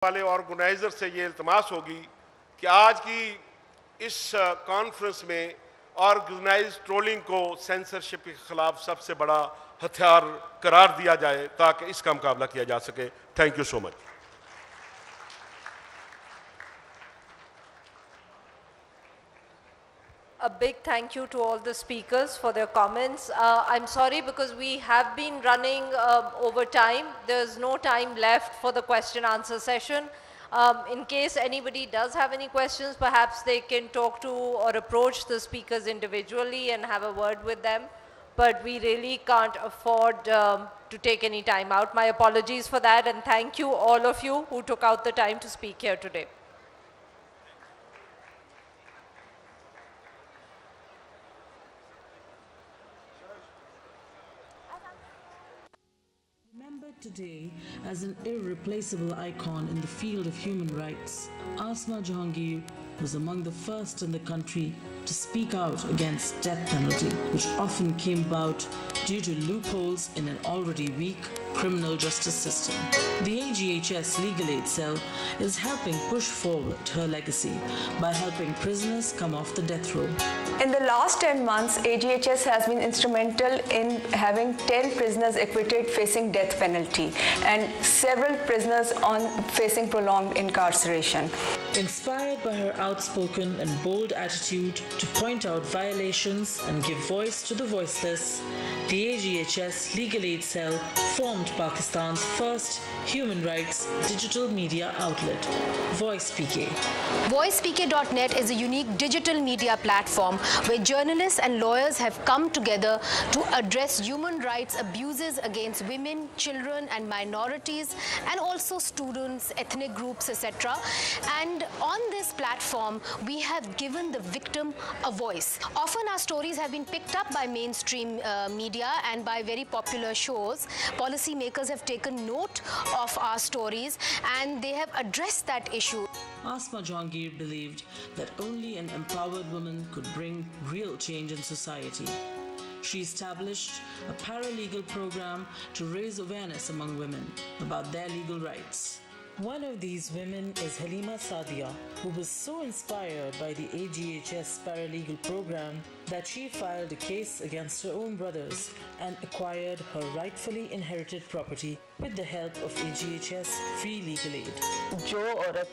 वाले ऑर्गेनाइजर से ये इल्तमास होगी कि आज की इस कॉन्फ्रेंस में ऑर्गेनाइज ट्रोलिंग को सेंसरशिप के खिलाफ सबसे बड़ा हथियार करार दिया जाए ताकि इसका मुकाबला किया जा सके। Thank you so much. A big thank you to all the speakers for their comments. I'm sorry because we have been running over time. There's no time left for the question answer session. In case anybody does have any questions, perhaps they can talk to or approach the speakers individually and have a word with them. But we really can't afford to take any time out. My apologies for that, and thank you all of you who took out the time to speak here today. Remembered today as an irreplaceable icon in the field of human rights, Asma Jahangir was among the first in the country to speak out against death penalty, which often came about due to loopholes in an already weak criminal justice system. The AGHS Legal Aid Cell is helping push forward her legacy by helping prisoners come off the death row. In the last 10 months, AGHS has been instrumental in having 10 prisoners acquitted facing death penalty and several prisoners facing prolonged incarceration. Inspired by her outspoken and bold attitude to point out violations and give voice to the voiceless, the AGHS Legal Aid Cell formed Pakistan's first human rights digital media outlet, VoicePK. VoicePK.net is a unique digital media platform where journalists and lawyers have come together to address human rights abuses against women, children and minorities, and also students, ethnic groups, etc. And on this platform, we have given the victim a voice. Often our stories have been picked up by mainstream media and by very popular shows. Policymakers have taken note of our stories and they have addressed that issue. Asma Jahangir believed that only an empowered woman could bring real change in society. She established a paralegal program to raise awareness among women about their legal rights. One of these women is Halima Sadia, who was so inspired by the AGHS paralegal program that she filed a case against her own brothers and acquired her rightfully inherited property with the help of AGHS free legal aid. जो औरत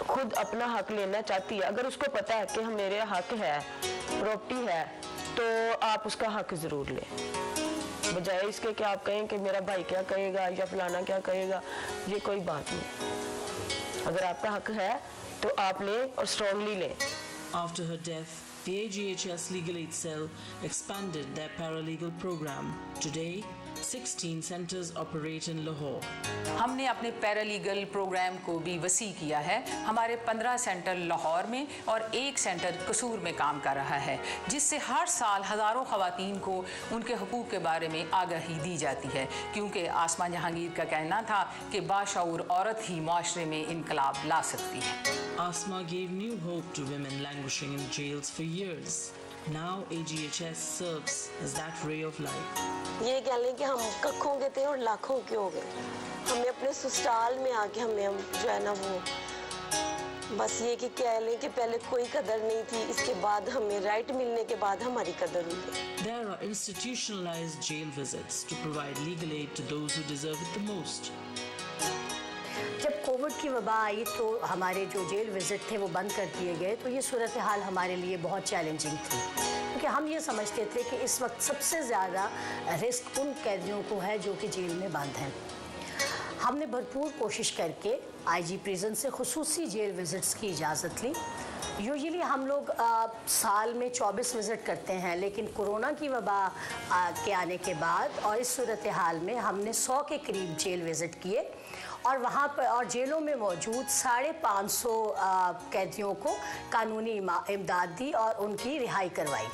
खुद अपना हक लेना चाहती है, अगर उसको पता है कि मेरे हक है, प्रॉपर्टी है, तो आप उसका हक ज़रूर लें। बजाय इसके कि आप कहें कि मेरा भाई क्या कहेगा या फलाना क्या कहेगा, ये कोई बात नहीं। अगर आपका हक है तो आप लें और स्ट्रांगली लें। After her death, the AGHS Legal Aid Cell expanded their paralegal program. Today, 16 centers operate in Lahore. हमने अपने पैरालीगल प्रोग्राम को भी वसी किया है। हमारे 15 सेंटर लाहौर में और 1 सेंटर कसूर में काम कर रहा है, जिससे हर साल हज़ारों ख़वातीन को उनके हुकूक़ के बारे में आगाही दी जाती है, क्योंकि आसमा जहांगीर का कहना था कि बाशऊर औरत ही माशरे में इनकलाब ला सकती है। Asma gave new hope to women languishing in jails for years. Now AGHS serves as that ray of light. ये कह लें कि हम कखों के थे और लाखों के हो गए। हमें अपने ससुराल में आके हम जो है ना वो बस ये कि कह लें कि पहले कोई कदर नहीं थी, इसके बाद हमें राइट मिलने के बाद हमारी कदर हुई है। There are institutionalized jail visits to provide legal aid to those who deserve it the most. जब कोविड की वबा आई तो हमारे जो जेल विज़िट थे वो बंद कर दिए गए, तो ये सूरत हाल हमारे लिए बहुत चैलेंजिंग थी, क्योंकि हम ये समझते थे कि इस वक्त सबसे ज़्यादा रिस्क उन कैदियों को है जो कि जेल में बंद हैं। हमने भरपूर कोशिश करके आईजी प्रिजन से खुसूसी जेल विज़िट्स की इजाज़त ली। यूजुअली हम लोग साल में 24 विज़िट करते हैं, लेकिन कोरोना की वबा के आने के बाद और इस सूरत हाल में हमने 100 के करीब जेल विज़िट किए और वहाँ पर और जेलों में मौजूद 550 कैदियों को कानूनी इमदाद दी और उनकी रिहाई करवाई।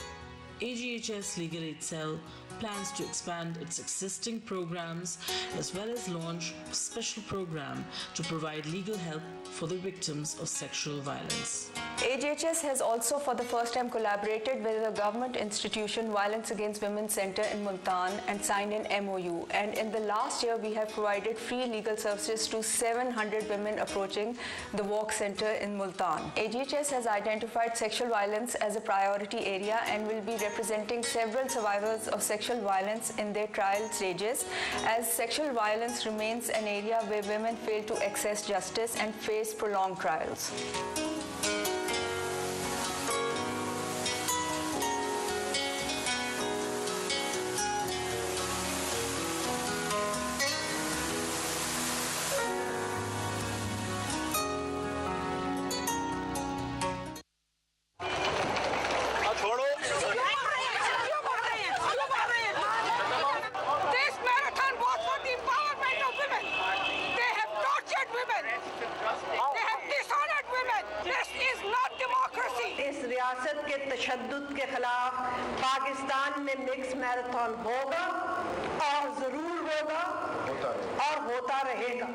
AGHS Legal Aid Cell plans to expand its existing programs as well as launch a special program to provide legal help for the victims of sexual violence. AGHS has also for the first time collaborated with the government institution Violence Against Women Center in Multan and signed an MOU. And in the last year, we have provided free legal services to 700 women approaching the Walk Center in Multan. AGHS has identified sexual violence as a priority area and will be representing several survivors of sexual violence in their trial stages, as sexual violence remains an area where women fail to access justice and face prolonged trials. तशद्दुद के खिलाफ पाकिस्तान में mix marathon होगा और जरूर होगा और होता रहेगा।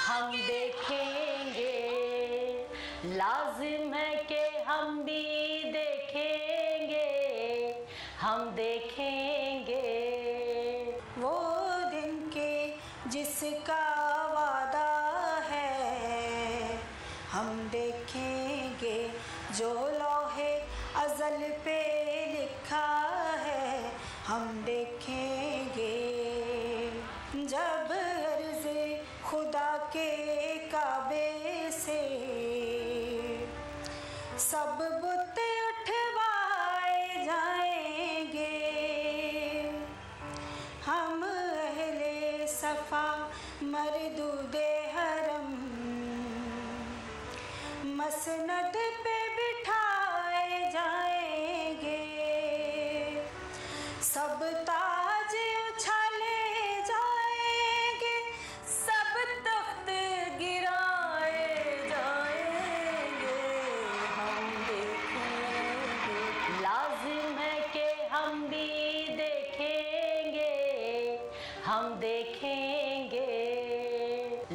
हम देखेंगे, लाजिम है कि हम भी देखेंगे, हम देखेंगे वो दिन के जिसका वादा है, हम देखेंगे जो लौहे अज़ल पे लिखा है, हम देखेंगे जब अर्ज़े खुदा के काबे से सब बुत उठवाए जाएंगे, हम अहले सफा मरदूदे हरम मसनद पे बिठाए जाएंगे, सब ताज उछाले जाएंगे, सब तख्त गिराए जाएंगे, हम देखेंगे, लाजिम है कि हम भी देखेंगे, हम देखेंगे,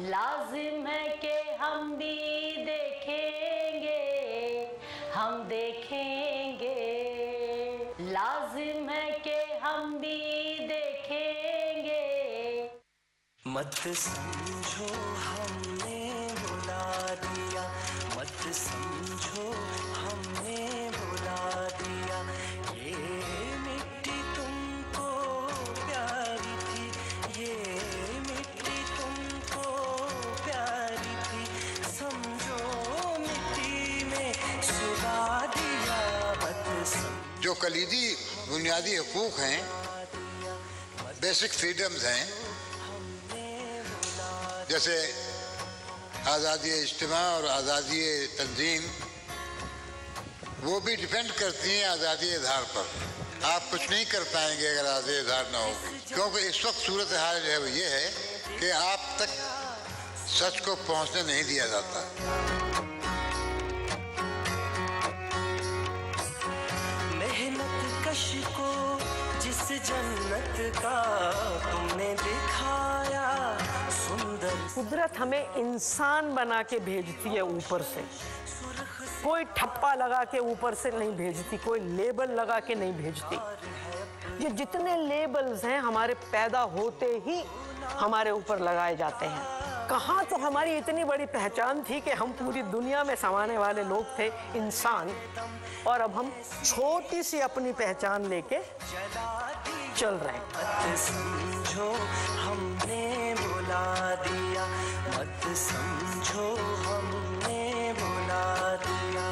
लाजिम है कि हम भी देखेंगे, हम देखेंगे, लाजिम है कि हम भी देखेंगे। मत समझो हमने बुला दिया, मत समझो हमने बुला दिया, ये मिट्टी तुमको प्यारी थी, ये मिट्टी तुमको प्यारी थी, समझो मिट्टी में सुला दिया, मत समझो। जो कलीदी बुनियादी हकूक़ हैं, बेसिक फ्रीडम्स हैं, जैसे आज़ादी इज्तिमा और आज़ादी तंजीम, वो भी डिपेंड करती हैं आज़ादी इज़हार पर। आप कुछ नहीं कर पाएंगे अगर आज़ादी इज़हार ना होगी, क्योंकि इस वक्त सूरत हाल जो है वो ये है कि आप तक सच को पहुंचने नहीं दिया जाता। मेहनत कश को जिस जन्नत का तुमने दिखाया सुंदर, कुदरत हमें इंसान बना के भेजती है ऊपर से, कोई ठप्पा लगा के ऊपर से नहीं भेजती, कोई लेबल लगा के नहीं भेजती। ये जितने लेबल्स हैं हमारे पैदा होते ही हमारे ऊपर लगाए जाते हैं। कहाँ तो हमारी इतनी बड़ी पहचान थी कि हम पूरी दुनिया में समाने वाले लोग थे, इंसान, और अब हम छोटी सी अपनी पहचान लेके चल रहे हैं। मत समझो हमने बुला दिया, मत समझो हमने बुला दिया।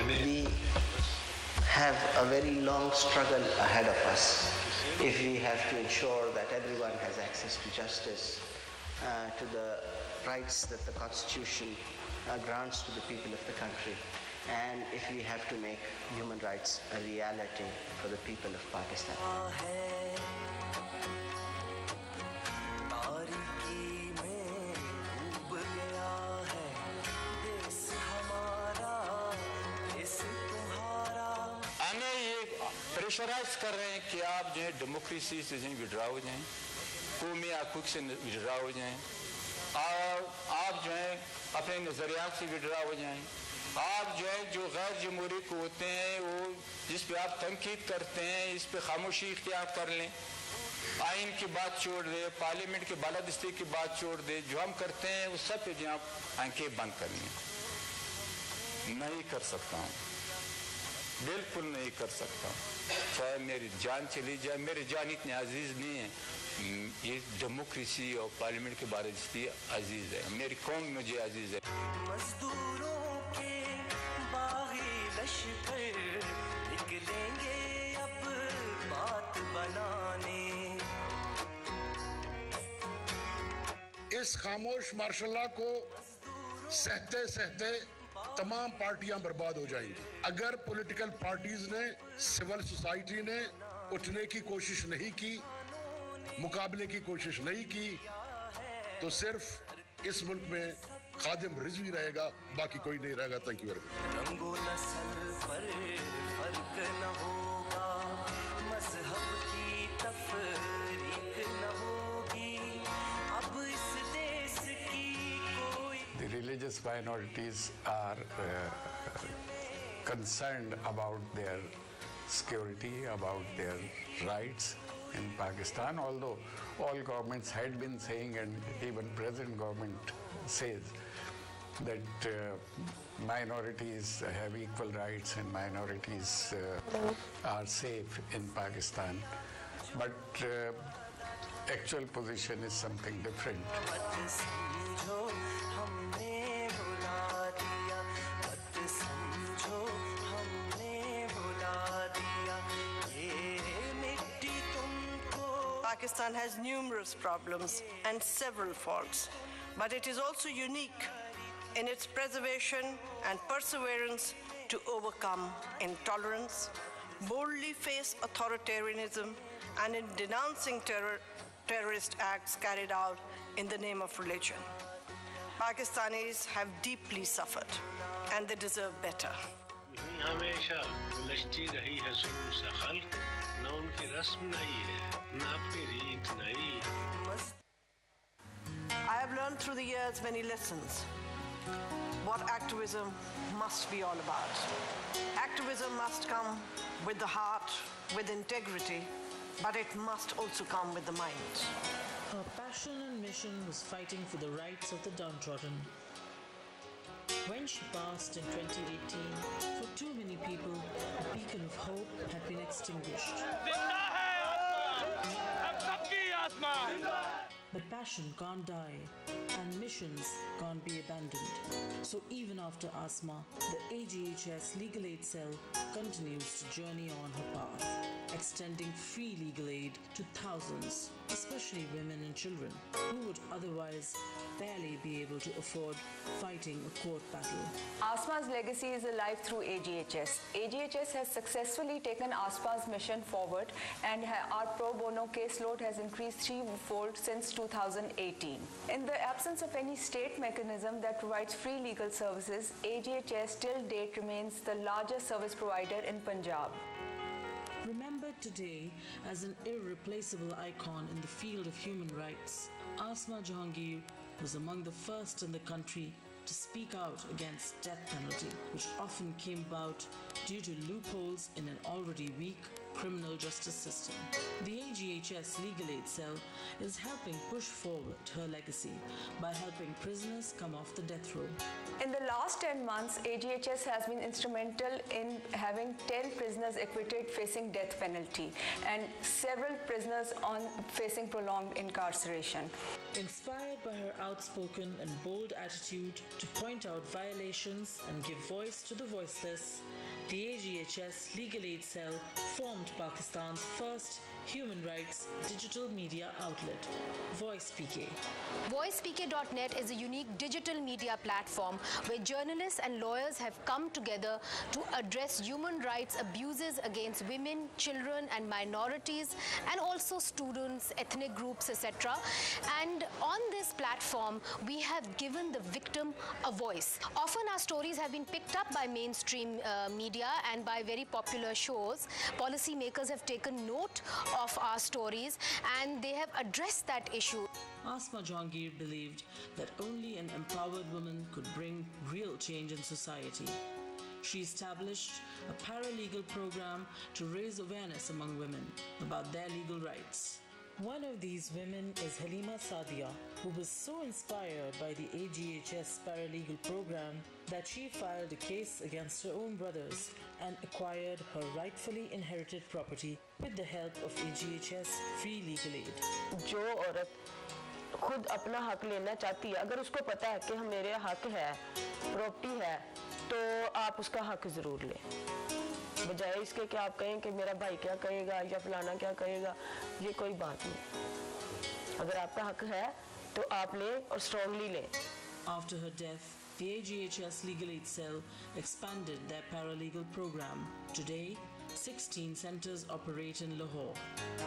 We have a very long struggle ahead of us if we have to ensure that everyone has access to justice, to the rights that the Constitution grants to the people of the country. and if we have to make human rights a reality for the people of Pakistan. हमें ये pressurise कर रहे हैं कि आप जो है democracy से विड्रा हो जाएं, कौमी हकूक़ से विड्रा हो जाएं, और आप जो है अपने नज़रियात से विड्रा हो जाएं, आप जो है जो गैर जमहूरी को होते हैं वो जिस पे आप तनकीद करते हैं इस पे खामोशी इख्तियार कर लें, आइन की बात छोड़ दे, पार्लियामेंट की बालादस्ती की बात छोड़ दे, जो हम करते हैं उस सब पे जो आप आंखें बंद कर लें। नहीं कर सकता हूँ, बिल्कुल नहीं कर सकता हूँ, चाहे मेरी जान चली जाए, मेरी जान इतनी अजीज़ नहीं है, ये डेमोक्रेसी और पार्लियामेंट के बारे में अजीज़ है, मेरी कौम मुझे अजीज़ है। मजदूरों के बागी लश्कर निकलेंगे अब बात बनाने। इस खामोश मार्शल लॉ को सहते सहते तमाम पार्टियां बर्बाद हो जाएंगी। अगर पॉलिटिकल पार्टीज ने, सिविल सोसाइटी ने उठने की कोशिश नहीं की, मुकाबले की कोशिश नहीं की, तो सिर्फ इस मुल्क में खादिम रिजवी रहेगा, बाकी कोई नहीं रहेगा। Thank you very much. रंगो नस्ल पर फर्क न होगा, मजहब की तफरीक न होगी, अब इस देश की कोई। The religious minorities are concerned about their security, about their rights in Pakistan, although all governments had been saying, and even present government says, that minorities have equal rights and minorities are safe in Pakistan. But actual position is something different. Pakistan has numerous problems and several faults, but it is also unique in its preservation and perseverance to overcome intolerance, boldly face authoritarianism, and in denouncing terrorist acts carried out in the name of religion. Pakistanis have deeply suffered, and they deserve better. हमेशा उलझती रही है जुल्म से खल्क, न उनकी रस्म नहीं है, न अपनी रीत नहीं। I have learned through the years many lessons what activism must be all about. Activism must come with the heart, with integrity, but it must also come with the mind. Her passion and mission was fighting for the rights of the downtrodden. When she passed in 2018, for too many people, a beacon of hope had been extinguished. But passion can't die, and missions can't be abandoned. So even after Asma, the AGHS Legal Aid Cell continues to journey on her path, extending free legal aid to thousands, especially women and children, who would otherwise barely be able to afford fighting a court battle. Asma's legacy is alive through AGHS. AGHS has successfully taken Asma's mission forward, and our pro bono caseload has increased threefold since 2018. In the absence of any state mechanism that provides free legal services, AGHS till date remains the largest service provider in Punjab. Remembered today as an irreplaceable icon in the field of human rights, Asma Jahangir was among the first in the country to speak out against death penalty, which often came about due to loopholes in an already weak criminal justice system. The AGHS Legal Aid Cell is helping push forward her legacy by helping prisoners come off the death row. In the last 10 months, AGHS has been instrumental in having 10 prisoners acquitted facing death penalty and several prisoners facing prolonged incarceration. Inspired by her outspoken and bold attitude to point out violations and give voice to the voiceless, the AGHS Legal Aid Cell formed Pakistan's first Human rights digital media outlet, Voice PK. VoicePK.net is a unique digital media platform where journalists and lawyers have come together to address human rights abuses against women, children and minorities, and also students, ethnic groups, etc. And on this platform, we have given the victim a voice. Often our stories have been picked up by mainstream media and by very popular shows. Policymakers have taken note of our stories and they have addressed that issue. Asma Jahangir believed that only an empowered woman could bring real change in society. She established a paralegal program to raise awareness among women about their legal rights. One of these women is Halima Sadia, who was so inspired by the AGHS paralegal program that she filed a case against her own brothers and acquired her rightfully inherited property with the help of AGHS free legal aid. जो औरत खुद अपना हक लेना चाहती है, अगर उसको पता है कि मेरे हक है, प्रॉपर्टी है, तो आप उसका हक ज़रूर लें। बजाय इसके कि आप कहें कि मेरा भाई क्या कहेगा या फलाना क्या कहेगा, ये कोई बात नहीं। अगर आपका हक है तो आप लें और स्ट्रांगली लें। After her death, the AGHS Legal Aid Cell expanded their paralegal program. Today, 16 centers operate in Lahore.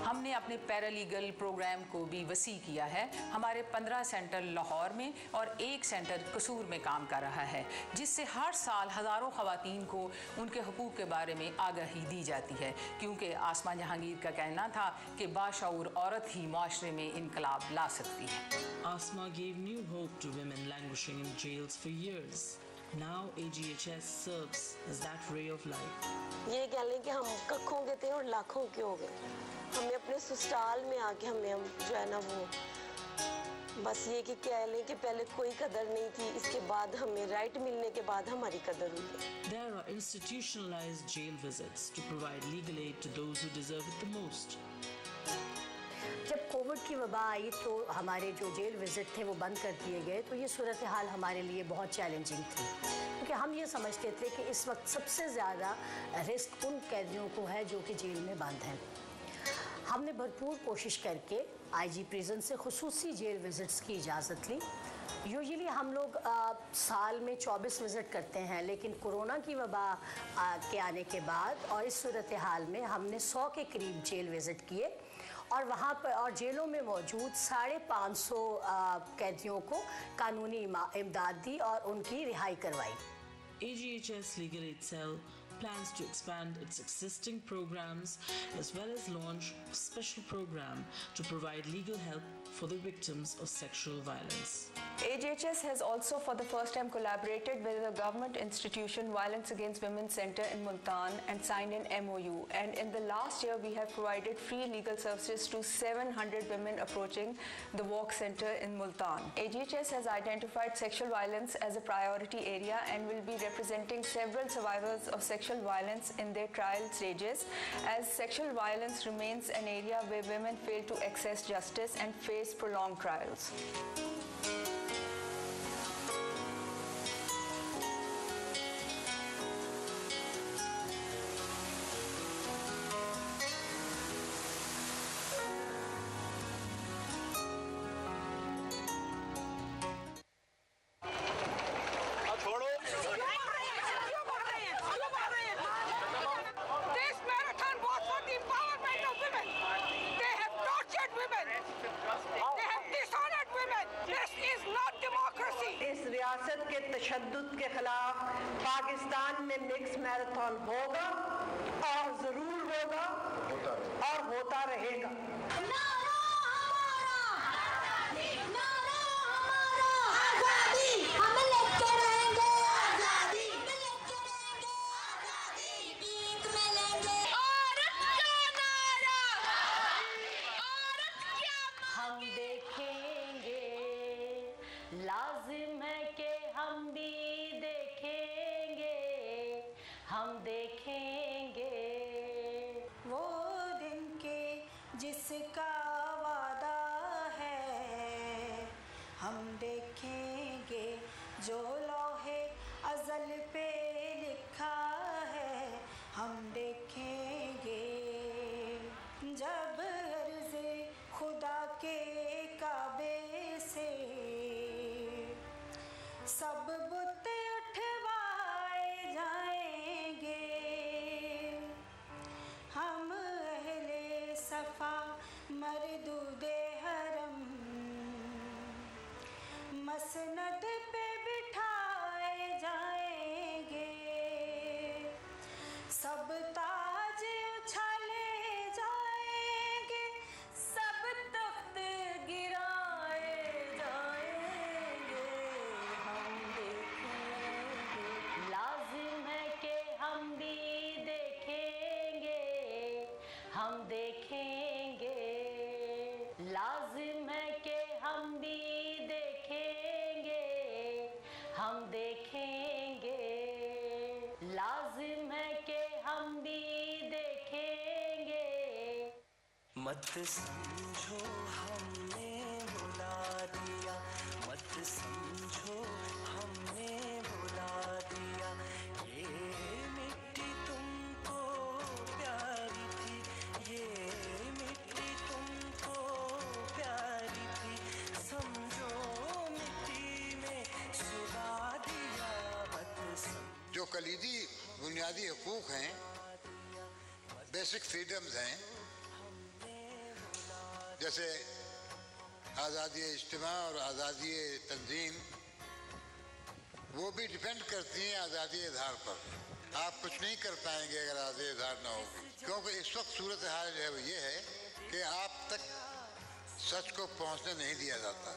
हमने अपने पैरालीगल प्रोग्राम को भी वसी किया है। हमारे 15 सेंटर लाहौर में और 1 सेंटर कसूर में काम कर रहा है, जिससे हर साल हज़ारों ख़वातीन को उनके हुकूक़ के बारे में आगाही दी जाती है, क्योंकि आसमा जहांगीर का कहना था कि बाशऊर औरत ही माशरे में इनकलाब ला सकती है। Asma gave new hope to women languishing in jails for years. Now AGHS serves as that ray of light. ये कह लें कि हम कखों के थे और लाखों के हो गए। हमें अपने ससुराल में आके हम जो है ना वो बस ये कि कह लें कि पहले कोई कदर नहीं थी, इसके बाद हमें राइट मिलने के बाद हमारी कदर हुई है। There are institutionalized jail visits to provide legal aid to those who deserve it the most. जब कोविड की वबा आई तो हमारे जो जेल विज़िट थे वो बंद कर दिए गए, तो ये सूरत हाल हमारे लिए बहुत चैलेंजिंग थी, क्योंकि हम ये समझते थे कि इस वक्त सबसे ज़्यादा रिस्क उन कैदियों को है जो कि जेल में बंद हैं। हमने भरपूर कोशिश करके आईजी प्रिजन से खुसूसी जेल विज़िट्स की इजाज़त ली। यूजुअली हम लोग साल में 24 विज़िट करते हैं, लेकिन कोरोना की वबा के आने के बाद और इस सूरत हाल में हमने 100 के करीब जेल विज़िट किए और वहाँ पर और जेलों में मौजूद 550 कैदियों को कानूनी इमदाद दी और उनकी रिहाई करवाई। AGHS Legal Aid Cell plans to expand its existing programs as well as launch a special program to provide legal help for the victims of sexual violence. AGHS has also for the first time collaborated with the government institution Violence Against Women Center in Multan and signed an MOU. And in the last year, we have provided free legal services to 700 women approaching the Walk Center in Multan. AGHS has identified sexual violence as a priority area and will be representing several survivors of sexual violence in their trial stages, as sexual violence remains an area where women fail to access justice and face prolonged trials. तशद्दुद के खिलाफ पाकिस्तान में mix marathon होगा और जरूर होगा और होता रहेगा। जिसका वादा है हम देखेंगे, जो लौहे अज़ल पे लिखा है हम देखेंगे, जब मसनद पे बिठाए जाएंगे, सब ताज उछाले जाएंगे, सब तख्त गिराए जाएंगे, हम देखेंगे। लाजिम है कि हम भी देखेंगे, हम देखेंगे। लाजिम है कि हम भी देखेंगे, हम देखेंगे। लाजिम है कि हम भी देखेंगे। मत समझो हमने बुला दिया, मत समझो हमने बुला दिया, ये मिट्टी तुमको प्यारी थी, ये मिट्टी तुमको प्यारी थी, समझो मिट्टी में सुला दिया। मत जो कलीदी बुनियादी हकूक़ हैं, बेसिक फ्रीडम्स हैं, जैसे आज़ादी इज्तिमा और आज़ादी तंजीम, वो भी डिपेंड करती हैं आज़ादी इज़हार पर। आप कुछ नहीं कर पाएंगे अगर आज़ादी इज़हार ना होगी, क्योंकि इस वक्त सूरत हाल जो है वो ये है कि आप तक सच को पहुंचने नहीं दिया जाता।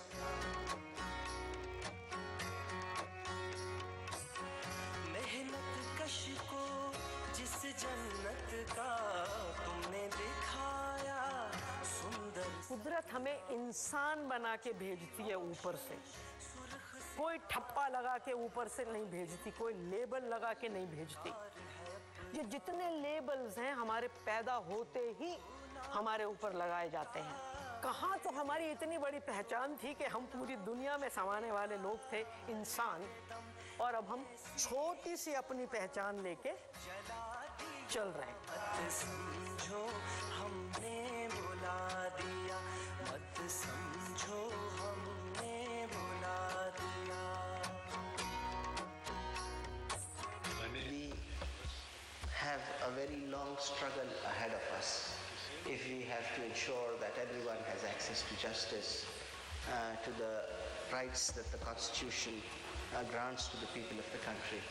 मेहनत कश को जिस जन्नत का तुमने दिखाया सुंदर। कुदरत हमें इंसान बना के भेजती है ऊपर से, कोई ठप्पा लगा के ऊपर से नहीं भेजती, कोई लेबल लगा के नहीं भेजती। ये जितने लेबल्स हैं हमारे पैदा होते ही हमारे ऊपर लगाए जाते हैं। कहाँ तो हमारी इतनी बड़ी पहचान थी कि हम पूरी दुनिया में समाने वाले लोग थे, इंसान, और अब हम छोटी सी अपनी पहचान लेके चल रहे हैं। मत समझो हमने बुला दिया, मत समझो हमने बुला दिया। We have a very long struggle ahead of us if we have to ensure that everyone has access to justice, to the rights that the Constitution grants to the people of the country,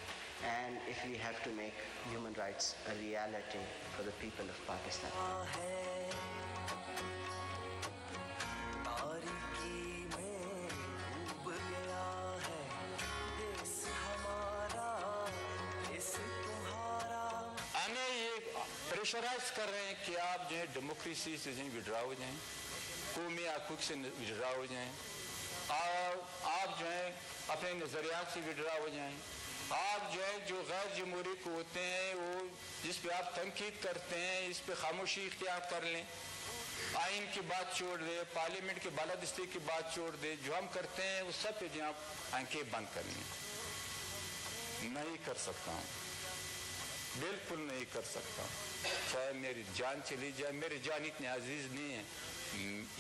and if we have to make human rights a reality for the people of Pakistan. तारीकी में डूब गया है देश हमारा, देश तुम्हारा। हमें ये प्रेशराइज कर रहे हैं कि आप जो है डेमोक्रेसी से विड्रा हो जाएं, कौमी हकूक़ से विड्रा हो जाएं, और आप जो है अपने नज़रियात से विड्रा हो जाएं। आप जो है जो गैर जमहूरी को होते हैं, वो जिस पे आप तनकीद करते हैं, इस पे खामोशी इख्तियार कर लें, आइन की बात छोड़ दे, पार्लियामेंट की बालादस्ती की बात छोड़ दे, जो हम करते हैं उस सब पे जो आप आंखें बंद कर लें। नहीं कर सकता हूँ, बिल्कुल नहीं कर सकता हूँ, चाहे मेरी जान चली जाए। मेरी जान इतनी अजीज़ नहीं है,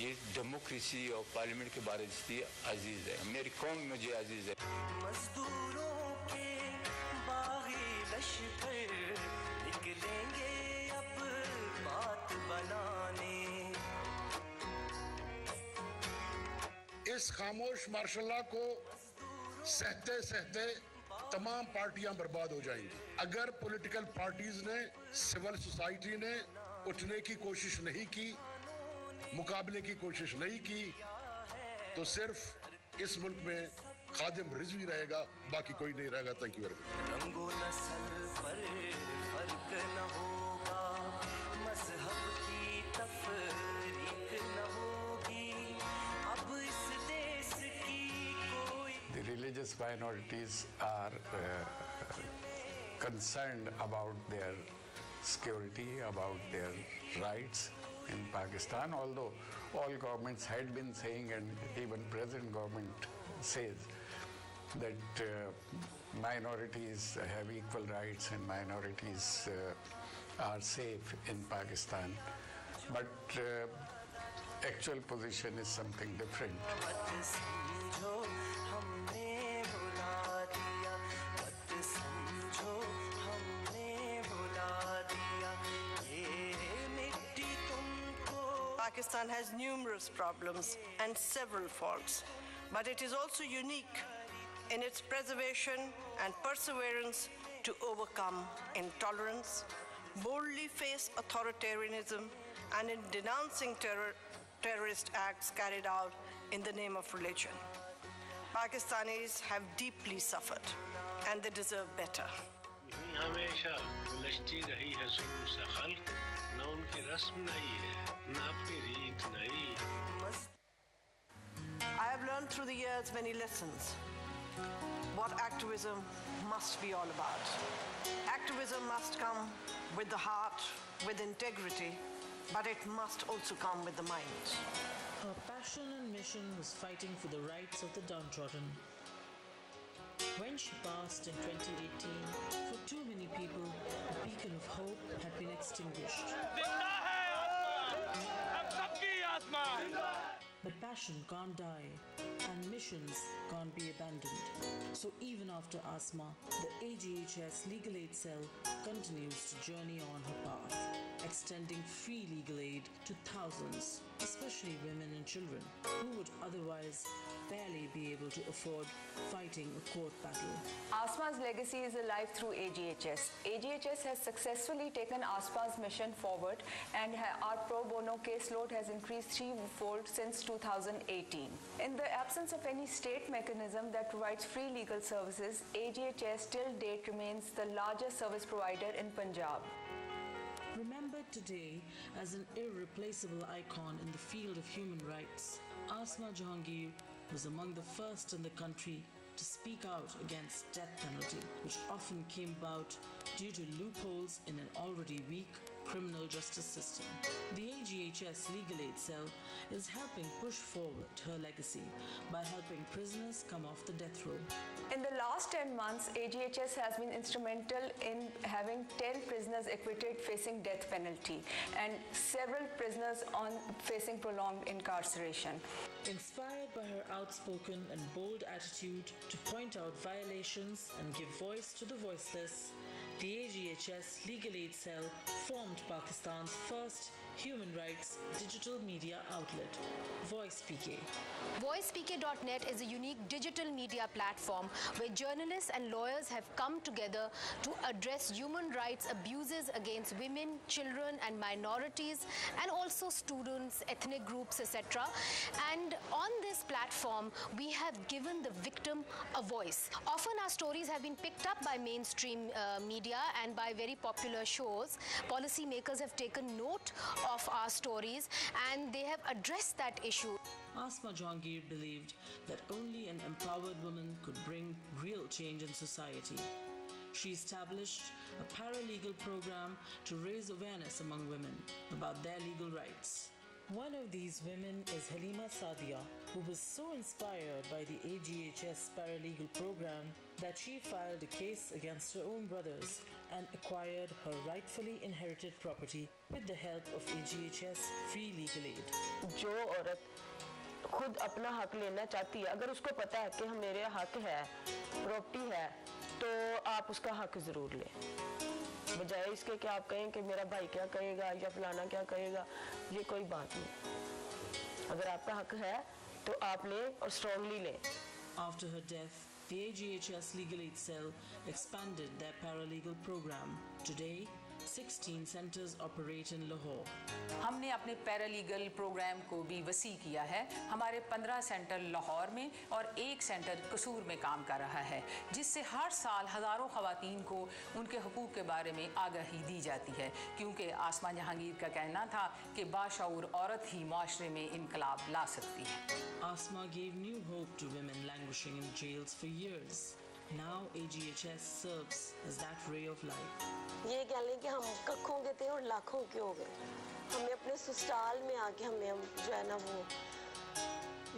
ये डेमोक्रेसी और पार्लियामेंट की बालादस्ती अजीज़ है, मेरी कौम मुझे अजीज़ है। मजदूरों के बागी लश्कर निकलेंगे अब बात बनाने। इस खामोश मार्शल लॉ को सहते सहते तमाम पार्टियां बर्बाद हो जाएंगी। अगर पॉलिटिकल पार्टीज ने, सिविल सोसाइटी ने उठने की कोशिश नहीं की, मुकाबले की कोशिश नहीं की, तो सिर्फ इस मुल्क में खादिम रिजवी रहेगा, बाकी कोई नहीं रहेगा। Thank you very much. रंगो नस्ल पर फर्क न होगा, मजहब की तफरीक न होगी, अब इस देश की कोई। The religious minorities are concerned about their security, about their rights in Pakistan, although all governments had been saying, and even present government says, that minorities have equal rights and minorities are safe in Pakistan. But actual position is something different. मत समझो हमने बुला दिया, मत समझो हमने बुला दिया, ये मिट्टी तुमको। Pakistan has numerous problems and several faults, but it is also unique in its preservation and perseverance to overcome intolerance, boldly face authoritarianism, and in denouncing terrorist acts carried out in the name of religion. Pakistanis have deeply suffered and they deserve better. हमेशा उलझती रही है जुल्म से खल्क, न उनकी रस्म नई है, न अपनी रीत नई। I have learned through the years many lessons what activism must be all about. Activism must come with the heart, with integrity, but it must also come with the mind. Her passion and mission was fighting for the rights of the downtrodden. When she passed in 2018, for too many people, a beacon of hope had been extinguished. But passion can't die, and missions can't be abandoned. So even after Asma, the AGHS Legal Aid Cell continues to journey on her path, extending free legal aid to thousands, especially women and children, who would otherwise barely be able to afford fighting a court battle. Asma's legacy is alive through AGHS. AGHS has successfully taken Asma's mission forward, and our pro bono caseload has increased threefold since 2018. In the absence of any state mechanism that provides free legal services, AGHS till date remains the largest service provider in Punjab. Remembered today as an irreplaceable icon in the field of human rights, Asma Jahangir was among the first in the country to speak out against death penalty, which often came about due to loopholes in an already weak criminal justice system. The AGHS Legal Aid Cell is helping push forward her legacy by helping prisoners come off the death row. In the last 10 months, AGHS has been instrumental in having 10 prisoners acquitted facing death penalty and several prisoners facing prolonged incarceration. Inspired by her outspoken and bold attitude to point out violations and give voice to the voiceless, the AGHS Legal Aid Cell formed Pakistan's first human rights digital media outlet, VoicePK. VoicePK.net is a unique digital media platform where journalists and lawyers have come together to address human rights abuses against women, children and minorities, and also students, ethnic groups, etc. And on this platform, we have given the victim a voice. Often our stories have been picked up by mainstream media and by very popular shows. Policymakers have taken note of our stories and they have addressed that issue. Asma Jahangir believed that only an empowered woman could bring real change in society. She established a paralegal program to raise awareness among women about their legal rights. One of these women is Halima Sadia, who was so inspired by the AGHS paralegal program that she filed a case against her own brothers and acquired her rightfully inherited property with the help of AGHS free legal aid. जो औरत खुद अपना हक लेना चाहती है, अगर उसको पता है कि मेरे हक है, प्रॉपर्टी है, तो आप उसका हक ज़रूर लें। बजाय इसके कि आप कहें कि मेरा भाई क्या कहेगा या फलाना क्या कहेगा, ये कोई बात नहीं। अगर आपका हक है तो आप लें और स्ट्रांगली लें। After her death, the AGHS Legal Aid Cell expanded their paralegal program. Today, 16 centers operate in Lahore. हमने अपने पैरालीगल प्रोग्राम को भी वसी किया है। हमारे 15 सेंटर लाहौर में और 1 सेंटर कसूर में काम कर रहा है, जिससे हर साल हज़ारों ख़वातीन को उनके हुकूक के बारे में आगाही दी जाती है, क्योंकि आसमा जहांगीर का कहना था कि बाशऊर औरत ही माशरे में इनकलाब ला सकती है। Asma gave new hope to women languishing in jails for years. Now AGHS serves as that ray of light. ये कह लें कि हम कखों के थे और लाखों के हो गए। हमें अपने ससुराल में आके हम जो है ना वो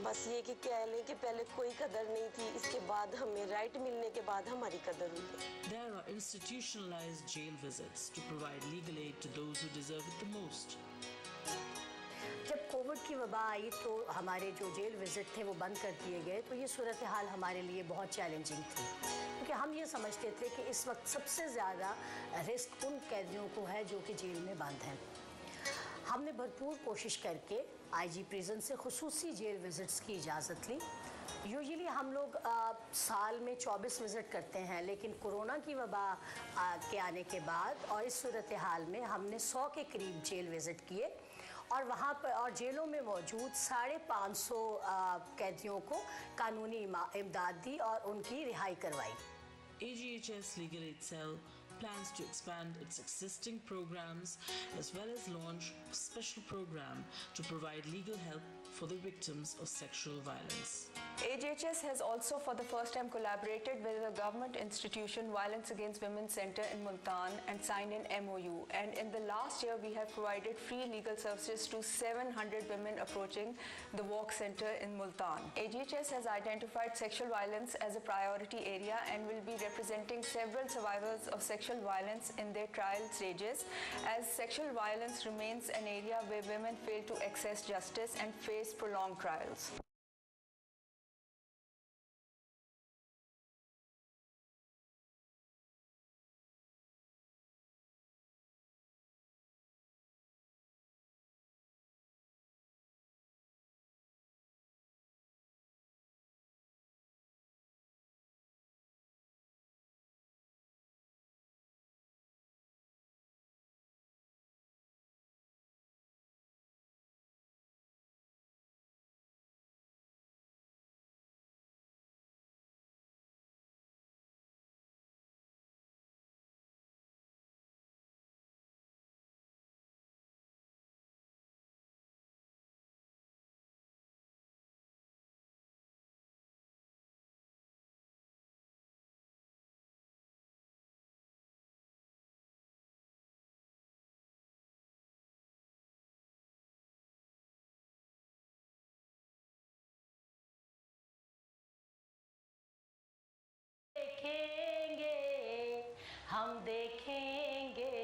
बस ये कि कह लें कि पहले कोई कदर नहीं थी, इसके बाद हमें राइट मिलने के बाद हमारी कदर हुई। There are institutionalized jail visits to provide legal aid to those who deserve it the most. जब कोविड की वबा आई तो हमारे जो जेल विज़िट थे वो बंद कर दिए गए, तो ये सूरत हाल हमारे लिए बहुत चैलेंजिंग थी, क्योंकि हम ये समझते थे कि इस वक्त सबसे ज़्यादा रिस्क उन कैदियों को है जो कि जेल में बंद हैं। हमने भरपूर कोशिश करके आईजी प्रिजन से खुसूसी जेल विज़िट्स की इजाज़त ली यूजुअली हम लोग साल में 24 विज़िट करते हैं, लेकिन कोरोना की वबा के आने के बाद और इस सूरत हाल में हमने 100 के करीब जेल विज़िट किए और वहाँ पर और जेलों में मौजूद 550 कैदियों को कानूनी इमदाद दी और उनकी रिहाई करवाई। AGHS Legal Aid Cell plans to expand its existing programs as well as launch a special program to provide legal help for the victims of sexual violence. AGHS has also for the first time collaborated with the government institution Violence Against Women Center in Multan and signed an MOU. And in the last year, we have provided free legal services to 700 women approaching the Walk Center in Multan. AGHS has identified sexual violence as a priority area and will be representing several survivors of sexual violence in their trial stages, as sexual violence remains an area where women fail to access justice and face prolonged trials. देखेंगे, हम देखेंगे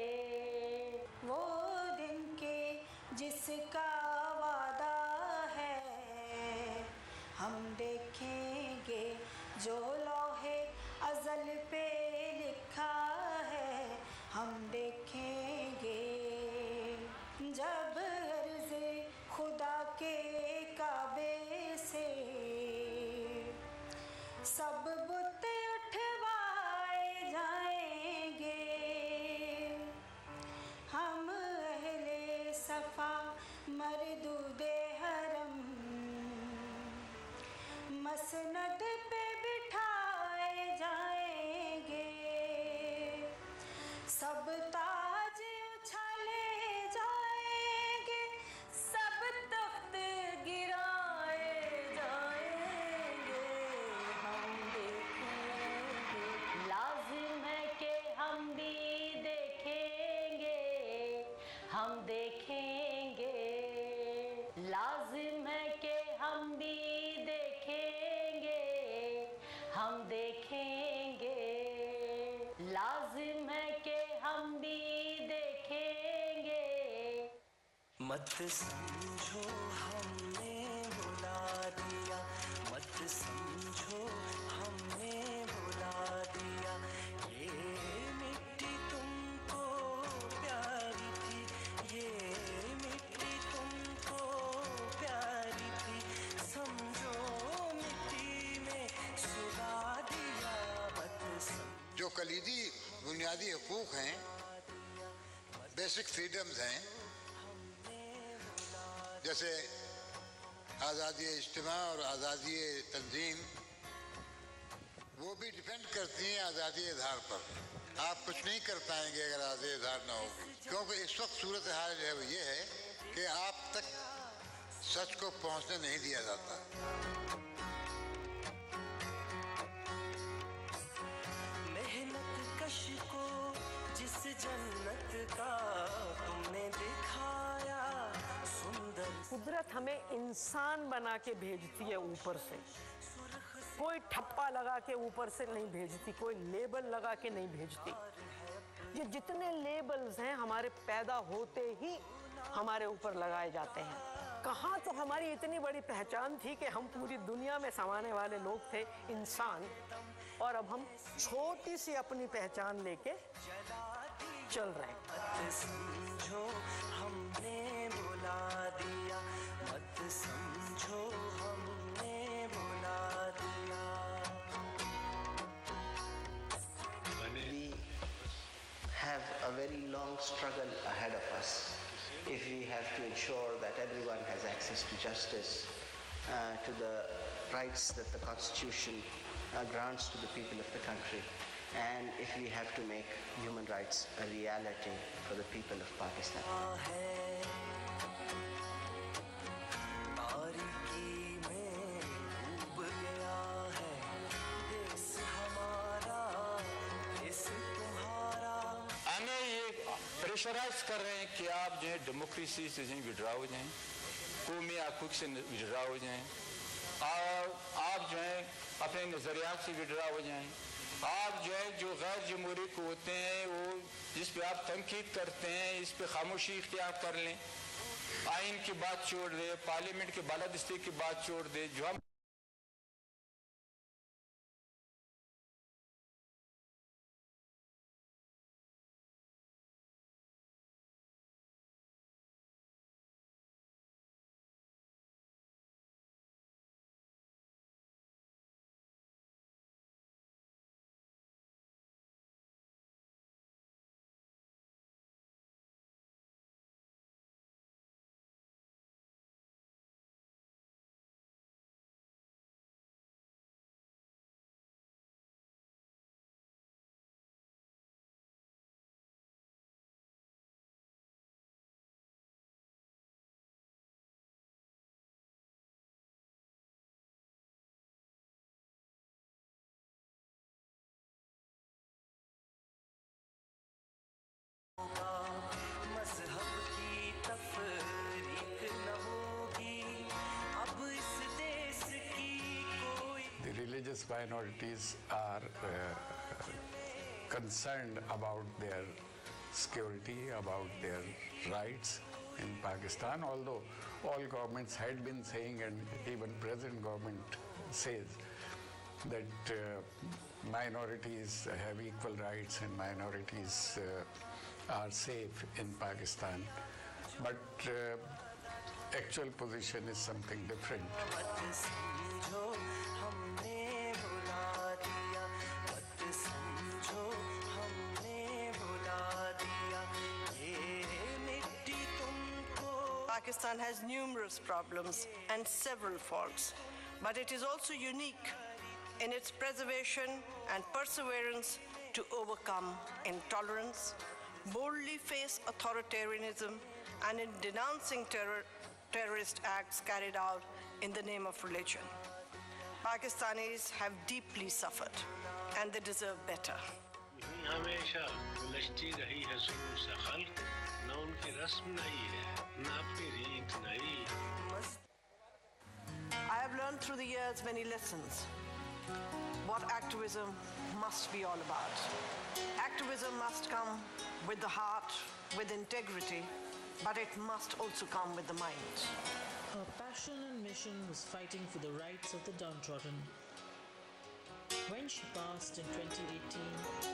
वो दिन के जिसका वादा है, हम देखेंगे जो लौहे अज़ल पे लिखा है, हम देखेंगे जब अर्ज़े खुदा के काबे से सब बुत उठवाए जाएंगे, हम अहले सफा मरदूदे हरम मसनद पे बिठाए जाएंगे, सब ताज उछाले जाएंगे, सब तख्त गिराए जाएंगे, हम देखेंगे लाजिम है कि हम भी देखेंगे, हम देखेंगे लाजिम है कि हम भी देखेंगे, हम देखेंगे लाजिम है कि हम भी देखेंगे। मत समझो हमने बुला दिया, मत समझो हमने बुला दिया, ये मिट्टी तुमको प्यारी थी, ये मिट्टी तुमको प्यारी थी, समझो मिट्टी में सुला दिया, मत समझो। जो कलीदी बुनियादी हकूक़ हैं, बेसिक फ्रीडम्स हैं, जैसे आज़ादी इज्तिमा और आज़ादी तंजीम, वो भी डिपेंड करती हैं आज़ादी इज़हार पर। आप कुछ नहीं कर पाएंगे अगर आज़ादी इज़हार ना होगी, क्योंकि इस वक्त सूरत हाल जो है वो ये है कि आप तक सच को पहुंचने नहीं दिया जाता। मेहनत कश को जिस जन्नत का तुमने दिखाया, सुंदर कुदरत हमें इंसान बना के भेजती है ऊपर से, कोई ठप्पा लगा के ऊपर से नहीं भेजती, कोई लेबल लगा के नहीं भेजती। ये जितने लेबल्स हैं हमारे पैदा होते ही हमारे ऊपर लगाए जाते हैं। कहाँ तो हमारी इतनी बड़ी पहचान थी कि हम पूरी दुनिया में समाने वाले लोग थे, इंसान, और अब हम छोटी सी अपनी पहचान लेके चल रहे हैं। मत समझो हमने बुला दिया, मत समझो हमने बुला have to ensure that everyone has access to justice, to the rights that the Constitution grants to the people of the country, and if we have to make human rights a reality for the people of Pakistan. Pressurise कर रहे हैं कि आप जो है democracy से जो withdraw हो जाएं, कौमी हकूक़ से विड्रा हो जाएं, और आप जो है अपने नज़रियात से विड्रा हो जाएं, आप जो है जो गैर जमहूरी होते हैं वो जिस पे आप तनकीद करते हैं इस पे खामोशी इख्तियार कर लें, आइन की बात छोड़ दे, पार्लियामेंट के बालादस्ती की बात छोड़ दे, जो हम मज़हब की तफरीक न होगी अब इस देश की कोई. The religious minorities are concerned about their security, about their rights in Pakistan, although all governments had been saying, and even present government says, that minorities have equal rights and minorities are safe in Pakistan. But actual position is something different. Pakistan has numerous problems and several faults, but it is also unique in its preservation and perseverance to overcome intolerance, boldly face authoritarianism, and in denouncing terrorist acts carried out in the name of religion. Pakistanis have deeply suffered, and they deserve better. हमेशा उलझती रही है जुल्म से खल्क, न उनकी रस्म नहीं है, न अपनी रीत नहीं. I have learned through the years many lessons what activism must be all about. Activism must come with the heart, with integrity, but it must also come with the mind. Her passion and mission was fighting for the rights of the downtrodden. When she passed in 2018,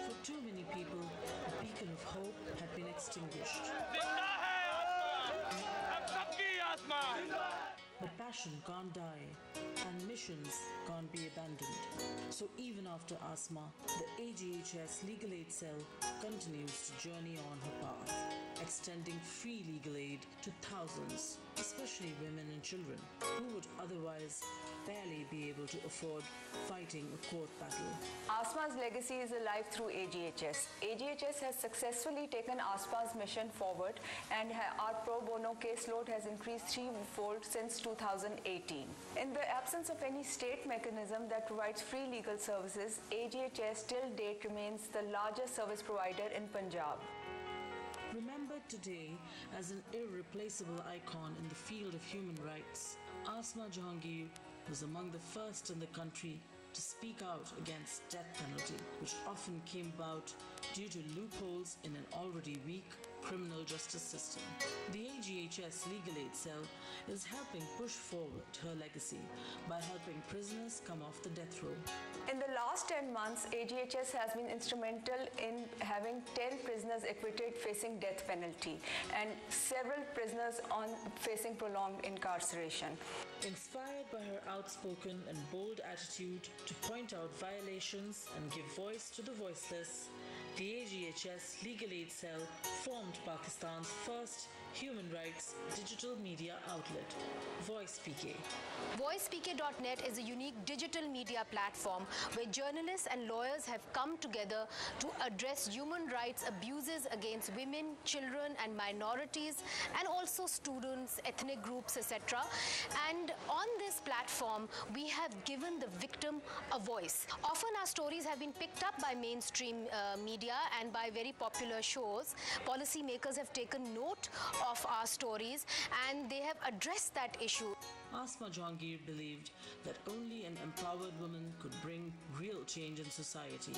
for too many people, a beacon of hope had been extinguished. But passion can't die, and missions can't be abandoned. So even after Asma, the AGHS Legal Aid Cell continues to journey on her path, extending free legal aid to thousands, especially women and children, who would otherwise barely be able to afford fighting a court battle. Asma's legacy is alive through AGHS. AGHS has successfully taken Asma's mission forward, and our pro bono caseload has increased threefold since 2018. In the absence of any state mechanism that provides free legal services, AGHS till date remains the largest service provider in Punjab. Remembered today as an irreplaceable icon in the field of human rights, Asma Jahangir was among the first in the country to speak out against death penalty, which often came about due to loopholes in an already weak criminal justice system. The AGHS Legal Aid Cell is helping push forward her legacy by helping prisoners come off the death row. In the last 10 months, AGHS has been instrumental in having 10 prisoners acquitted facing death penalty and several prisoners facing prolonged incarceration. Inspired by her outspoken and bold attitude to point out violations and give voice to the voiceless, the AGHS Legal Aid Cell formed Pakistan's first human rights digital media outlet, Voice PK. VoicePK.net is a unique digital media platform where journalists and lawyers have come together to address human rights abuses against women, children and minorities, and also students, ethnic groups, etc. And on this platform, we have given the victim a voice. Often our stories have been picked up by mainstream media and by very popular shows. Policymakers have taken note of our stories and they have addressed that issue. Asma Jahangir believed that only an empowered woman could bring real change in society.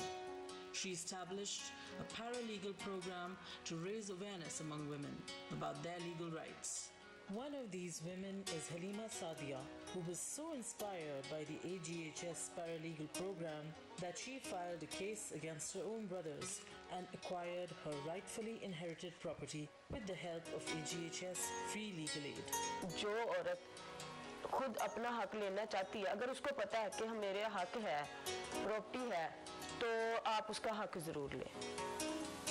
She established a paralegal program to raise awareness among women about their legal rights. One of these women is Halima Sadia, who was so inspired by the AGHS paralegal program that she filed a case against her own brothers and acquired her rightfully inherited property with the help of AGHS free legal aid. जो औरत खुद अपना हक लेना चाहती है, अगर उसको पता है कि मेरे हक है, प्रॉपर्टी है, तो आप उसका हक ज़रूर लें,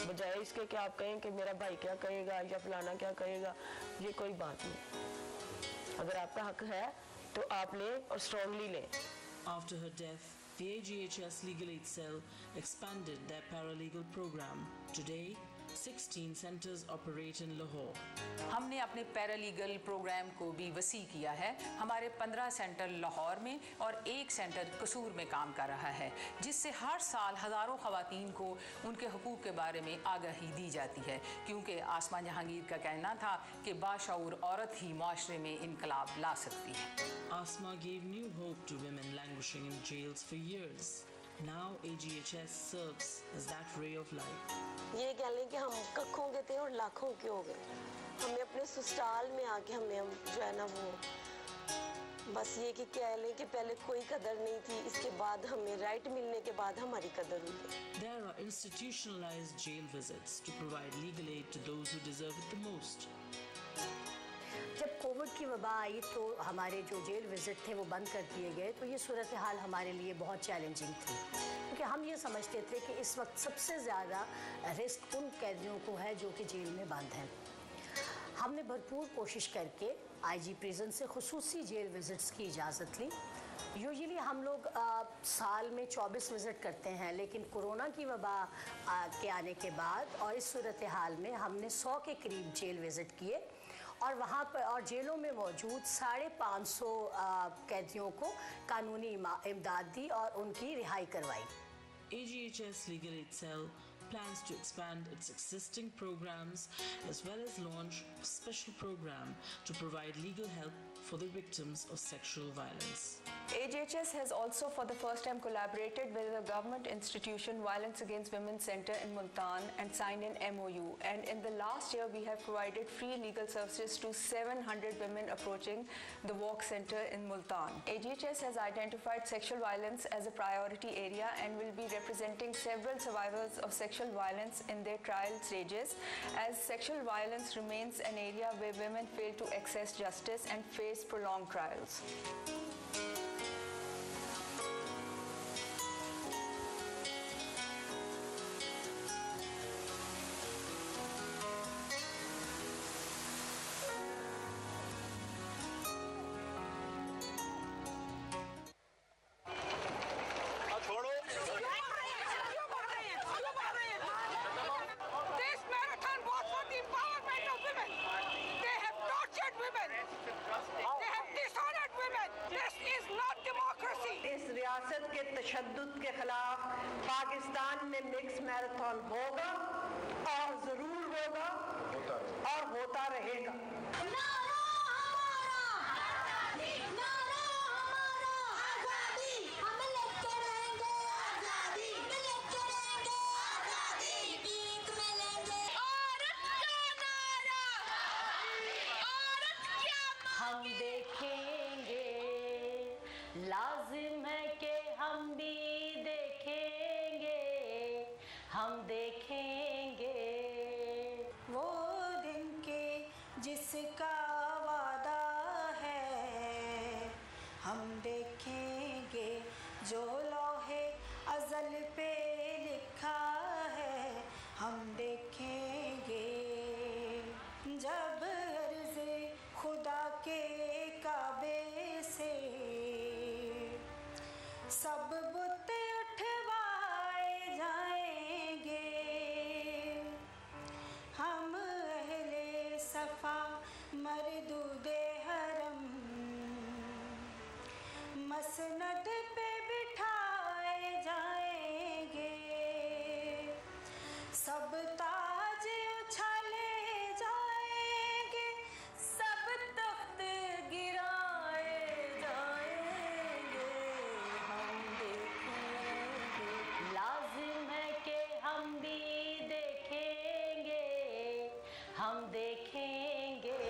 बजाय इसके कि आप कहें कि मेरा भाई क्या कहेगा या फलाना क्या कहेगा। ये कोई बात नहीं, अगर आपका हक है तो आप लें और स्ट्रांगली लें। After her death, the AGHS Legal Aid Cell expanded their paralegal program. Today, 16 centers operate in Lahore. हमने अपने पैरालीगल प्रोग्राम को भी वसी किया है। हमारे 15 सेंटर लाहौर में और 1 सेंटर कसूर में काम कर रहा है, जिससे हर साल हज़ारों ख़वातीन को उनके हुकूक के बारे में आगाही दी जाती है, क्योंकि आसमा जहांगीर का कहना था कि बाशऊर औरत ही माशरे में इनकलाब ला सकती है। Asma gave new hope to women languishing in jails for years. Now AGHS serves as that ray of light. ये कह लें कि हम कखों के थे और लाखों के हो गए। हमें अपने ससुराल में आके हम जो है ना वो बस ये कि कह लें कि पहले कोई कदर नहीं थी, इसके बाद हमें राइट मिलने के बाद हमारी कदर हुई है। There are institutionalized jail visits to provide legal aid to those who deserve it the most. जब कोविड की वबा आई तो हमारे जो जेल विज़िट थे वो बंद कर दिए गए, तो ये सूरत हाल हमारे लिए बहुत चैलेंजिंग थी, क्योंकि हम ये समझते थे कि इस वक्त सबसे ज़्यादा रिस्क उन कैदियों को है जो कि जेल में बंद हैं। हमने भरपूर कोशिश करके आईजी प्रिजन से खुसूसी जेल विज़िट्स की इजाज़त ली। यूजुअली हम लोग साल में 24 विज़िट करते हैं, लेकिन कोरोना की वबा के आने के बाद और इस सूरत हाल में हमने 100 के करीब जेल विज़िट किए और वहाँ पर और जेलों में मौजूद 550 कैदियों को कानूनी इमदाद दी और उनकी रिहाई करवाई। AGHS Legal Aid Cell plans to expand its existing programs as well as launch a special program to provide legal help for the victims of sexual violence. AGHS has also for the first time collaborated with the government institution Violence Against Women Center in Multan and signed an MOU. And in the last year, we have provided free legal services to 700 women approaching the Walk Center in Multan. AGHS has identified sexual violence as a priority area and will be representing several survivors of sexual violence in their trial stages, as sexual violence remains an area where women fail to access justice and face prolonged trials. रियासत के तशद्दुद के खिलाफ पाकिस्तान में mix marathon होगा और ज़रूर होगा और होता रहेगा। हम देखेंगे, लाजिम है कि हम भी देखेंगे, हम देखेंगे वो दिन के जिसका वादा है, हम देखेंगे जो लौहे अज़ल पे लिखा है, हम देखेंगे जब बुत उठवाए जाएंगे, हम अहले सफा मरदूदे हरम मसनद पे बिठाए जाएंगे, सब ताज उछाले जाएंगे, सब तख्त गिराए जाएंगे, हम देखेंगे, लाजिम है कि हम भी देखेंगे, हम देखेंगे,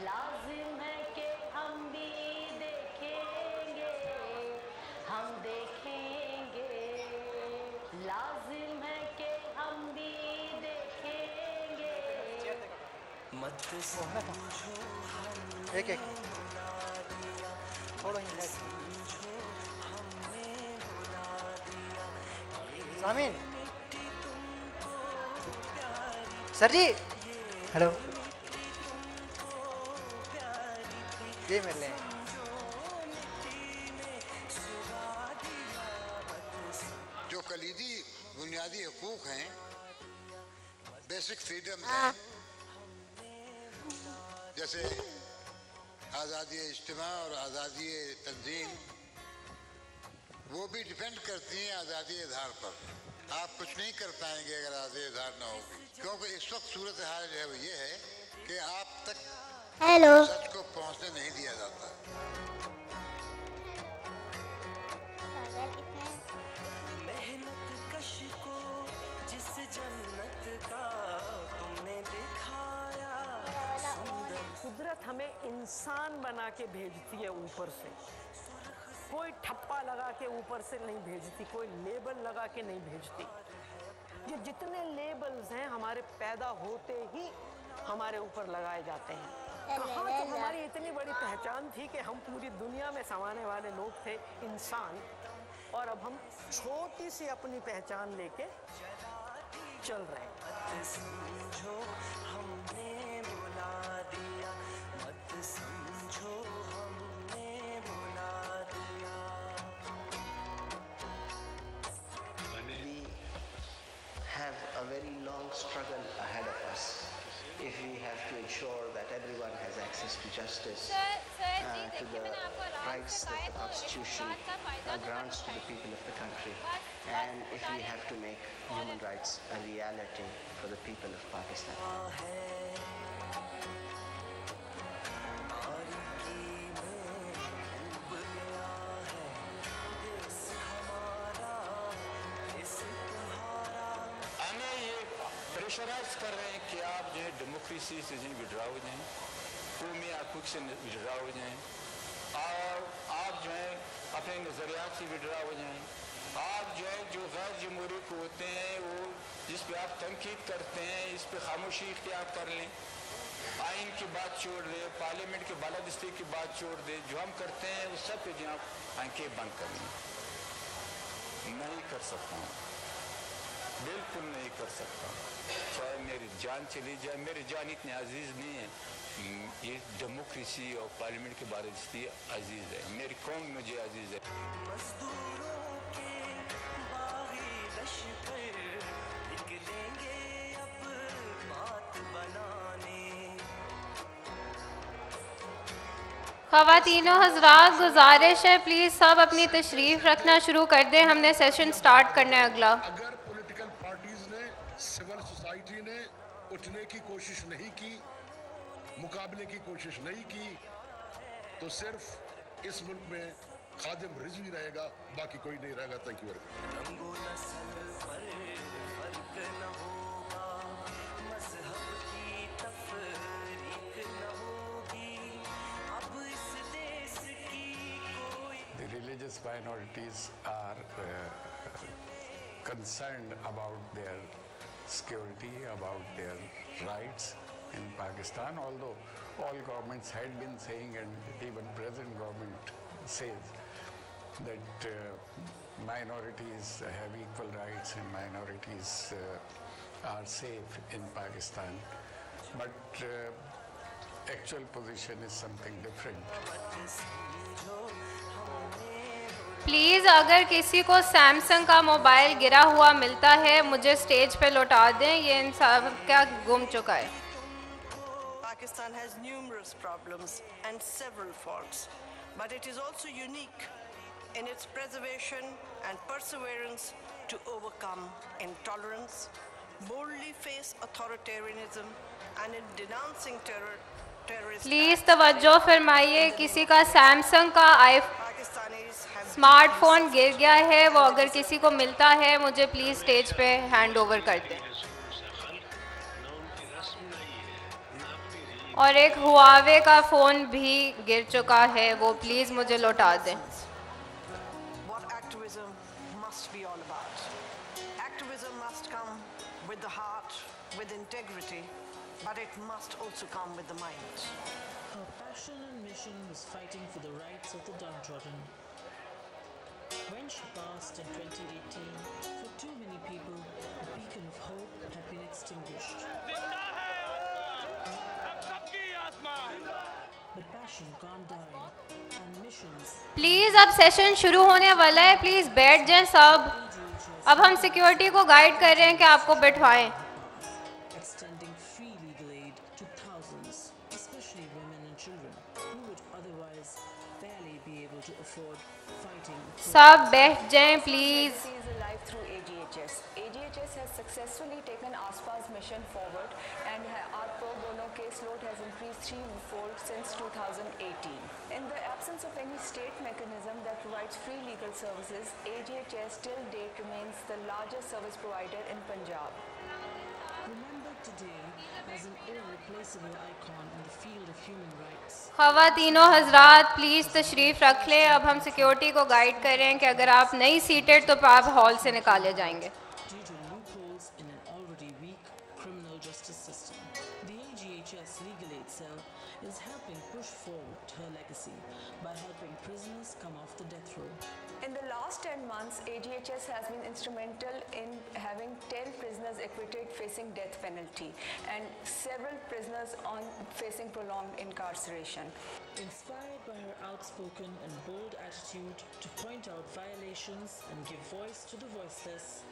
लाजिम है कि हम भी देखेंगे, हम देखेंगे, लाजिम है कि हम भी देखेंगे। मत समझो एक एक थोड़ा ही सामीन सर जी हेलो ये मिल रहे हैं। जो कलीदी बुनियादी हकूक हैं, बेसिक फ्रीडम हैं, जैसे आज़ादी इज्तिमा और आज़ादी तंजीम, वो भी डिपेंड करती हैं आज़ादी इज़हार पर। आप कुछ नहीं कर पाएंगे अगर आज़ादी इज़हार ना होगी, क्योंकि इस वक्त सूरत हाल जो है वो ये है कि आप तक सच को पहुंचने नहीं दिया जाता। मेहनत कश को जिस जन्नत का तुमने दिखाया सुंदर। कुदरत हमें इंसान बना के भेजती है ऊपर से, कोई ठप्पा लगा के ऊपर से नहीं भेजती, कोई लेबल लगा के नहीं भेजती। ये जितने लेबल्स हैं हमारे पैदा होते ही हमारे ऊपर लगाए जाते हैं। कहाँ तो हमारी इतनी बड़ी पहचान थी कि हम पूरी दुनिया में समाने वाले लोग थे, इंसान, और अब हम छोटी सी अपनी पहचान लेके चल रहे हैं। मत समझो हमने बुला दिया, मत समझो हमने बुला दिया। We have a very long struggle ahead of us if we have to ensure that everyone has access to justice, to the rights that the Constitution grants to the people of the country, and if we have to make human rights a reality for the people of Pakistan. हमें ये pressurise कर रहे हैं कि आप जो है democracy से जो विड्रा हो जाएं, कौमी हकूक़ से विड्रा हो जाएं, और आप जो है अपने नज़रियात से विड्रा हो जाएं। आप जो है जो गैर जमहूरी को होते हैं, वो जिस पे आप तनकीद करते हैं, इस पे खामोशी इख्तियार कर लें, आइन की बात छोड़ दें, पार्लियामेंट की बालादस्ती की बात छोड़ दें, जो हम करते हैं उस सब पे जो आप आंखें बंद कर लें। नहीं कर सकता हूँ, बिल्कुल नहीं कर सकता, चाहे मेरी जान चली जाए। मेरी जान इतनी अजीज़ नहीं है, ये डेमोक्रेसी और पार्लियामेंट के बारे में अजीज़ है, मेरी कौम मुझे अजीज़ है। मजदूरों के बागी लश्कर निकलेंगे अब बात बनाने। ख़वातीनो हज़रात, गुजारिश है प्लीज़ सब अपनी तशरीफ़ रखना शुरू कर दें, हमने सेशन स्टार्ट करना है अगला। अगर पॉलिटिकल पार्टीज ने, सिविल सोसाइटी ने उठने की कोशिश नहीं की, मुकाबले की कोशिश नहीं की, तो सिर्फ इस मुल्क में खादिम रिजवी रहेगा, बाकी कोई नहीं रहेगा। Thank you very much. रंगो नस्ल पर फर्क न होगा, मजहब की तफरीक न होगी, अब इस देश की कोई। The religious minorities are concerned about their security, about their rights in Pakistan, although all governments had been saying, and even present government says, that minorities have equal rights and minorities are safe in Pakistan. But actual position is something different. Please अगर किसी को Samsung का mobile गिरा हुआ मिलता है मुझे stage पे लौटा दें, ये इंसान क्या गुम चुका है. Pakistan has numerous problems and several faults, but it is also unique in its preservation and perseverance to overcome intolerance, boldly face authoritarianism, and in denouncing terrorist please तवज्जो फरमाइए, किसी का सैमसंग का स्मार्टफोन गिर गया है, वो अगर किसी को मिलता है मुझे प्लीज़ स्टेज पे हैंड ओवर कर दें. और एक हुआवे का फ़ोन भी गिर चुका है, वो प्लीज़ मुझे लौटा दें. What activism must be all about. Activism must come with the heart, with integrity, but it must also come with the mind. Her passion and mission was fighting for the rights of the downtrodden. When she passed in 2018, for too many people, a beacon of hope had been extinguished. But passion can't die, and missions. Please अब session शुरू होने वाला है, please बैठ जाएं सब. अब हम सिक्योरिटी को गाइड कर रहे हैं कि आपको बैठवाएं. Extending free legal aid to thousands, especially women and children, who would otherwise barely be able to afford fighting. सब बैठ जाएं please. Is alive through AGHS. AGHS has successfully taken ASPA's mission forward, and our pro bono caseload has increased threefold since 2018. In the absence of any state mechanism that provides free legal services, AGHS till date remains the largest service provider in Punjab. Remembered today as an irreplaceable icon in the field of human rights. ख़वातीनो हज़रात please तशरीफ़ रख लें. अब हम security को guide कर रहे हैं कि अगर आप नहीं सीटेड तो आप हॉल से निकाले जाएंगे. Due to loopholes in an already weak criminal justice system, the AGHS Legal Aid Cell is helping push forward her legacy by helping prisoners come off the death row. In the last 10 months, AGHS has been instrumental in having 10 prisoners acquitted facing death penalty and several prisoners facing prolonged incarceration. Inspired by her outspoken and bold attitude to point out violations and give voice to the voiceless,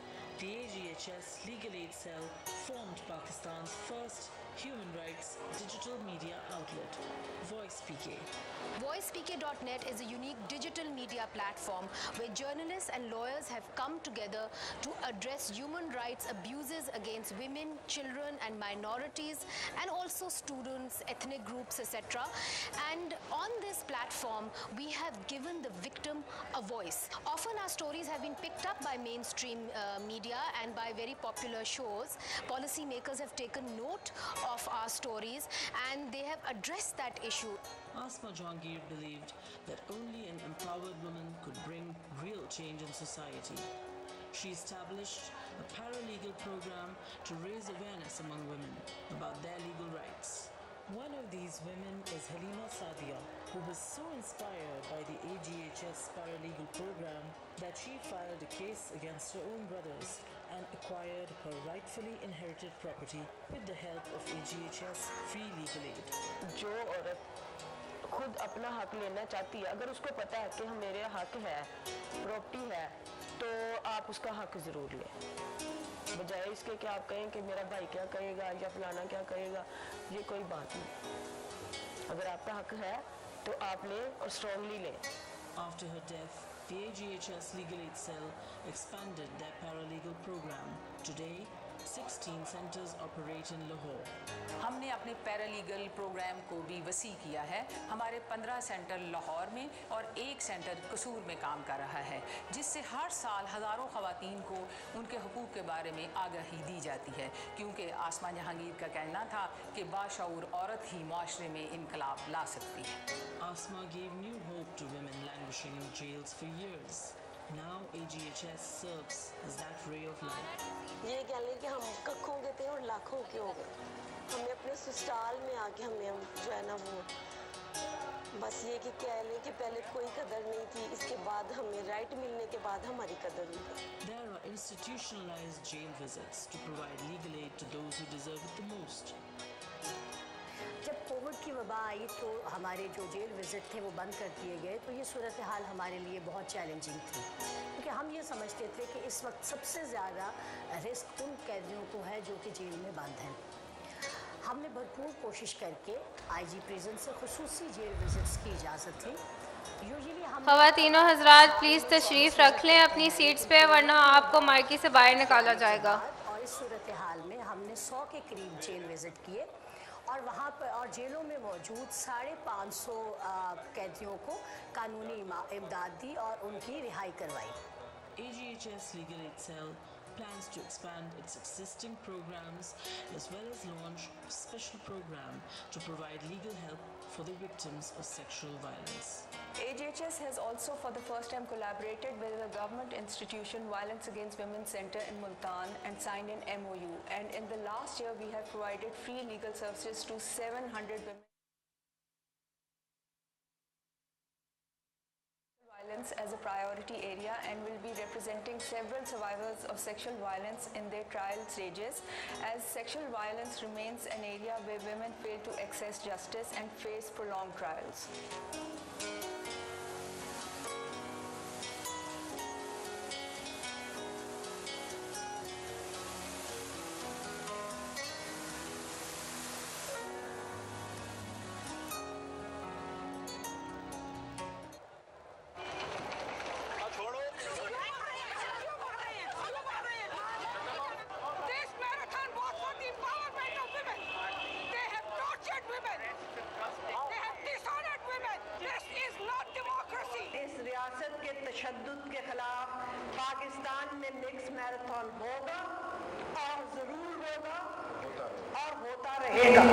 the AGHS Legal Aid Cell formed Pakistan's first human rights digital media outlet, VoicePK. VoicePK.net is a unique digital media platform where journalists and lawyers have come together to address human rights abuses against women, children and minorities, and also students, ethnic groups, etc. And on this platform, we have given the victim a voice. Often our stories have been picked up by mainstream media and by very popular shows. Policymakers have taken note of our stories and they have addressed that issue. Asma Jahangir believed that only an empowered woman could bring real change in society. She established a paralegal program to raise awareness among women about their legal rights. One of these women is Halima Sadia, who was so inspired by the AGHS paralegal program that she filed a case against her own brothers and acquired her rightfully inherited property with the help of AGHS free legal aid. जो औरत खुद अपना हक लेना चाहती है, अगर उसको पता है कि मेरे हक है, प्रॉपर्टी है, तो आप उसका हक ज़रूर लें. बजाय इसके कि आप कहें कि मेरा भाई क्या कहेगा या फलाना क्या कहेगा, ये कोई बात नहीं. अगर आपका हक है तो आप लें और स्ट्रांगली लें. After her death, the AGHS Legal Aid Cell expanded their paralegal program. Today, 16 centers operate in Lahore. हमने अपने पैरालीगल प्रोग्राम को भी वसी किया है. हमारे 15 सेंटर लाहौर में और 1 सेंटर कसूर में काम कर रहा है, जिससे हर साल हज़ारों ख़वातीन को उनके हुकूक़ के बारे में आगाही दी जाती है, क्योंकि आसमा जहांगीर का कहना था कि बाशऊर औरत ही माशरे में इनकलाब ला सकती है. Asma gave new hope to women languishing in jails for years. Now AGHS serves as that ray of light. ये कह लें कि हम कखों के थे और लाखों के हो गए. हमें अपने ससुराल में आके हम जो है ना वो बस ये कि कह लें कि पहले कोई कदर नहीं थी, इसके बाद हमें राइट मिलने के बाद हमारी कदर हुई. There are institutionalized jail visits to provide legal aid to those who deserve it the most. जब कोविड की वबा आई तो हमारे जो जेल विज़िट थे वो बंद कर दिए गए, तो ये सूरत हाल हमारे लिए बहुत चैलेंजिंग थी, क्योंकि हम ये समझते थे कि इस वक्त सबसे ज़्यादा रिस्क उन कैदियों को है जो कि जेल में बंद हैं। हमने भरपूर कोशिश करके आईजी प्रिजन से खुसूसी जेल विज़िट्स की इजाज़त थी। यूजुअली हम ख़वातीनो हज़रात प्लीज़ तशरीफ़ रख लें अपनी सीट्स पे, वरना आपको मार्की से बाहर निकाला जाएगा। और इस सूरत हाल में हमने 100 के करीब जेल विज़िट किए और वहाँ पर और जेलों में मौजूद 550 कैदियों को कानूनी इमदाद दी और उनकी रिहाई करवाई। AGHS Legal Aid Cell plans to expand its existing programs as well as launch a special program to provide legal help for the victims of sexual violence. AGHS has also for the first time collaborated with the government institution Violence Against Women Center in Multan and signed an MOU. And in the last year, we have provided free legal services to 700 women. Violence as a priority area and will be representing several survivors of sexual violence in their trial stages, as sexual violence remains an area where women fail to access justice and face prolonged trials. तशद्दुद के खिलाफ पाकिस्तान में mix marathon होगा और जरूर होगा और होता रहेगा।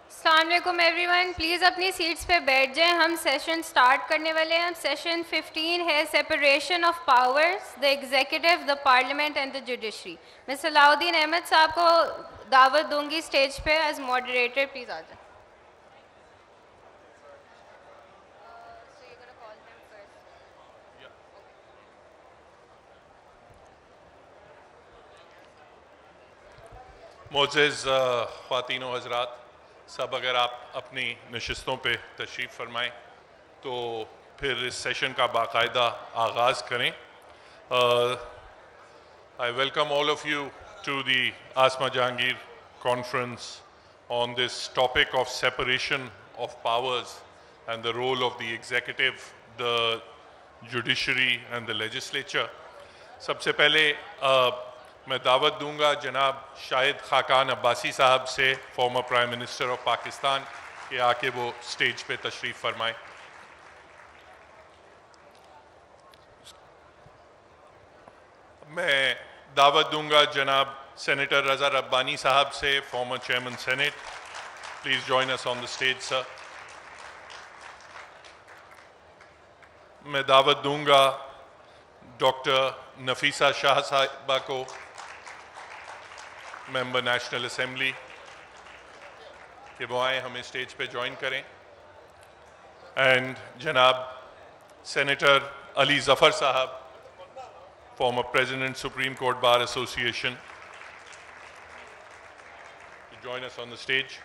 अस्सलाम वालेकुम एवरीवन, प्लीज़ अपनी सीट्स पे बैठ जाएं। हम सेशन स्टार्ट करने वाले हैं। सेशन 15 है separation of powers, the executive, the parliament and the judiciary. मैं सलाउद्दीन अहमद साहब को दावत दूंगी स्टेज पे एज मॉडरेटर, प्लीज़ आ जाएं। मोज़ेज़ ख़वातीनो हज़रात, सब अगर आप अपनी नशिस्तों पे तशरीफ़ फरमाएं तो फिर इस सेशन का बाकायदा आगाज़ करें। I welcome all of you to the Asma Jahangir conference on this topic of separation of powers and the role of the executive, the judiciary and the legislature. सबसे पहले मैं दावत दूंगा जनाब शाहिद खाकान अब्बासी साहब से, former prime minister of Pakistan, कि आके वो स्टेज पे तशरीफ़ फरमाएं। मैं दावत दूंगा जनाब सेनेटर रज़ा रब्बानी साहब से, former chairman senate, please join us on the stage sir. मैं दावत दूंगा डॉक्टर नफीसा शाह साहिबा को, मेंबर नेशनल असेंबली, कि वो आए हमें स्टेज पे ज्वाइन करें। एंड जनाब सेनेटर अली ज़फ़र साहब, former President Supreme Court Bar Association, to join us on the stage.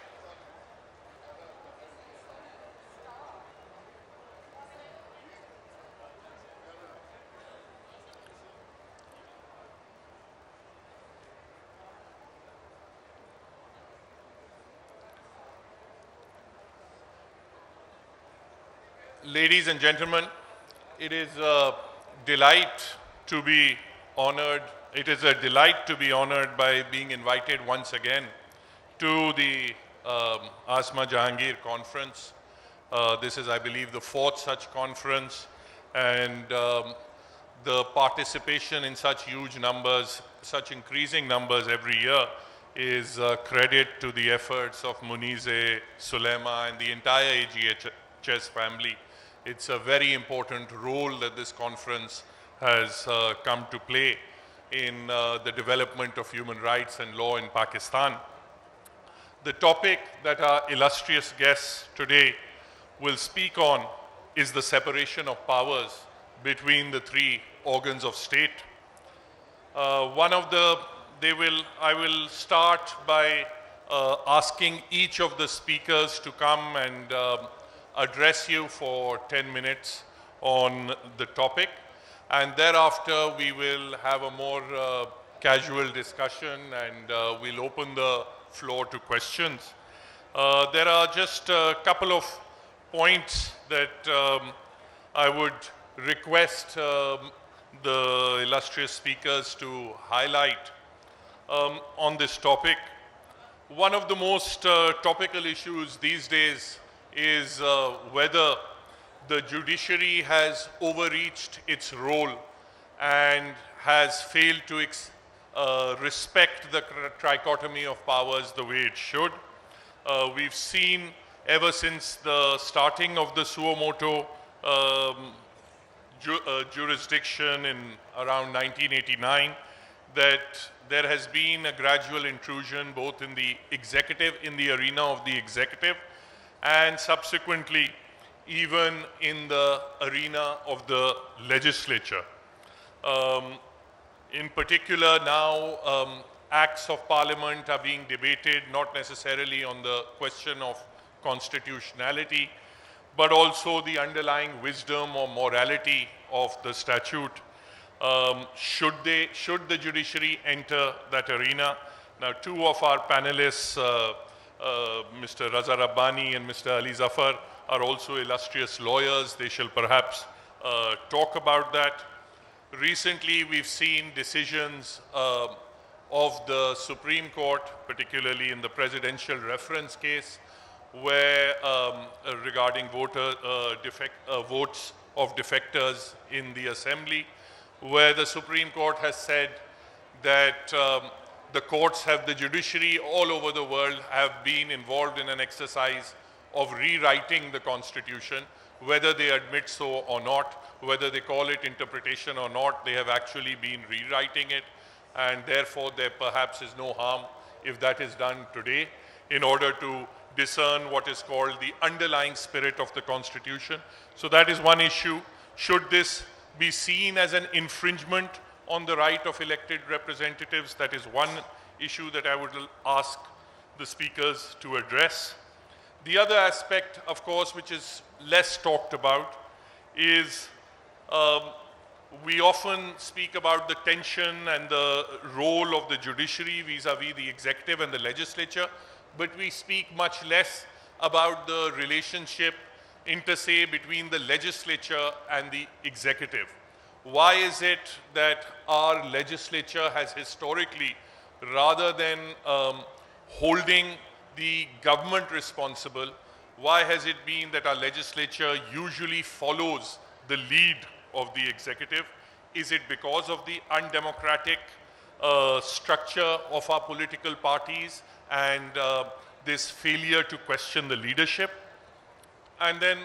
Ladies and gentlemen, it is a delight to be honored. It is a delight to be honored by being invited once again to the Asma Jahangir conference. This is, I believe, the fourth such conference, and the participation in such huge numbers, such increasing numbers every year, is credit to the efforts of Munize, Sulema, and the entire AGHS family. It's a very important role that this conference has come to play in the development of human rights and law in Pakistan. The topic that our illustrious guests today will speak on is the separation of powers between the three organs of state. I will start by asking each of the speakers to come and address you for 10 minutes on the topic, and thereafter we will have a more casual discussion, and we'll open the floor to questions. There are just a couple of points that I would request the illustrious speakers to highlight on this topic. One of the most topical issues these days is whether the judiciary has overreached its role and has failed to respect the trichotomy of powers the way it should. We've seen ever since the starting of the suo motu jurisdiction in around 1989 that there has been a gradual intrusion both in the executive, in the arena of the executive, and subsequently even in the arena of the legislature. In particular now, acts of parliament are being debated not necessarily on the question of constitutionality, but also the underlying wisdom or morality of the statute. Should the judiciary enter that arena? Now, two of our panelists, Mr. Raza Rabbani and Mr. Ali Zafar, are also illustrious lawyers. They shall perhaps talk about that. Recently, we've seen decisions of the Supreme Court, particularly in the presidential reference case, where regarding votes of defectors in the assembly, where the Supreme Court has said that the courts have, the judiciary all over the world have been involved in an exercise of rewriting the constitution, whether they admit so or not, whether they call it interpretation or not, they have actually been rewriting it, and therefore there perhaps is no harm if that is done today in order to discern what is called the underlying spirit of the constitution. So that is one issue. Should this be seen as an infringement on the right of elected representatives? That is one issue that I would ask the speakers to address. The other aspect, of course, which is less talked about is we often speak about the tension and the role of the judiciary vis-a-vis the executive and the legislature, but we speak much less about the relationship inter se between the legislature and the executive. Why is it that our legislature has historically, rather than holding the government responsible, why has it been that our legislature usually follows the lead of the executive? Is it because of the undemocratic structure of our political parties and this failure to question the leadership? And then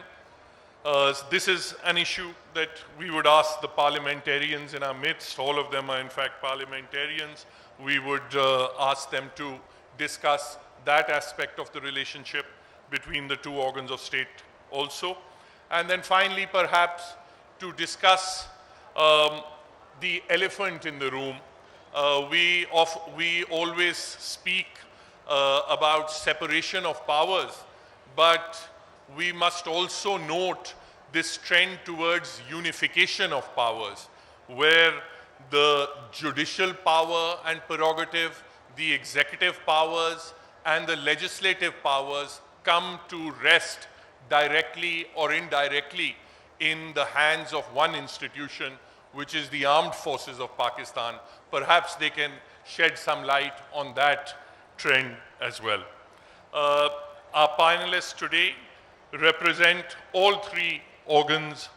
this is an issue that we would ask the parliamentarians in our midst. All of them are in fact parliamentarians. We would ask them to discuss that aspect of the relationship between the two organs of state also. And then finally, perhaps, to discuss the elephant in the room. We always speak about separation of powers, but we must also note this trend towards unification of powers, where the judicial power and prerogative, the executive powers and the legislative powers come to rest directly or indirectly in the hands of one institution, which is the armed forces of Pakistan. Perhaps they can shed some light on that trend as well. Our panelists today represent all three organs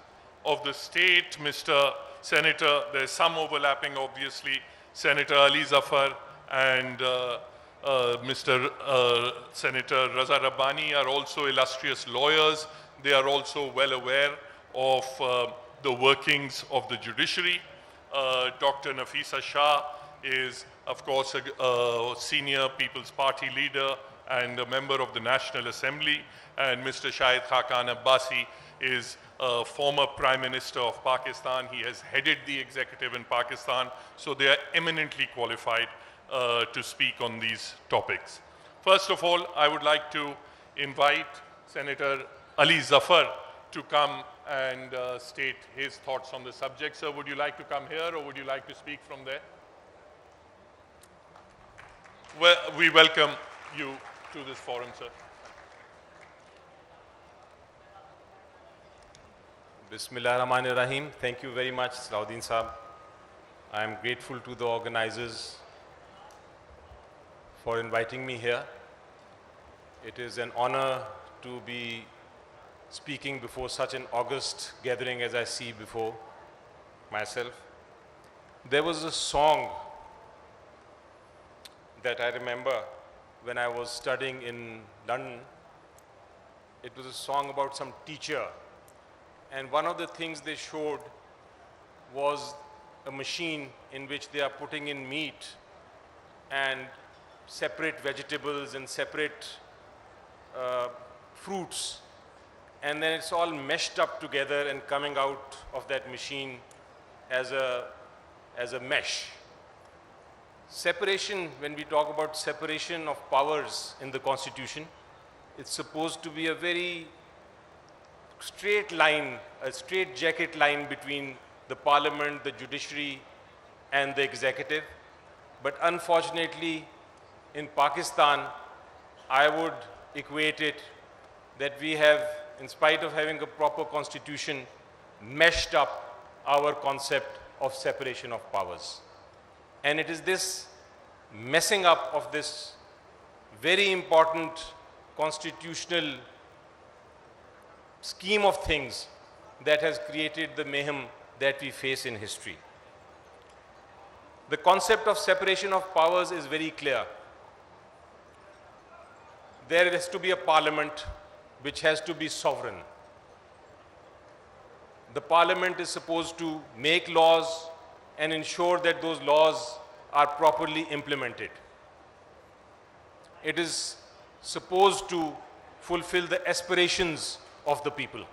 of the state. Mr. Senator, there's some overlapping obviously, Senator Ali Zafar and Mr. Senator Raza Rabbani are also illustrious lawyers. They are also well aware of the workings of the judiciary. Dr. Nafisa Shah is, of course, a senior People's Party leader and a member of the National Assembly. And Mr. Shahid Khaqan Abbasi is a former Prime Minister of Pakistan. He has headed the executive in Pakistan, so they are eminently qualified to speak on these topics. First of all, I would like to invite Senator Ali Zafar to come and state his thoughts on the subject. Sir, would you like to come here or would you like to speak from there? Well, we welcome you to this forum, sir. Bismillahirrahmanirrahim. Thank you very much, Salahuddin Saab. I am grateful to the organizers for inviting me here. It is an honor to be speaking before such an august gathering as I see before myself. There was a song that I remember when I was studying in London. It was a song about some teacher. And one of the things they showed was a machine in which they are putting in meat and separate vegetables and separate fruits. And then it's all meshed up together and coming out of that machine as a mesh. Separation, when we talk about separation of powers in the Constitution, it's supposed to be a very straight line, a straight jacket line between the parliament, the judiciary and the executive. But unfortunately, in Pakistan, I would equate it that we have, in spite of having a proper constitution, meshed up our concept of separation of powers. And it is this messing up of this very important constitutional scheme of things that has created the mayhem that we face in history. The concept of separation of powers is very clear. There has to be a parliament which has to be sovereign. The parliament is supposed to make laws and ensure that those laws are properly implemented. It is supposed to fulfill the aspirations of the people.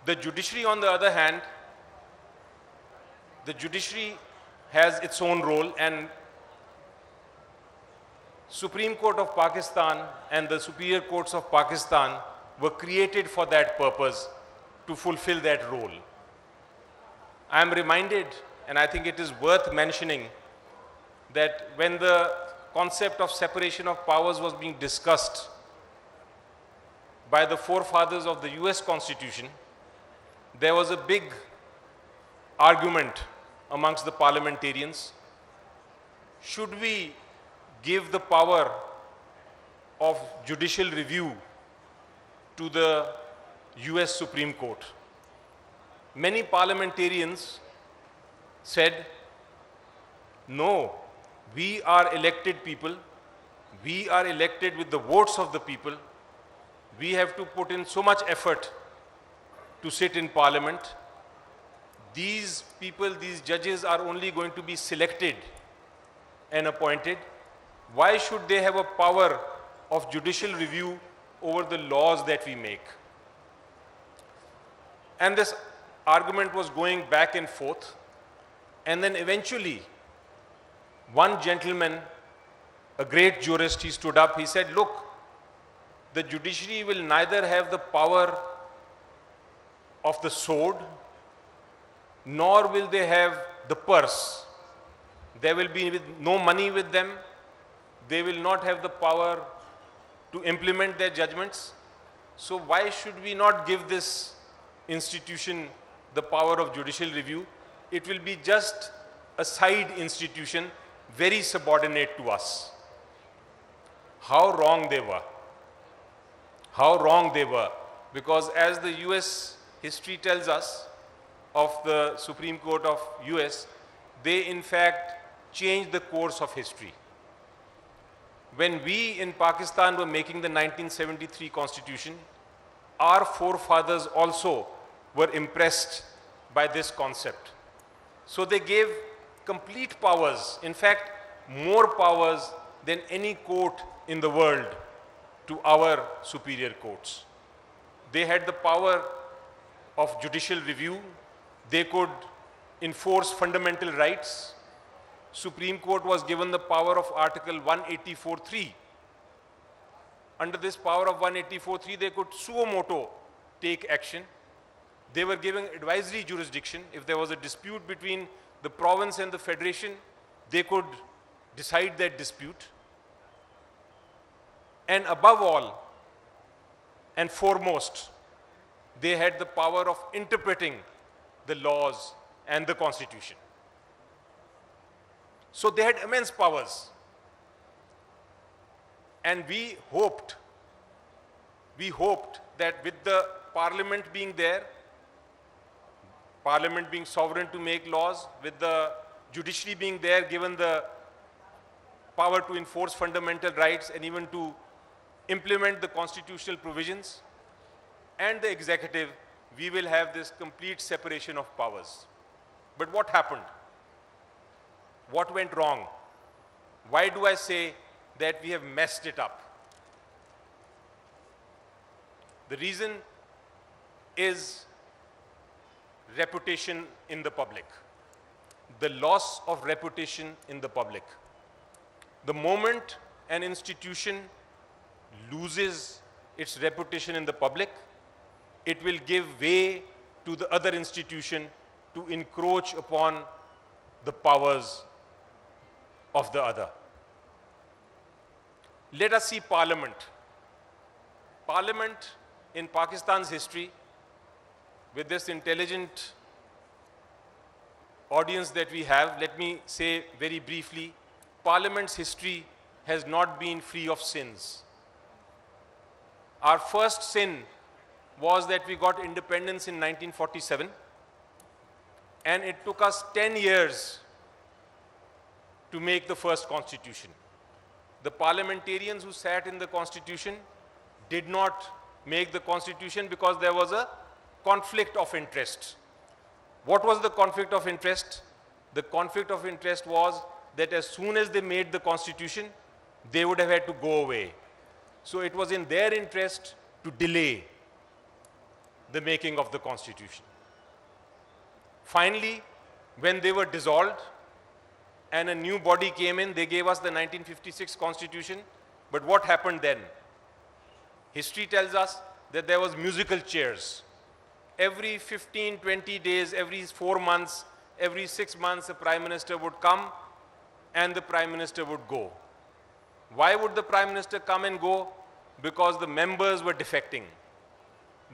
The judiciary, on the other hand, the judiciary has its own role, and Supreme Court of Pakistan and the superior courts of Pakistan were created for that purpose, to fulfill that role. I am reminded, and I think it is worth mentioning, that when the concept of separation of powers was being discussed by the forefathers of the US Constitution, there was a big argument amongst the parliamentarians. Should we give the power of judicial review to the US Supreme Court? Many parliamentarians said, no, we are elected people, we are elected with the votes of the people, we have to put in so much effort to sit in parliament. These people, these judges are only going to be selected and appointed. Why should they have a power of judicial review over the laws that we make? And this argument was going back and forth. And then eventually, one gentleman, a great jurist, he stood up, he said, look, the judiciary will neither have the power of the sword, nor will they have the purse. There will be no money with them. They will not have the power to implement their judgments. So why should we not give this institution the power of judicial review? It will be just a side institution, very subordinate to us. How wrong they were. How wrong they were. Because as the US history tells us, of the Supreme Court of US, they in fact changed the course of history. When we in Pakistan were making the 1973 constitution, our forefathers also were impressed by this concept. So they gave complete powers, in fact, more powers than any court in the world to our superior courts. They had the power of judicial review. They could enforce fundamental rights. Supreme Court was given the power of Article 184(3). Under this power of 184(3), they could suo moto take action. They were given advisory jurisdiction. If there was a dispute between the province and the federation, they could decide that dispute. And above all, and foremost, they had the power of interpreting the laws and the constitution. So they had immense powers. And we hoped that with the parliament being there, parliament being sovereign to make laws, with the judiciary being there, given the power to enforce fundamental rights and even to implement the constitutional provisions, and the executive, we will have this complete separation of powers. But what happened? What went wrong? Why do I say that we have messed it up? The reason is reputation in the public. The loss of reputation in the public. The moment an institution loses its reputation in the public, it will give way to the other institution to encroach upon the powers of the other. Let us see Parliament. Parliament in Pakistan's history, with this intelligent audience that we have, let me say very briefly, Parliament's history has not been free of sins. Our first sin was that we got independence in 1947, and it took us 10 years to make the first constitution. The parliamentarians who sat in the constitution did not make the constitution because there was a conflict of interest. What was the conflict of interest? The conflict of interest was that as soon as they made the constitution, they would have had to go away. So it was in their interest to delay the making of the constitution. Finally, when they were dissolved and a new body came in, they gave us the 1956 constitution. But what happened then? History tells us that there was musical chairs. Every 15, 20 days, every 4 months, every 6 months, a prime minister would come and the prime minister would go. Why would the prime minister come and go? Because the members were defecting.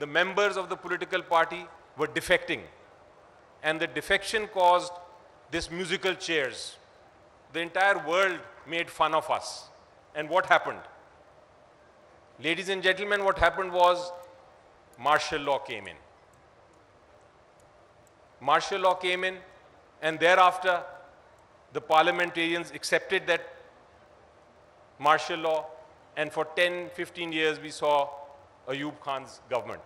The members of the political party were defecting. And the defection caused this musical chairs. The entire world made fun of us. And what happened? Ladies and gentlemen, what happened was martial law came in. Martial law came in, and thereafter the parliamentarians accepted that martial law, and for 10, 15 years we saw Ayub Khan's government.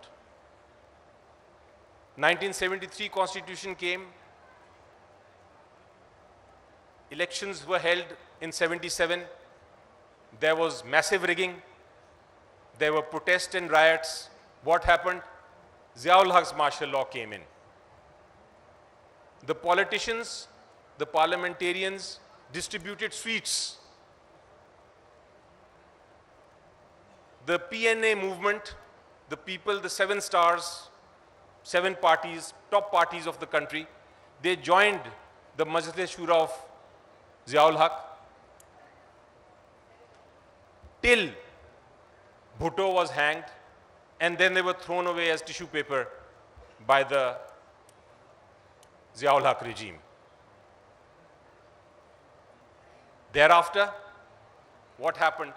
1973 constitution came. Elections were held in 77. There was massive rigging. There were protests and riots. What happened? Ziaul Haq's martial law came in. The politicians, the parliamentarians distributed sweets. The PNA movement, the people, the 7 stars, 7 parties, top parties of the country, they joined the Majlis-e-Shura of Ziaul Haq till Bhutto was hanged and then they were thrown away as tissue paper by the Ziaul Haq regime. Thereafter, what happened?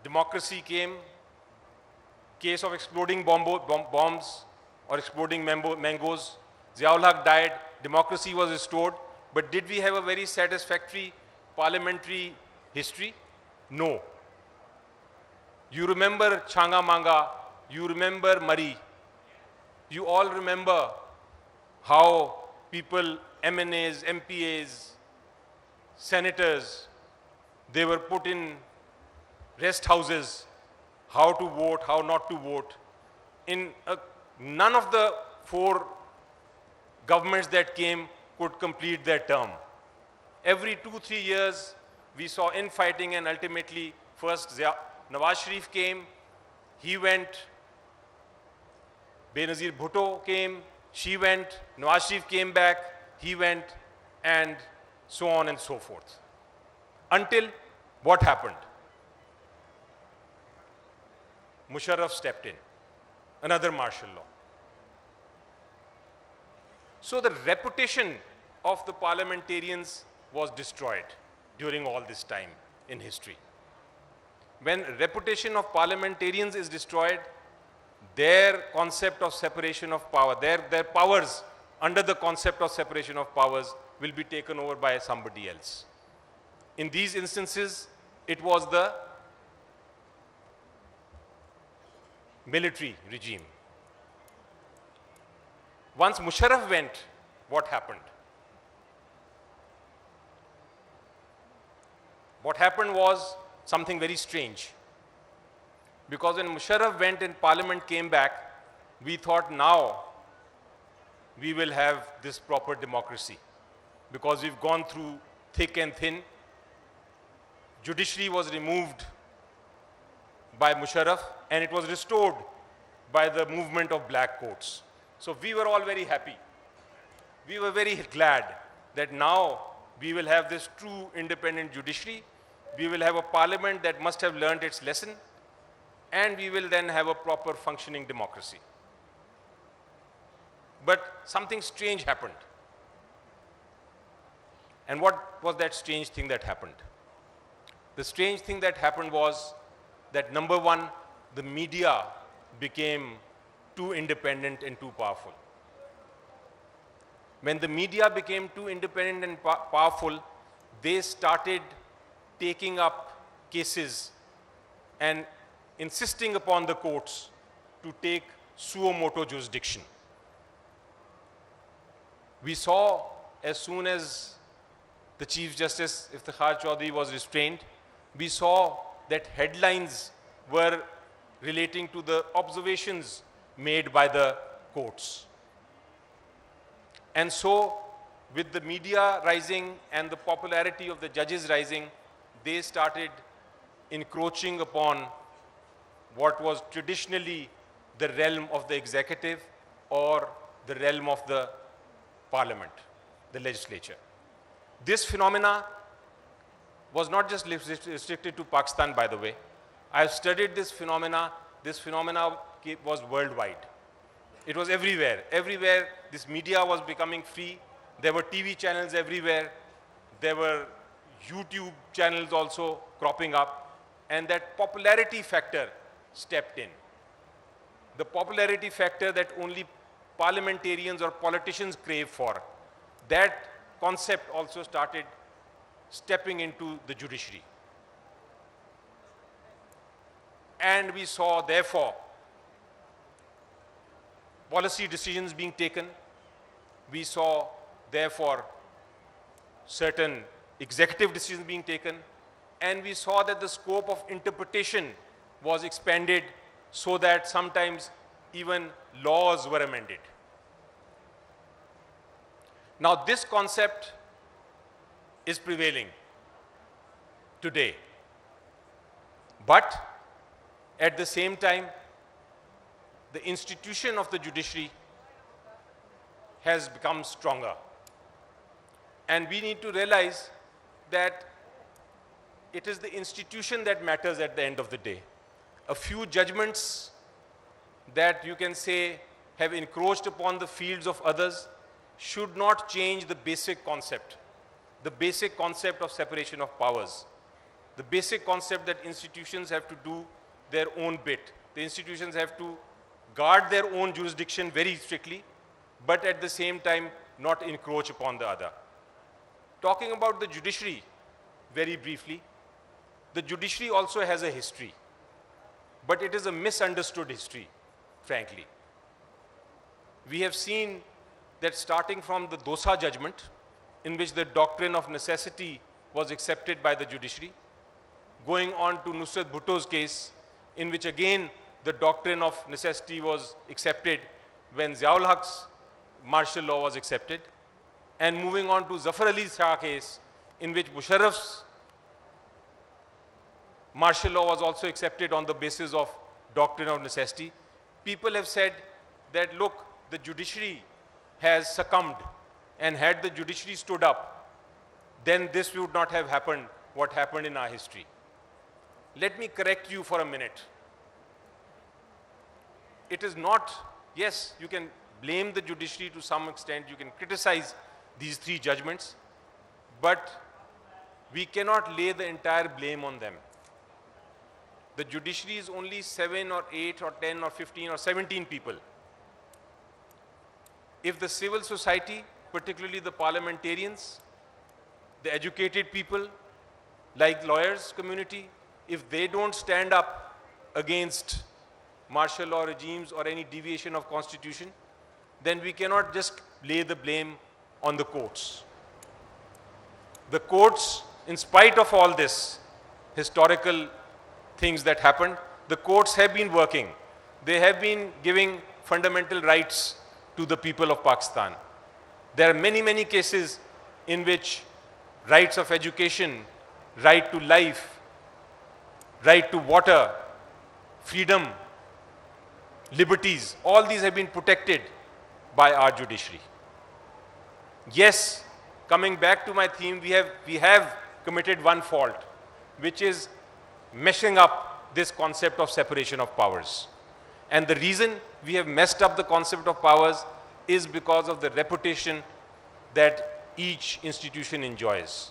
Democracy came, case of exploding bombs or exploding mangoes. Ziaul Haq died, democracy was restored, but did we have a very satisfactory parliamentary history? No. You remember Changa Manga, you remember Mari, you all remember how people, MNAs, MPAs, senators, they were put in rest houses, how to vote, how not to vote. None of the 4 governments that came could complete their term. Every 2-3 years, we saw infighting, and ultimately, first Nawaz Sharif came, he went, Benazir Bhutto came, she went, Nawaz Sharif came back, he went, and so on and so forth. Until what happened? Musharraf stepped in, another martial law. So the reputation of the parliamentarians was destroyed during all this time in history. When reputation of parliamentarians is destroyed, their concept of separation of power, their powers under the concept of separation of powers will be taken over by somebody else. In these instances, it was the military regime. Once Musharraf went, what happened? What happened was something very strange. Because when Musharraf went and Parliament came back, we thought now we will have this proper democracy. Because we've gone through thick and thin. Judiciary was removed by Musharraf and it was restored by the movement of black coats. So we were all very happy. We were very glad that now we will have this true independent judiciary. We will have a parliament that must have learned its lesson, and we will then have a proper functioning democracy. But something strange happened. And what was that strange thing that happened? The strange thing that happened was that, number one, the media became too independent and too powerful. When the media became too independent and powerful, they started taking up cases and insisting upon the courts to take suo motu jurisdiction. We saw as soon as the Chief Justice Iftikhar Chaudhry was restrained, we saw that headlines were relating to the observations made by the courts. And so, with the media rising and the popularity of the judges rising, they started encroaching upon what was traditionally the realm of the executive or the realm of the parliament, the legislature. This phenomena was not just restricted to Pakistan, by the way. I've studied this phenomena. This phenomena was worldwide. It was everywhere. Everywhere, this media was becoming free. There were TV channels everywhere. There were YouTube channels also cropping up. And that popularity factor stepped in. The popularity factor that only parliamentarians or politicians crave for, that concept also started stepping into the judiciary. And we saw, therefore, policy decisions being taken. We saw, therefore, certain executive decisions being taken. And we saw that the scope of interpretation was expanded so that sometimes even laws were amended. Now, this concept is prevailing today. But at the same time, the institution of the judiciary has become stronger. And we need to realize that it is the institution that matters at the end of the day. A few judgments that you can say have encroached upon the fields of others should not change the basic concept of separation of powers, the basic concept that institutions have to do their own bit. The institutions have to guard their own jurisdiction very strictly, but at the same time not encroach upon the other. Talking about the judiciary very briefly, the judiciary also has a history, but it is a misunderstood history, frankly. We have seen that starting from the Dosa judgment, in which the doctrine of necessity was accepted by the judiciary, going on to Nusrat Bhutto's case, in which again the doctrine of necessity was accepted when Ziaul Haq's martial law was accepted, and moving on to Zafar Ali Shah case, in which Musharraf's martial law was also accepted on the basis of doctrine of necessity. People have said that, look, the judiciary has succumbed, and had the judiciary stood up, then this would not have happened, what happened in our history. Let me correct you for a minute. It is not, yes, you can blame the judiciary to some extent, you can criticize these three judgments, but we cannot lay the entire blame on them. The judiciary is only 7 or 8 or 10 or 15 or 17 people. If the civil society, particularly the parliamentarians, the educated people, like lawyers community, if they don't stand up against martial law regimes or any deviation of constitution, then we cannot just lay the blame on the courts. The courts, in spite of all this historical things that happened, the courts have been working. They have been giving fundamental rights to the people of Pakistan. There are many, many cases in which rights of education, right to life, right to water, freedom, liberties, all these have been protected by our judiciary. Yes, coming back to my theme, we have committed one fault, which is meshing up this concept of separation of powers. And the reason we have messed up the concept of powers is because of the reputation that each institution enjoys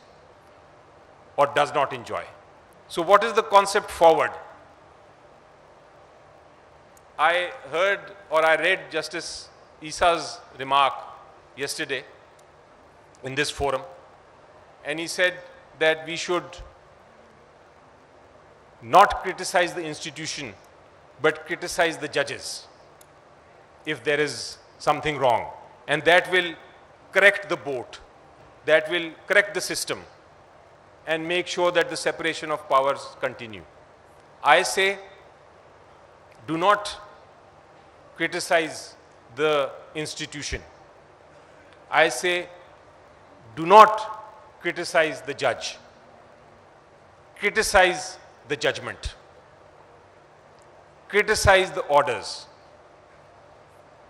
or does not enjoy. So what is the concept forward? I heard or I read Justice Isa's remark yesterday in this forum, and he said that we should not criticize the institution, but criticize the judges if there is something wrong. And that will correct the boat, that will correct the system and make sure that the separation of powers continue. I say, do not criticize the institution. I say, do not criticize the judge. Criticize the judgment. Criticize the orders.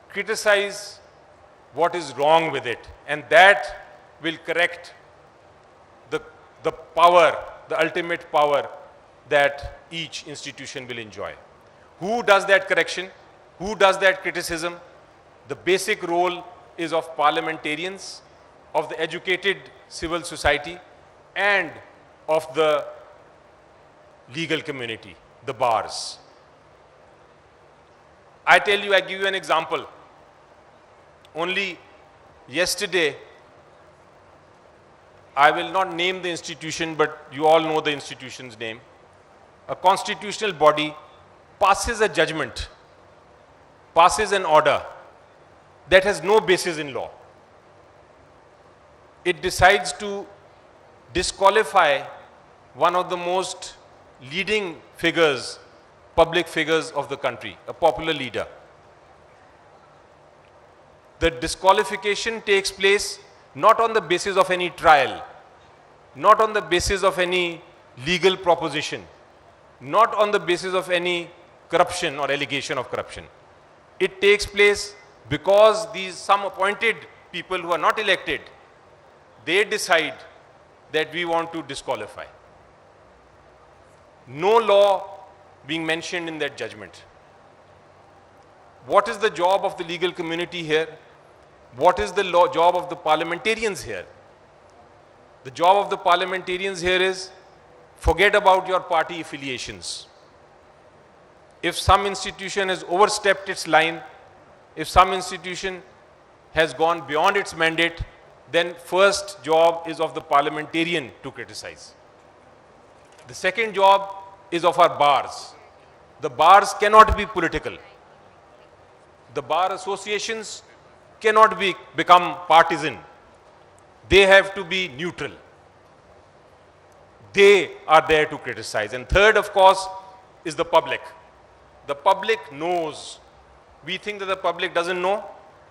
Criticize what is wrong with it, and that will correct the power, the ultimate power that each institution will enjoy. Who does that correction? Who does that criticism? The basic role is of parliamentarians, of the educated civil society, and of the legal community, the bars. I tell you, I give you an example. Only yesterday, I will not name the institution, but you all know the institution's name. A constitutional body passes a judgment, passes an order that has no basis in law. It decides to disqualify one of the most leading figures, public figures of the country, a popular leader. The disqualification takes place not on the basis of any trial, not on the basis of any legal proposition, not on the basis of any corruption or allegation of corruption. It takes place because some appointed people who are not elected, they decide that we want to disqualify. No law being mentioned in that judgment. What is the job of the legal community here? What is the job of the parliamentarians here? The job of the parliamentarians here is forget about your party affiliations. If some institution has overstepped its line, if some institution has gone beyond its mandate, then first job is of the parliamentarian to criticize. The second job is of our bars. The bars cannot be political. The bar associations cannot become partisan. They have to be neutral. They are there to criticize. And third, of course, is the public. The public knows. We think that the public doesn't know.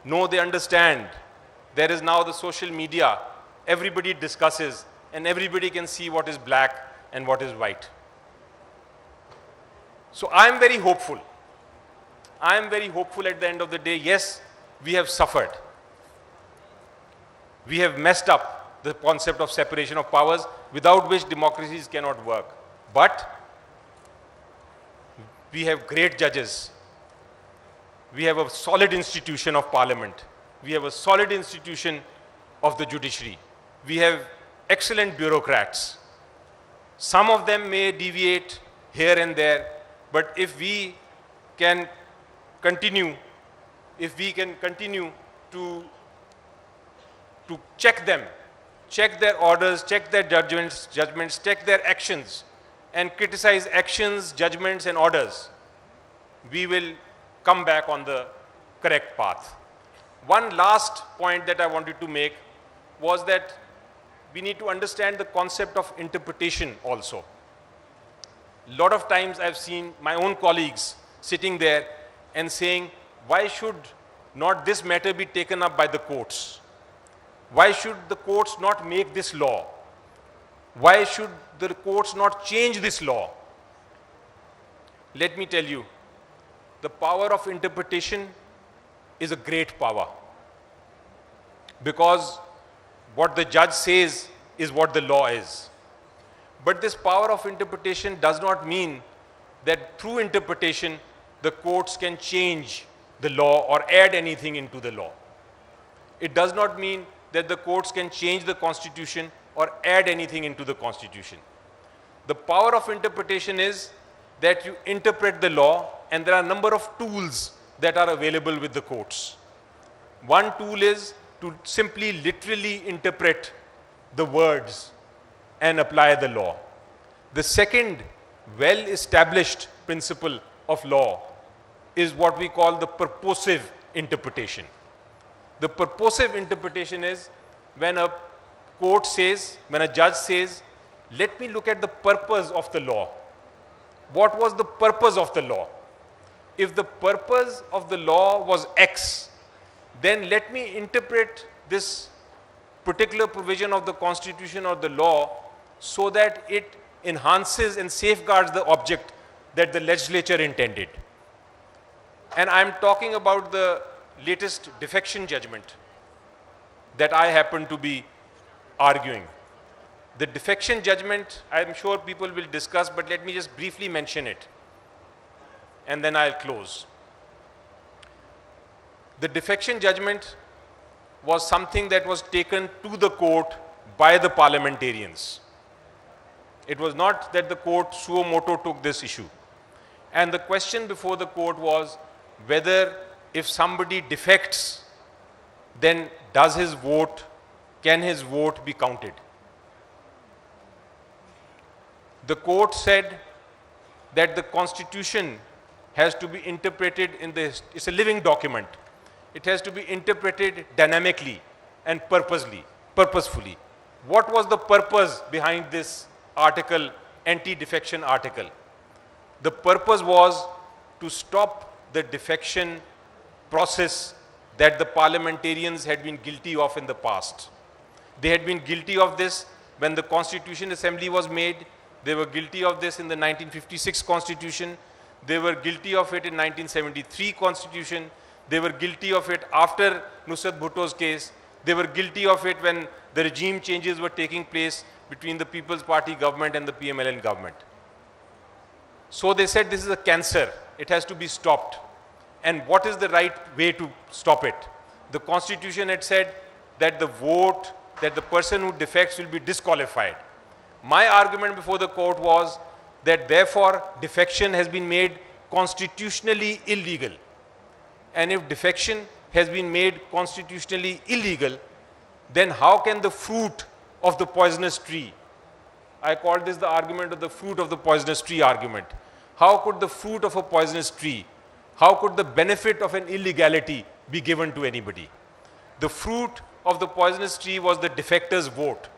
No, they understand. There is now the social media. Everybody discusses and everybody can see what is black and what is white. So I am very hopeful. I am very hopeful at the end of the day. Yes, we have suffered. We have messed up the concept of separation of powers, without which democracies cannot work. But we have great judges. We have a solid institution of parliament. We have a solid institution of the judiciary. We have excellent bureaucrats. Some of them may deviate here and there, but if we can continue to check them, check their orders, check their judgments, check their actions, and criticize actions, judgments, and orders, we will come back on the correct path. One last point that I wanted to make was that we need to understand the concept of interpretation also. A lot of times I've seen my own colleagues sitting there and saying, why should not this matter be taken up by the courts? Why should the courts not make this law? Why should the courts not change this law? Let me tell you, the power of interpretation is a great power, because what the judge says is what the law is. But this power of interpretation does not mean that through interpretation the courts can change the law or add anything into the law. It does not mean that the courts can change the constitution or add anything into the constitution. The power of interpretation is that you interpret the law, and there are a number of tools that are available with the courts. One tool is to simply literally interpret the words and apply the law. The second well-established principle of law is what we call the purposive interpretation. The purposive interpretation is when a court says, when a judge says, let me look at the purpose of the law. What was the purpose of the law? If the purpose of the law was X, then let me interpret this particular provision of the constitution or the law so that it enhances and safeguards the object that the legislature intended. And I'm talking about the latest defection judgment that I happen to be arguing. The defection judgment, I'm sure people will discuss, but let me just briefly mention it, and then I'll close. The defection judgment was something that was taken to the court by the parliamentarians. It was not that the court suo moto took this issue. And the question before the court was whether if somebody defects, then can his vote be counted? The court said that the constitution has to be interpreted it's a living document. It has to be interpreted dynamically and purposefully. What was the purpose behind this article, anti-defection article? The purpose was to stop the defection process that the parliamentarians had been guilty of in the past. They had been guilty of this when the Constitution Assembly was made. They were guilty of this in the 1956 Constitution. They were guilty of it in 1973 Constitution. They were guilty of it after Nusrat Bhutto's case. They were guilty of it when the regime changes were taking place between the People's Party government and the PMLN government. So they said this is a cancer. It has to be stopped. and what is the right way to stop it. The Constitution had said that the vote, that the person who defects will be disqualified. My argument before the court was that therefore defection has been made constitutionally illegal. And if defection has been made constitutionally illegal, then how can the fruit of the poisonous tree, I called this the argument of the fruit of the poisonous tree argument. How could the fruit of a poisonous tree, how could the benefit of an illegality be given to anybody? The fruit of the poisonous tree was the defector's vote.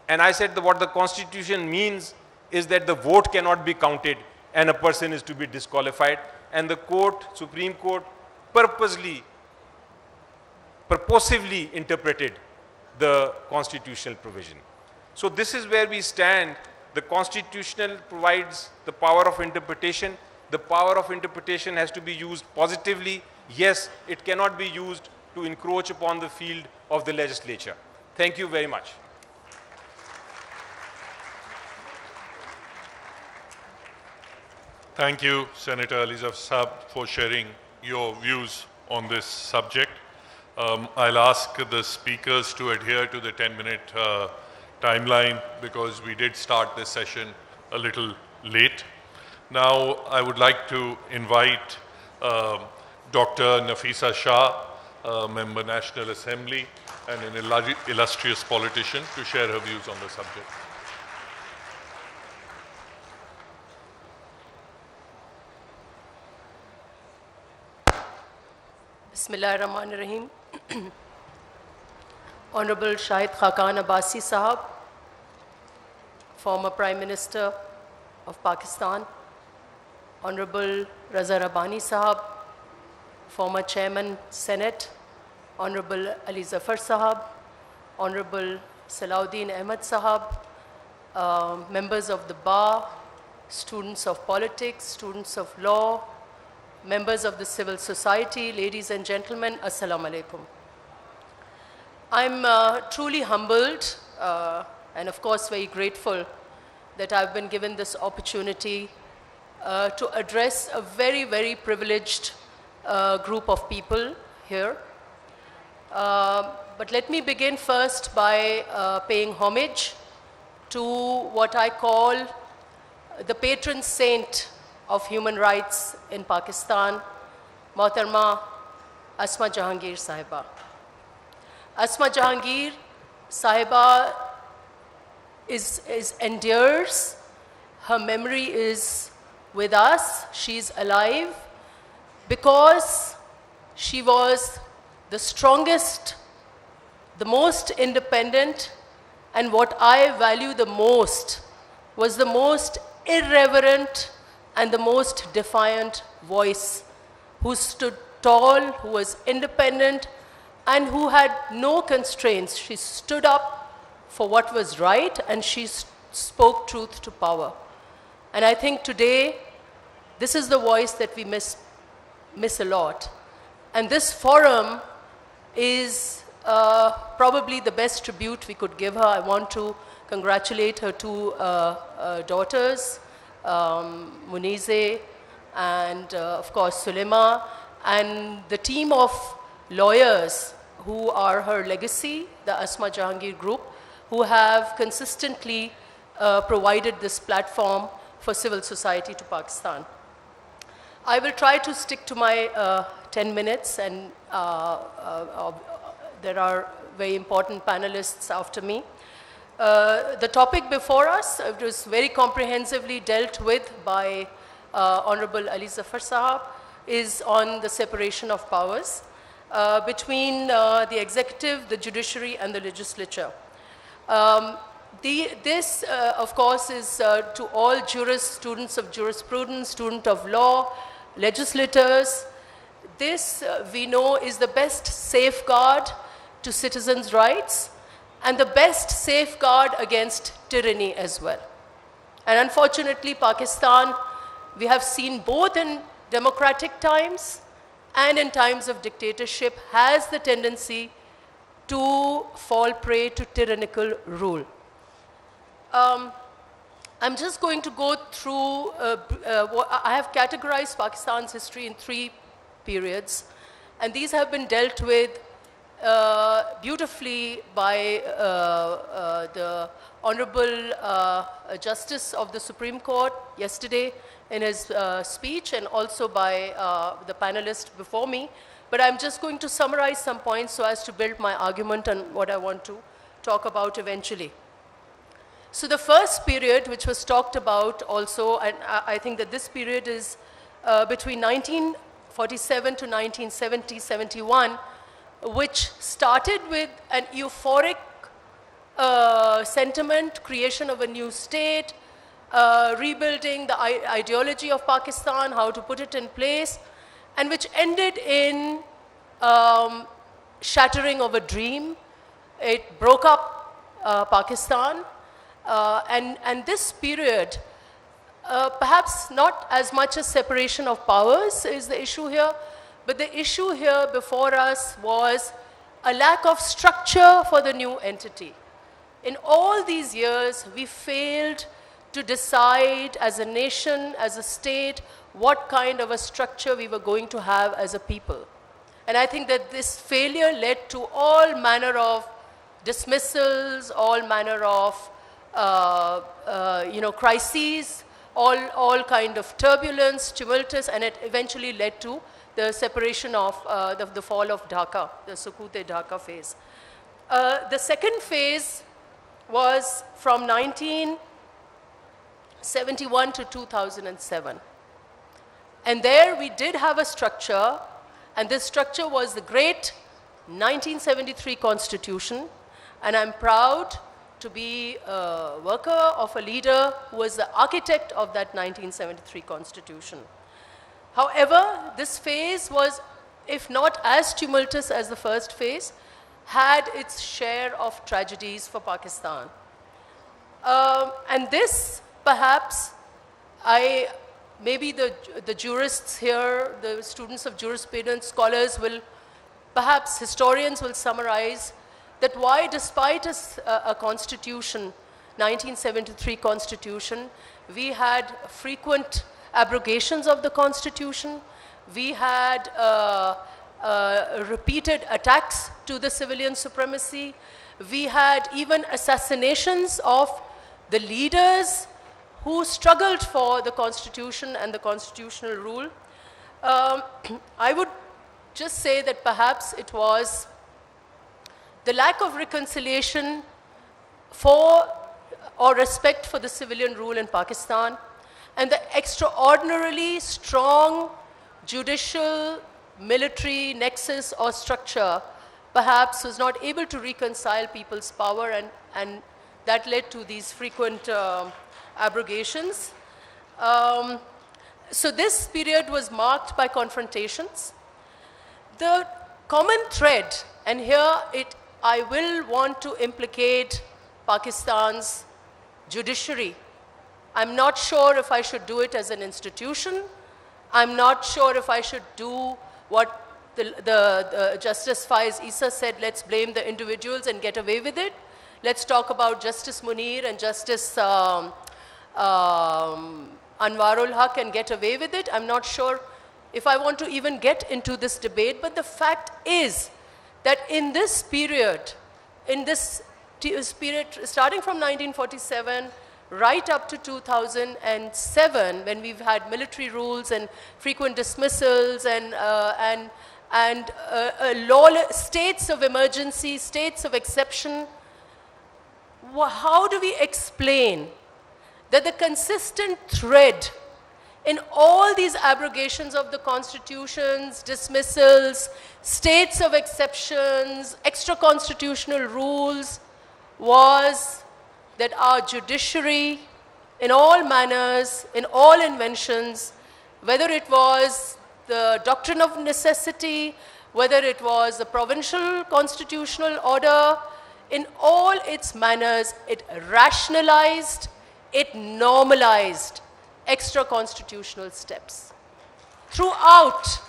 And I said that what the Constitution means is that the vote cannot be counted and a person is to be disqualified. And the court, Supreme Court, purposively interpreted the constitutional provision. So this is where we stand. The constitutional provides the power of interpretation. The power of interpretation has to be used positively. Yes, it cannot be used to encroach upon the field of the legislature. Thank you very much. Thank you, Senator Alizaf Saab, for sharing your views on this subject. I'll ask the speakers to adhere to the 10-minute timeline because we did start this session a little late. Now, I would like to invite Dr. Nafisa Shah, Member National Assembly and an illustrious politician, to share her views on the subject. Bismillahirrahmanirrahim. Honorable Shahid Khaqan Abbasi Sahab, former Prime Minister of Pakistan. Honorable Raza Rabbani Sahab, former Chairman Senate. Honorable Ali Zafar Sahab, Honorable Salahuddin Ahmed Sahab, members of the Bar, students of politics, students of law, members of the civil society, ladies and gentlemen, Assalamu alaikum. I'm truly humbled and of course very grateful that I've been given this opportunity to address a very, very privileged group of people here. But let me begin first by paying homage to what I call the patron saint of human rights in Pakistan, Mohtarma Asma Jahangir Sahiba. Asma Jahangir Sahiba endures. Her memory is with us. She's alive because she was the strongest, the most independent, and what I value the most was the most irreverent and the most defiant voice, who stood tall, who was independent, and who had no constraints. She stood up for what was right, and she spoke truth to power. And I think today, this is the voice that we miss a lot. And this forum is probably the best tribute we could give her. I want to congratulate her two daughters, Munize and of course Sulema, and the team of lawyers who are her legacy, the Asma Jahangir group, who have consistently provided this platform for civil society to Pakistan. I will try to stick to my 10 minutes, and there are very important panelists after me. The topic before us, it was very comprehensively dealt with by Honorable Ali Zafar Sahab, is on the separation of powers between the executive, the judiciary, and the legislature. This, of course, is to all jurists, students of jurisprudence, students of law, legislators. This, we know, is the best safeguard to citizens' rights and the best safeguard against tyranny as well. And unfortunately, Pakistan, we have seen both in democratic times and in times of dictatorship, has the tendency to fall prey to tyrannical rule. I'm just going to go through, I have categorized Pakistan's history in three periods. And these have been dealt with beautifully by the Honorable Justice of the Supreme Court yesterday in his speech, and also by the panelist before me. But I'm just going to summarize some points so as to build my argument on what I want to talk about eventually. So the first period, which was talked about also, and I think that this period is between 1947 to 1970-71, which started with an euphoric sentiment, creation of a new state, rebuilding the ideology of Pakistan, how to put it in place, and which ended in shattering of a dream. It broke up Pakistan. And this period, perhaps not as much as separation of powers is the issue here, but the issue here before us was a lack of structure for the new entity. In all these years, we failed to decide as a nation, as a state, what kind of a structure we were going to have as a people. And I think that this failure led to all manner of dismissals, all manner of crises, all kind of turbulence, tumultuous, and it eventually led to the separation of the fall of Dhaka, the Sukut-e-Dhaka phase. The second phase was from 1971 to 2007. And there we did have a structure, and this structure was the great 1973 Constitution, and I'm proud to be a worker of a leader who was the architect of that 1973 Constitution. However, this phase was, if not as tumultuous as the first phase, had its share of tragedies for Pakistan. And this, perhaps, maybe the jurists here, the students of jurisprudence, scholars will, perhaps historians will summarize that why, despite a constitution, 1973 Constitution, we had frequent abrogations of the Constitution, we had repeated attacks to the civilian supremacy, we had even assassinations of the leaders who struggled for the Constitution and the constitutional rule. I would just say that perhaps it was the lack of reconciliation for or respect for the civilian rule in Pakistan, and the extraordinarily strong judicial, military nexus or structure perhaps was not able to reconcile people's power, and that led to these frequent abrogations. So this period was marked by confrontations. The common thread, and here I will want to implicate Pakistan's judiciary. I'm not sure if I should do it as an institution. I'm not sure if I should do what the Justice Faiz Issa said, let's blame the individuals and get away with it. Let's talk about Justice Munir and Justice Anwarul Haq and get away with it. I'm not sure if I want to even get into this debate, but the fact is that in this period, starting from 1947 right up to 2007, when we've had military rules and frequent dismissals and states of emergency, states of exception, how do we explain that the consistent thread in all these abrogations of the constitutions, dismissals, states of exceptions, extra-constitutional rules, was that our judiciary, in all manners, in all inventions, whether it was the doctrine of necessity, whether it was the provincial constitutional order, in all its manners, it rationalized, it normalized extra-constitutional steps throughout.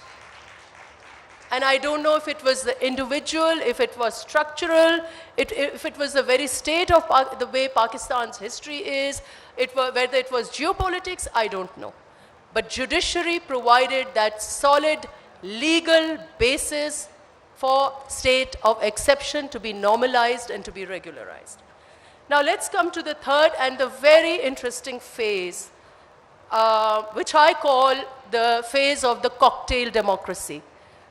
And I don't know if it was the individual, if it was structural, if it was the very state of the way Pakistan's history is, whether it was geopolitics, I don't know. But judiciary provided that solid legal basis for state of exception to be normalized and to be regularized. Now let's come to the third and the very interesting phase, which I call the phase of the cocktail democracy,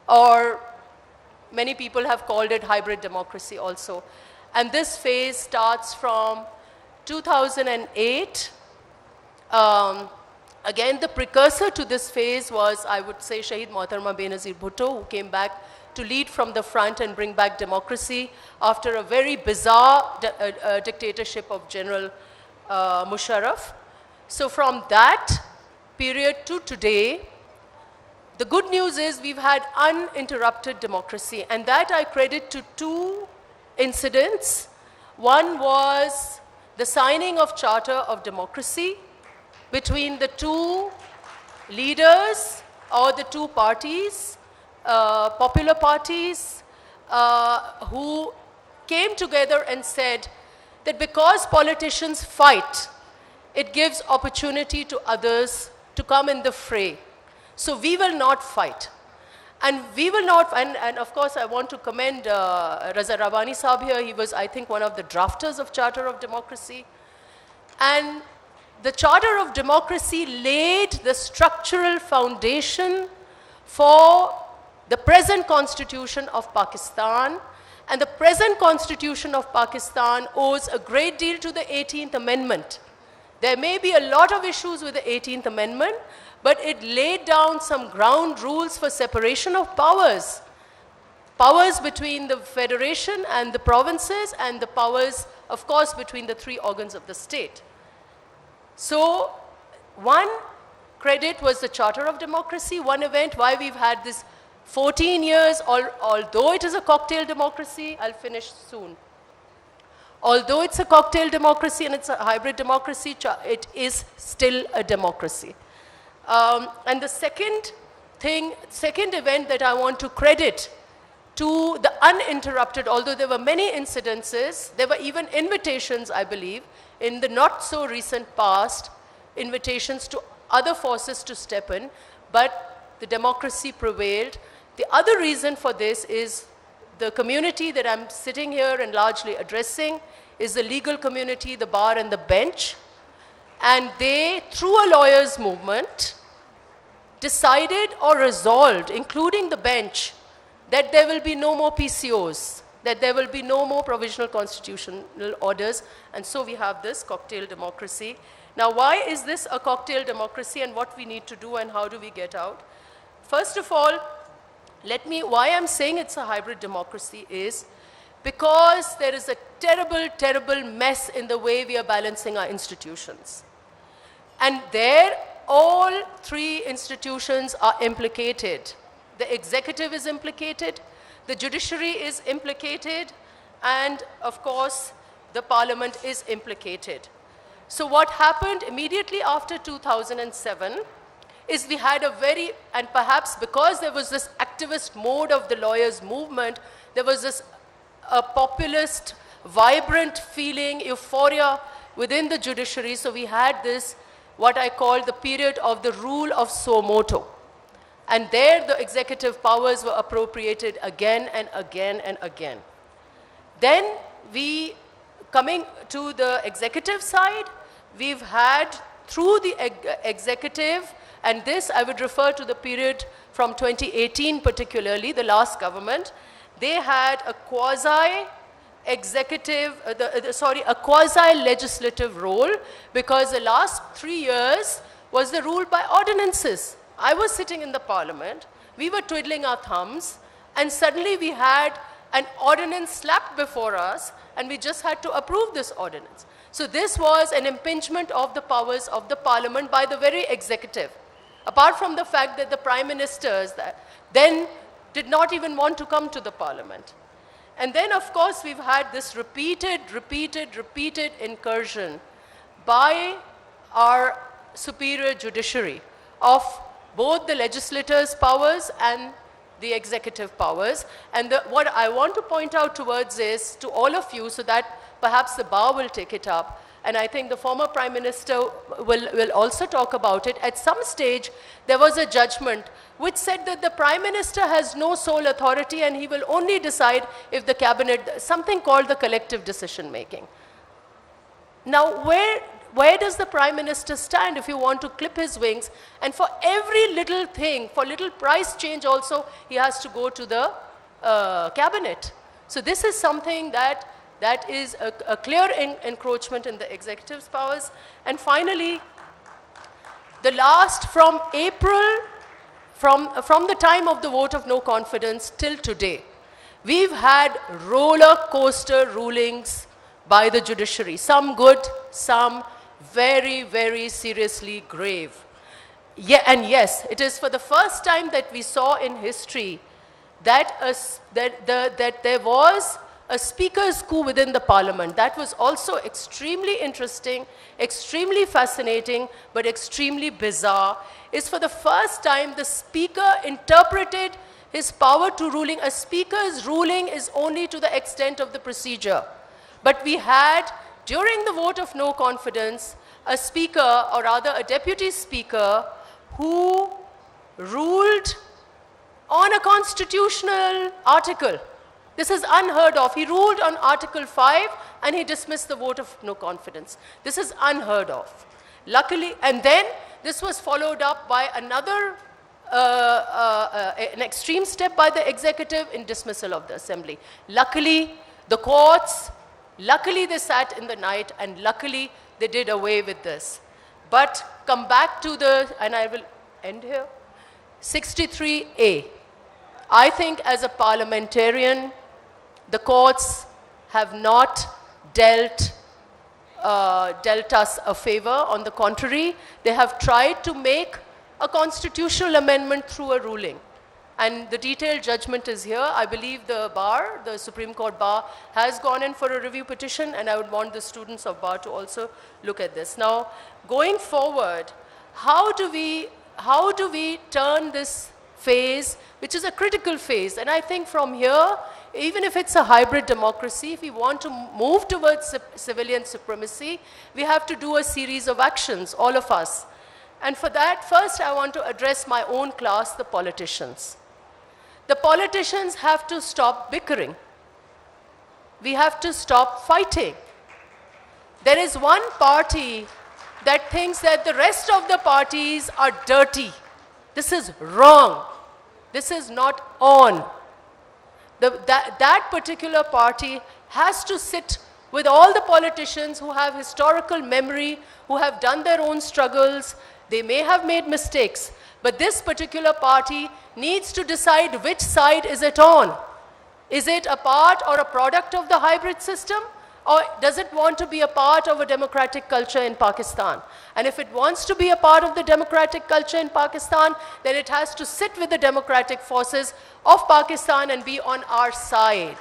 or many people have called it hybrid democracy also. And this phase starts from 2008. Again, the precursor to this phase was, I would say, Shahid Mohtarma Benazir Bhutto, who came back to lead from the front and bring back democracy after a very bizarre dictatorship of General Musharraf. So from that period to today, the good news is we've had uninterrupted democracy, and that I credit to two incidents. One was the signing of Charter of Democracy between the two leaders or the two parties, popular parties, who came together and said that because politicians fight, it gives opportunity to others to come in the fray. So we will not fight. And we will not, and of course I want to commend Raza Rabbani Saab here. He was, I think, one of the drafters of Charter of Democracy. And the Charter of Democracy laid the structural foundation for the present constitution of Pakistan. And the present constitution of Pakistan owes a great deal to the 18th Amendment. There may be a lot of issues with the 18th Amendment, but it laid down some ground rules for separation of powers. Powers between the federation and the provinces, and the powers, of course, between the three organs of the state. So one credit was the Charter of Democracy, one event why we've had this 14 years, although it is a cocktail democracy, I'll finish soon. Although it's a cocktail democracy and it's a hybrid democracy, it is still a democracy. And the second event that I want to credit to the uninterrupted, although there were many incidences, there were even invitations, I believe, in the not so recent past, invitations to other forces to step in, but the democracy prevailed. The other reason for this is the community that I'm sitting here and largely addressing is the legal community, the bar and the bench. And they, through a lawyers' movement, decided or resolved, including the bench, that there will be no more PCOs, that there will be no more provisional constitutional orders, and so we have this cocktail democracy. Now, why is this a cocktail democracy, and what we need to do, and how do we get out? First of all, why I'm saying it's a hybrid democracy is because there is a terrible, terrible mess in the way we are balancing our institutions. And there, all three institutions are implicated. The executive is implicated, the judiciary is implicated, and of course, the parliament is implicated. So what happened immediately after 2007 is we had a very, and perhaps because there was this activist mode of the lawyers' movement, there was this populist, vibrant feeling, euphoria within the judiciary. So we had this, what I call the period of the rule of suo motu. And there the executive powers were appropriated again and again and again. Then coming to the executive side, we've had through the executive, and this I would refer to the period from 2018 particularly, the last government, they had a quasi-executive, a quasi-legislative role, because the last 3 years was the rule by ordinances. I was sitting in the parliament, we were twiddling our thumbs, and suddenly we had an ordinance slapped before us, and we just had to approve this ordinance. So this was an impingement of the powers of the parliament by the very executive. Apart from the fact that the prime ministers then did not even want to come to the parliament. And then, of course, we've had this repeated incursion by our superior judiciary of both the legislator's powers and the executive powers. And what I want to point out towards is, to all of you, so that perhaps the bar will take it up, and I think the former Prime Minister will also talk about it. At some stage, there was a judgment which said that the Prime Minister has no sole authority and he will only decide if the cabinet, something called the collective decision making. Now, where does the Prime Minister stand if you want to clip his wings? And for every little thing, for little price change also, he has to go to the cabinet. So this is something that is a clear encroachment in the executive's powers. And finally, the last from April, from the time of the vote of no confidence till today, we've had roller coaster rulings by the judiciary. Some good, some very, very seriously grave. Yeah, and yes, it is for the first time that we saw in history that there was a speaker's coup within the parliament. That was also extremely interesting, extremely fascinating, but extremely bizarre. Is for the first time the speaker interpreted his power to ruling. A speaker's ruling is only to the extent of the procedure. But we had, during the vote of no confidence, a speaker, or rather a deputy speaker, who ruled on a constitutional article. This is unheard of. He ruled on Article 5 and he dismissed the vote of no confidence. This is unheard of. Luckily, and then this was followed up by another, an extreme step by the executive in dismissal of the assembly. Luckily, the courts, luckily they sat in the night and luckily they did away with this. But come back to the, and I will end here, 63A. I think as a parliamentarian, the courts have not dealt us a favor. On the contrary, they have tried to make a constitutional amendment through a ruling. And the detailed judgment is here. I believe the bar, the Supreme Court bar, has gone in for a review petition, and I would want the students of bar to also look at this. Now, going forward, how do we turn this phase, which is a critical phase? And I think from here, even if it's a hybrid democracy, if we want to move towards civilian supremacy, we have to do a series of actions, all of us. And for that, first I want to address my own class, the politicians. The politicians have to stop bickering. We have to stop fighting. There is one party that thinks that the rest of the parties are dirty. This is wrong. This is not on. That particular party has to sit with all the politicians who have historical memory, who have done their own struggles. They may have made mistakes, but this particular party needs to decide which side is it on. Is it a part or a product of the hybrid system? Or does it want to be a part of a democratic culture in Pakistan? And if it wants to be a part of the democratic culture in Pakistan, then it has to sit with the democratic forces of Pakistan and be on our side.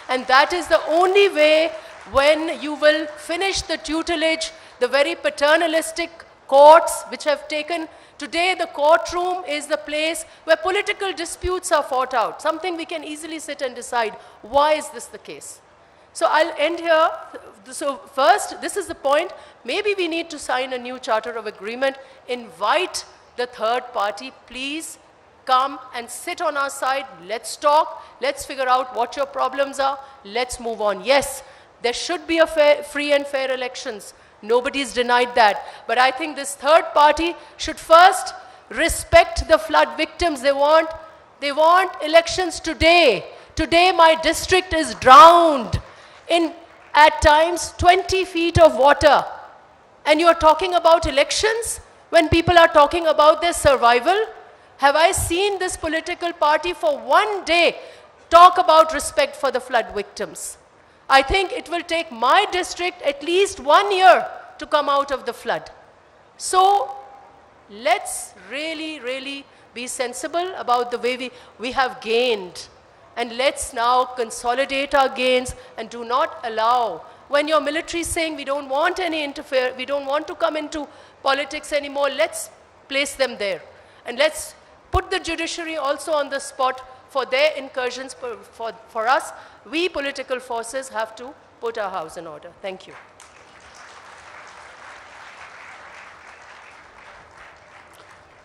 And that is the only way when you will finish the tutelage, the very paternalistic courts which have taken. Today, the courtroom is the place where political disputes are fought out, something we can easily sit and decide, why is this the case? So I'll end here. So first, this is the point. Maybe we need to sign a new charter of agreement. Invite the third party. Please come and sit on our side. Let's talk. Let's figure out what your problems are. Let's move on. Yes, there should be a free and fair elections. Nobody's denied that. But I think this third party should first respect the flood victims. They want elections today. Today, my district is drowned in, at times, 20 feet of water. And you're talking about elections when people are talking about their survival? Have I seen this political party for one day talk about respect for the flood victims? I think it will take my district at least 1 year to come out of the flood. So let's really, really be sensible about the way we have gained. And let's now consolidate our gains and do not allow, when your military is saying we don't want any interfere, we don't want to come into politics anymore, let's place them there. And let's put the judiciary also on the spot for their incursions. For us, we political forces have to put our house in order. Thank you.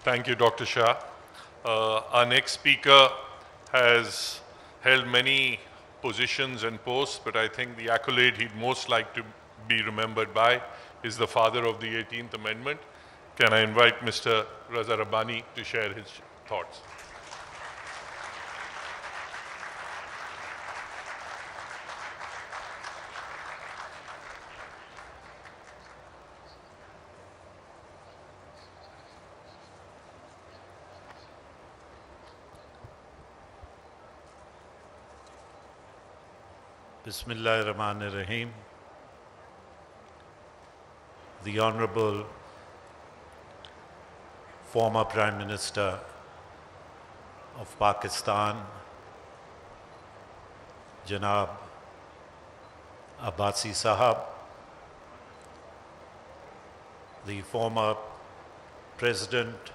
Thank you, Dr. Shah. Our next speaker has held many positions and posts, but I think the accolade he'd most like to be remembered by is the father of the 18th Amendment. Can I invite Mr. Raza Rabbani to share his thoughts? Bismillahirrahmanirrahim. The Honorable former Prime Minister of Pakistan, Janab Abbasi Sahab, the former President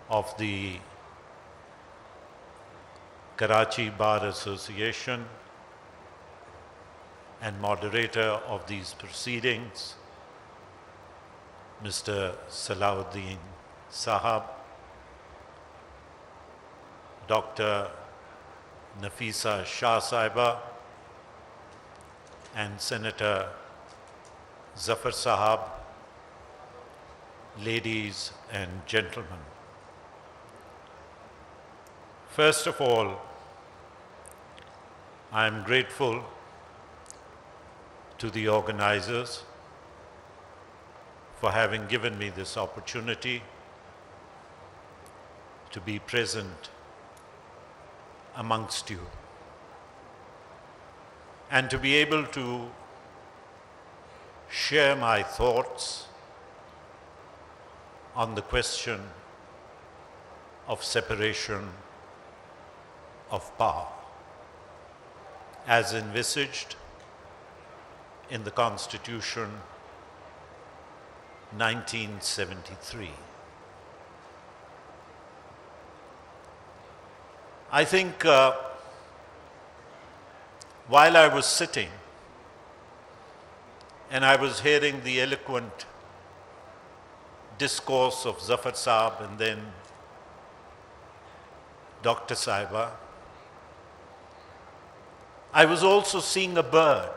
of the Karachi Bar Association and moderator of these proceedings, Mr. Salahuddin Sahab, Dr. Nafisa Shah Saiba, and Senator Zafar Sahab, ladies and gentlemen. First of all, I am grateful to the organizers for having given me this opportunity to be present amongst you and to be able to share my thoughts on the question of separation of power as envisaged in the Constitution 1973. I think while I was sitting and I was hearing the eloquent discourse of Zafar Saab and then Dr. Saiba, I was also seeing a bird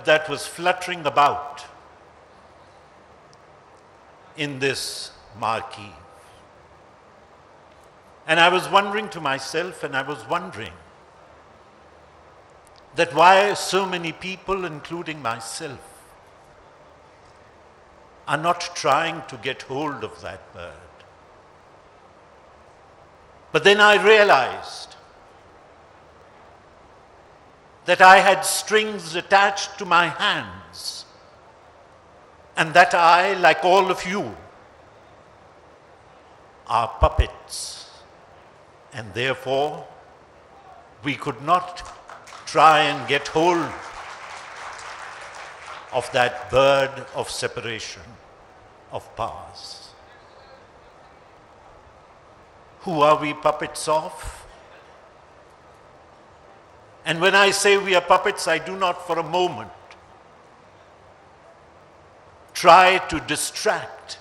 that was fluttering about in this marquee. And I was wondering to myself, and I was wondering that why so many people, including myself, are not trying to get hold of that bird. But then I realized that I had strings attached to my hands, and that I, like all of you, are puppets, and therefore we could not try and get hold of that bird of separation of powers. Who are we puppets of? And when I say we are puppets, I do not for a moment try to distract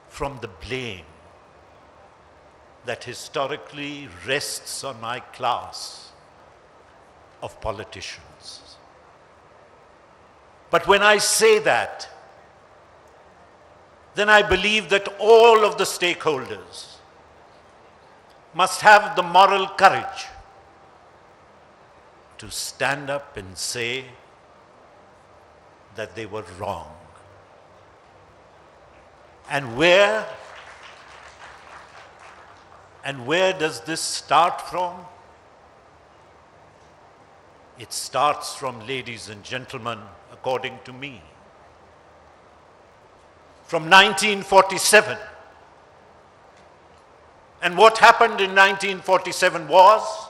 from the blame that historically rests on my class of politicians. But when I say that, then I believe that all of the stakeholders must have the moral courage to stand up and say that they were wrong. And where does this start from? It starts from, ladies and gentlemen, according to me, from 1947. And what happened in 1947 was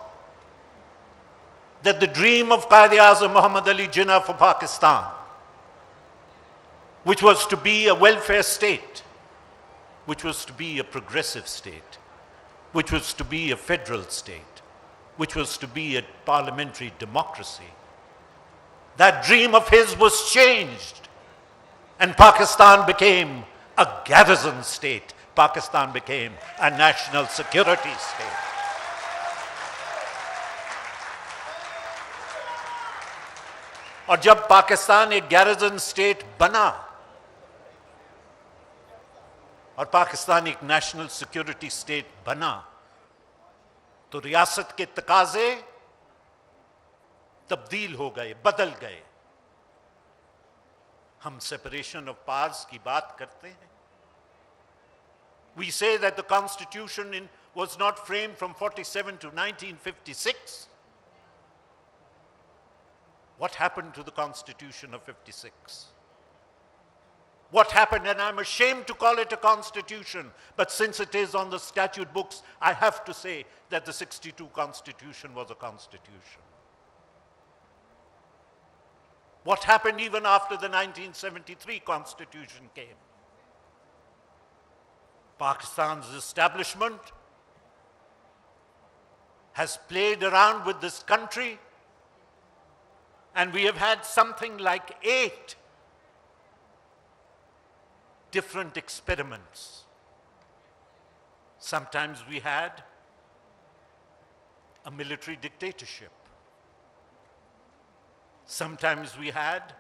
that the dream of Quaid-e-Azam Muhammad Ali Jinnah for Pakistan, which was to be a welfare state, which was to be a progressive state, which was to be a federal state, which was to be a parliamentary democracy, that dream of his was changed And Pakistan became a garrison state. Pakistan became a national security state. और जब पाकिस्तान एक garrison state बना और पाकिस्तान एक national security state बना, तो रियासत के तकाजे तब्दील हो गए, बदल गए. हम सेपरेशन ऑफ पावर्स की बात करते हैं. We say that the Constitution was not framed from 47 to 1956. What happened to the Constitution of 56? What happened? And I'm ashamed to call it a constitution, but since it is on the statute books, I have to say that the 62 Constitution was a constitution. What happened even after the 1973 Constitution came? Pakistan's establishment has played around with this country, and we have had something like 8 different experiments. Sometimes we had a military dictatorship. Sometimes we had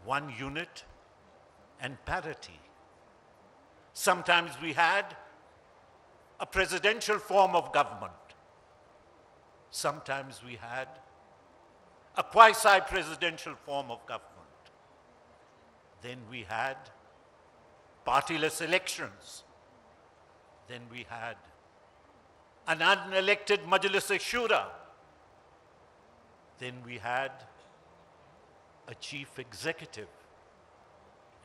one unit and parity. Sometimes we had a presidential form of government. Sometimes we had a quasi-presidential form of government. Then we had partyless elections. Then we had an unelected Majlis-e-Shura. Then we had a chief executive.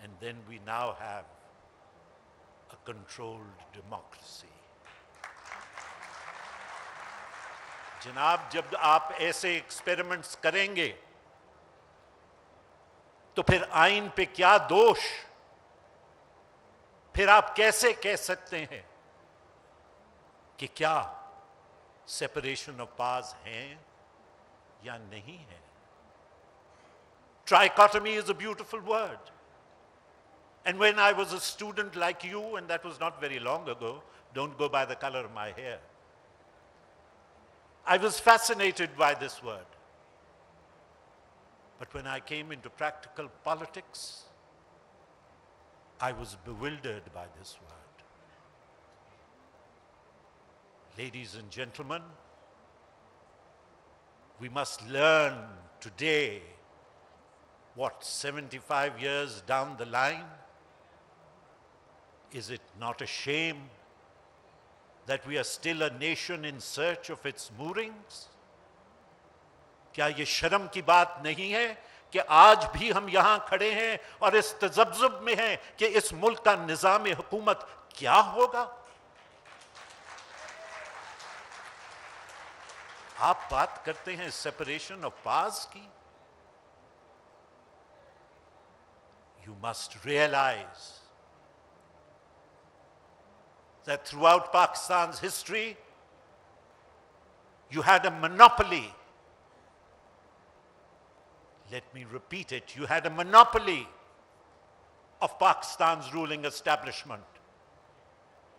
And then we now have a controlled democracy. जनाब, जब आप ऐसे experiments करेंगे तो फिर आइन पे क्या दोष? फिर आप कैसे कह सकते हैं कि क्या सेपरेशन ऑफ पावर्स है या नहीं है? Trichotomy is a beautiful word. And when I was a student like you, and that was not very long ago, don't go by the color of my hair, I was fascinated by this word. But when I came into practical politics, I was bewildered by this word. Ladies and gentlemen, we must learn today, what, 75 years down the line? Is it not a shame that we are still a nation in search of its moorings? क्या ये शर्म की बात नहीं है कि आज भी हम यहां खड़े हैं और इस तजब्जुब में हैं कि इस मुल्क का निजाम हुकूमत क्या होगा? आप बात करते हैं सेपरेशन ऑफ पावर्स की. You must realize that throughout Pakistan's history, you had a monopoly. Let me repeat it. You had a monopoly of Pakistan's ruling establishment,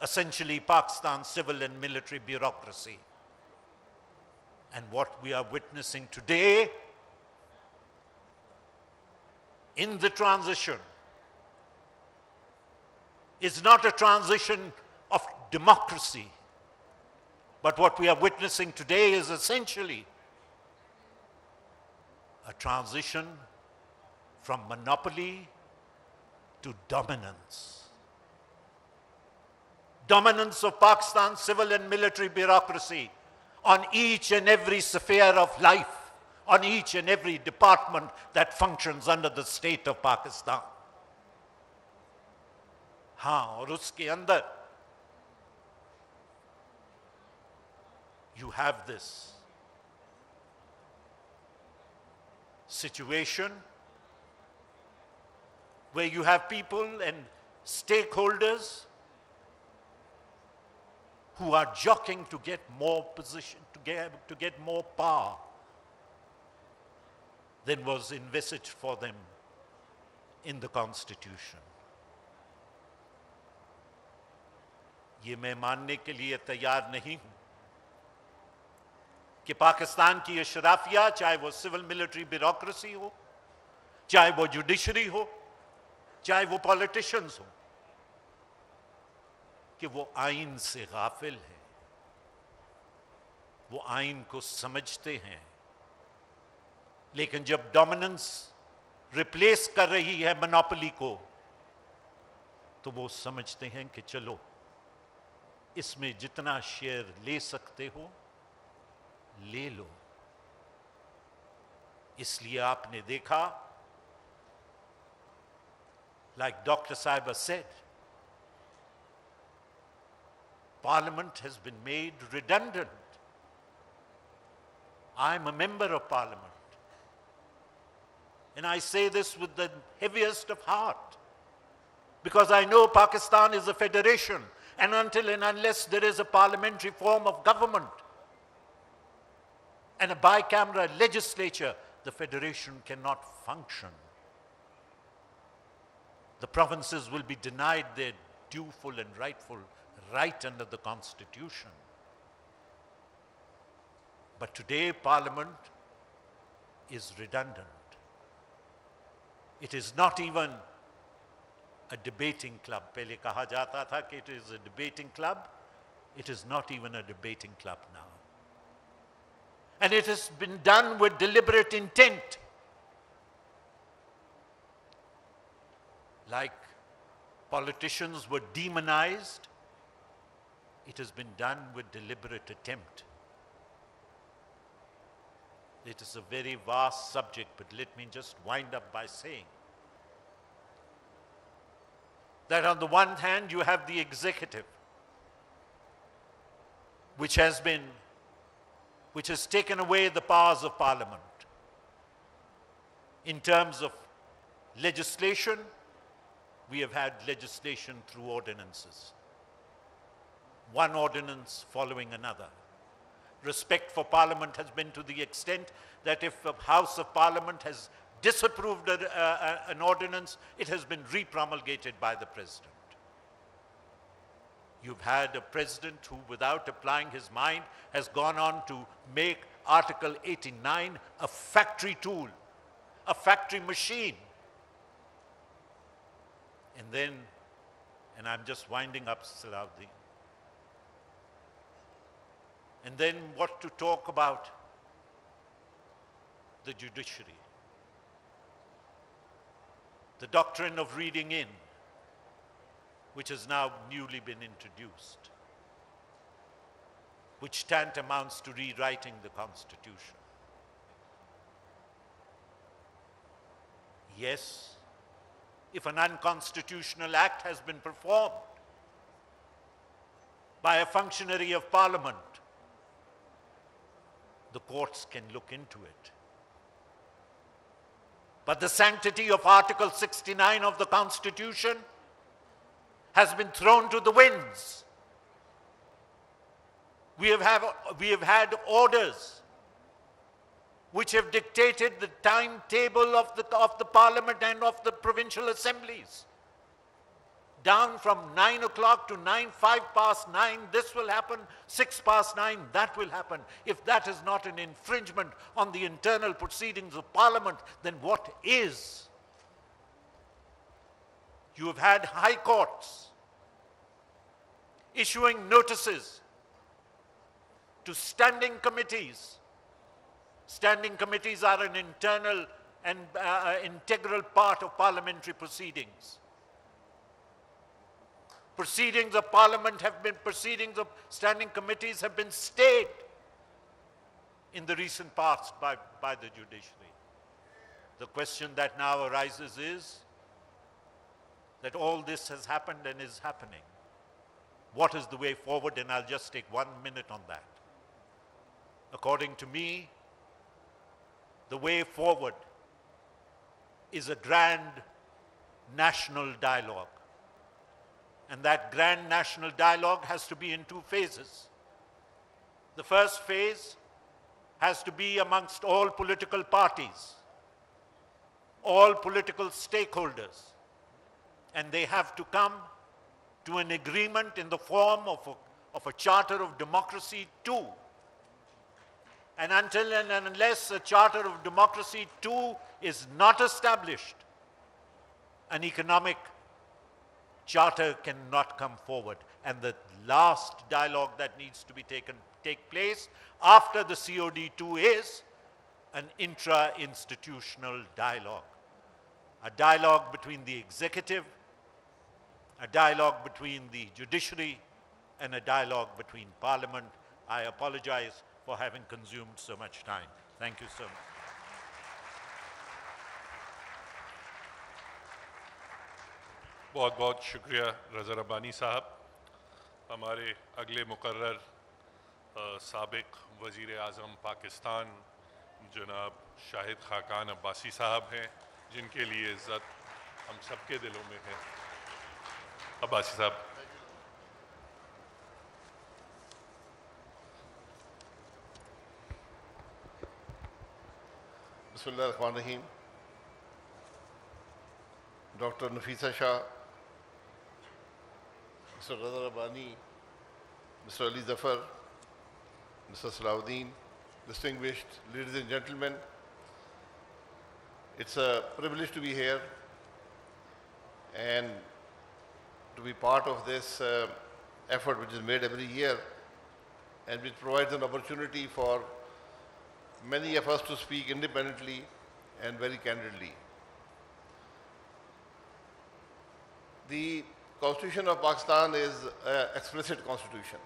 essentially Pakistan's civil and military bureaucracy. And what we are witnessing today in the transition is not a transition of democracy, but what we are witnessing today is essentially a transition from monopoly to dominance. Dominance of Pakistan's civil and military bureaucracy on each and every sphere of life, on each and every department that functions under the state of Pakistan. हाँ, और उसके अंदर you have this situation where you have people and stakeholders who are jockeying to get more position, to get more power than was envisaged for them in the Constitution. ये मैं मानने के लिए तैयार नहीं हूं कि पाकिस्तान की अशराफिया, चाहे वो सिविल मिलिट्री ब्यूरोक्रेसी हो, चाहे वो जुडिशरी हो, चाहे वो पॉलिटिशियंस हो, कि वो आइन से गाफिल है, वो आइन को समझते हैं, लेकिन जब डोमिनेंस रिप्लेस कर रही है मोनोपोली को, तो वो समझते हैं कि चलो इसमें जितना शेयर ले सकते हो ले लो। इसलिए आपने देखा, like Dr. Saiba said, Parliament has been made redundant. I'm a member of Parliament, and I say this with the heaviest of heart, because I know Pakistan is a federation, and until and unless there is a parliamentary form of government and a bicameral legislature, the federation cannot function. The provinces will be denied their due, full and rightful right under the Constitution. But today Parliament is redundant. It is not even a debating club. Pehle kaha jata tha ki it is a debating club. It is not even a debating club now. And it has been done with deliberate intent. Like politicians were demonized, it has been done with deliberate attempt. It is a very vast subject, but let me just wind up by saying that on the one hand you have the executive, which has taken away the powers of Parliament in terms of legislation. We have had legislation through ordinances, one ordinance following another. Respect for Parliament has been to the extent that if a House of Parliament has disapproved an ordinance, it has been repromulgated by the President. You've had a President who, without applying his mind, has gone on to make Article 89 a factory tool, a factory machine. And then, and I'm just winding up, Salahuddin, and then what to talk about the judiciary. The doctrine of reading in, which has now newly been introduced, which tantamounts to rewriting the Constitution. Yes, if an unconstitutional act has been performed by a functionary of Parliament, the courts can look into it. But the sanctity of Article 69 of the Constitution has been thrown to the winds. We have had orders which have dictated the timetable of the Parliament and of the provincial assemblies. Down from 9 o'clock to 9, 5 past 9, this will happen, 6 past 9, that will happen. If that is not an infringement on the internal proceedings of Parliament, then what is? You have had high courts issuing notices to standing committees. Standing committees are an internal and integral part of parliamentary proceedings. Proceedings of Parliament have been, proceedings of standing committees have been stayed in the recent past by the judiciary. The question that now arises is that all this has happened and is happening. What is the way forward? And I'll just take 1 minute on that. According to me, the way forward is a grand national dialogue. And that grand national dialogue has to be in 2 phases. The first phase has to be amongst all political parties, all political stakeholders, and they have to come to an agreement in the form of a charter of democracy too. And until and unless a charter of democracy too is not established, an economic charter cannot come forward. And the last dialogue that needs to be take place after the COD2 is an intra-institutional dialogue. A dialogue between the executive, a dialogue between the judiciary, and a dialogue between parliament. I apologize for having consumed so much time. Thank you so much. बहुत बहुत शुक्रिया रज़ा रब्बानी साहब। हमारे अगले मुकर्रर साबिक वज़ीर आज़म पाकिस्तान जनाब शाहिद खाकान अब्बासी साहब हैं, जिनके लिए इज़्ज़त हम सबके दिलों में है। अब्बासी साहब। बिस्मिल्लाहिर्रहमानिर्रहीम। Doctor Nafisa Shah, Mr. Raza Rabbani, Mr. Ali Zafar, Mr. Salahuddin, distinguished ladies and gentlemen, it's a privilege to be here and to be part of this effort which is made every year and which provides an opportunity for many of us to speak independently and very candidly. The Constitution of Pakistan is an explicit constitution.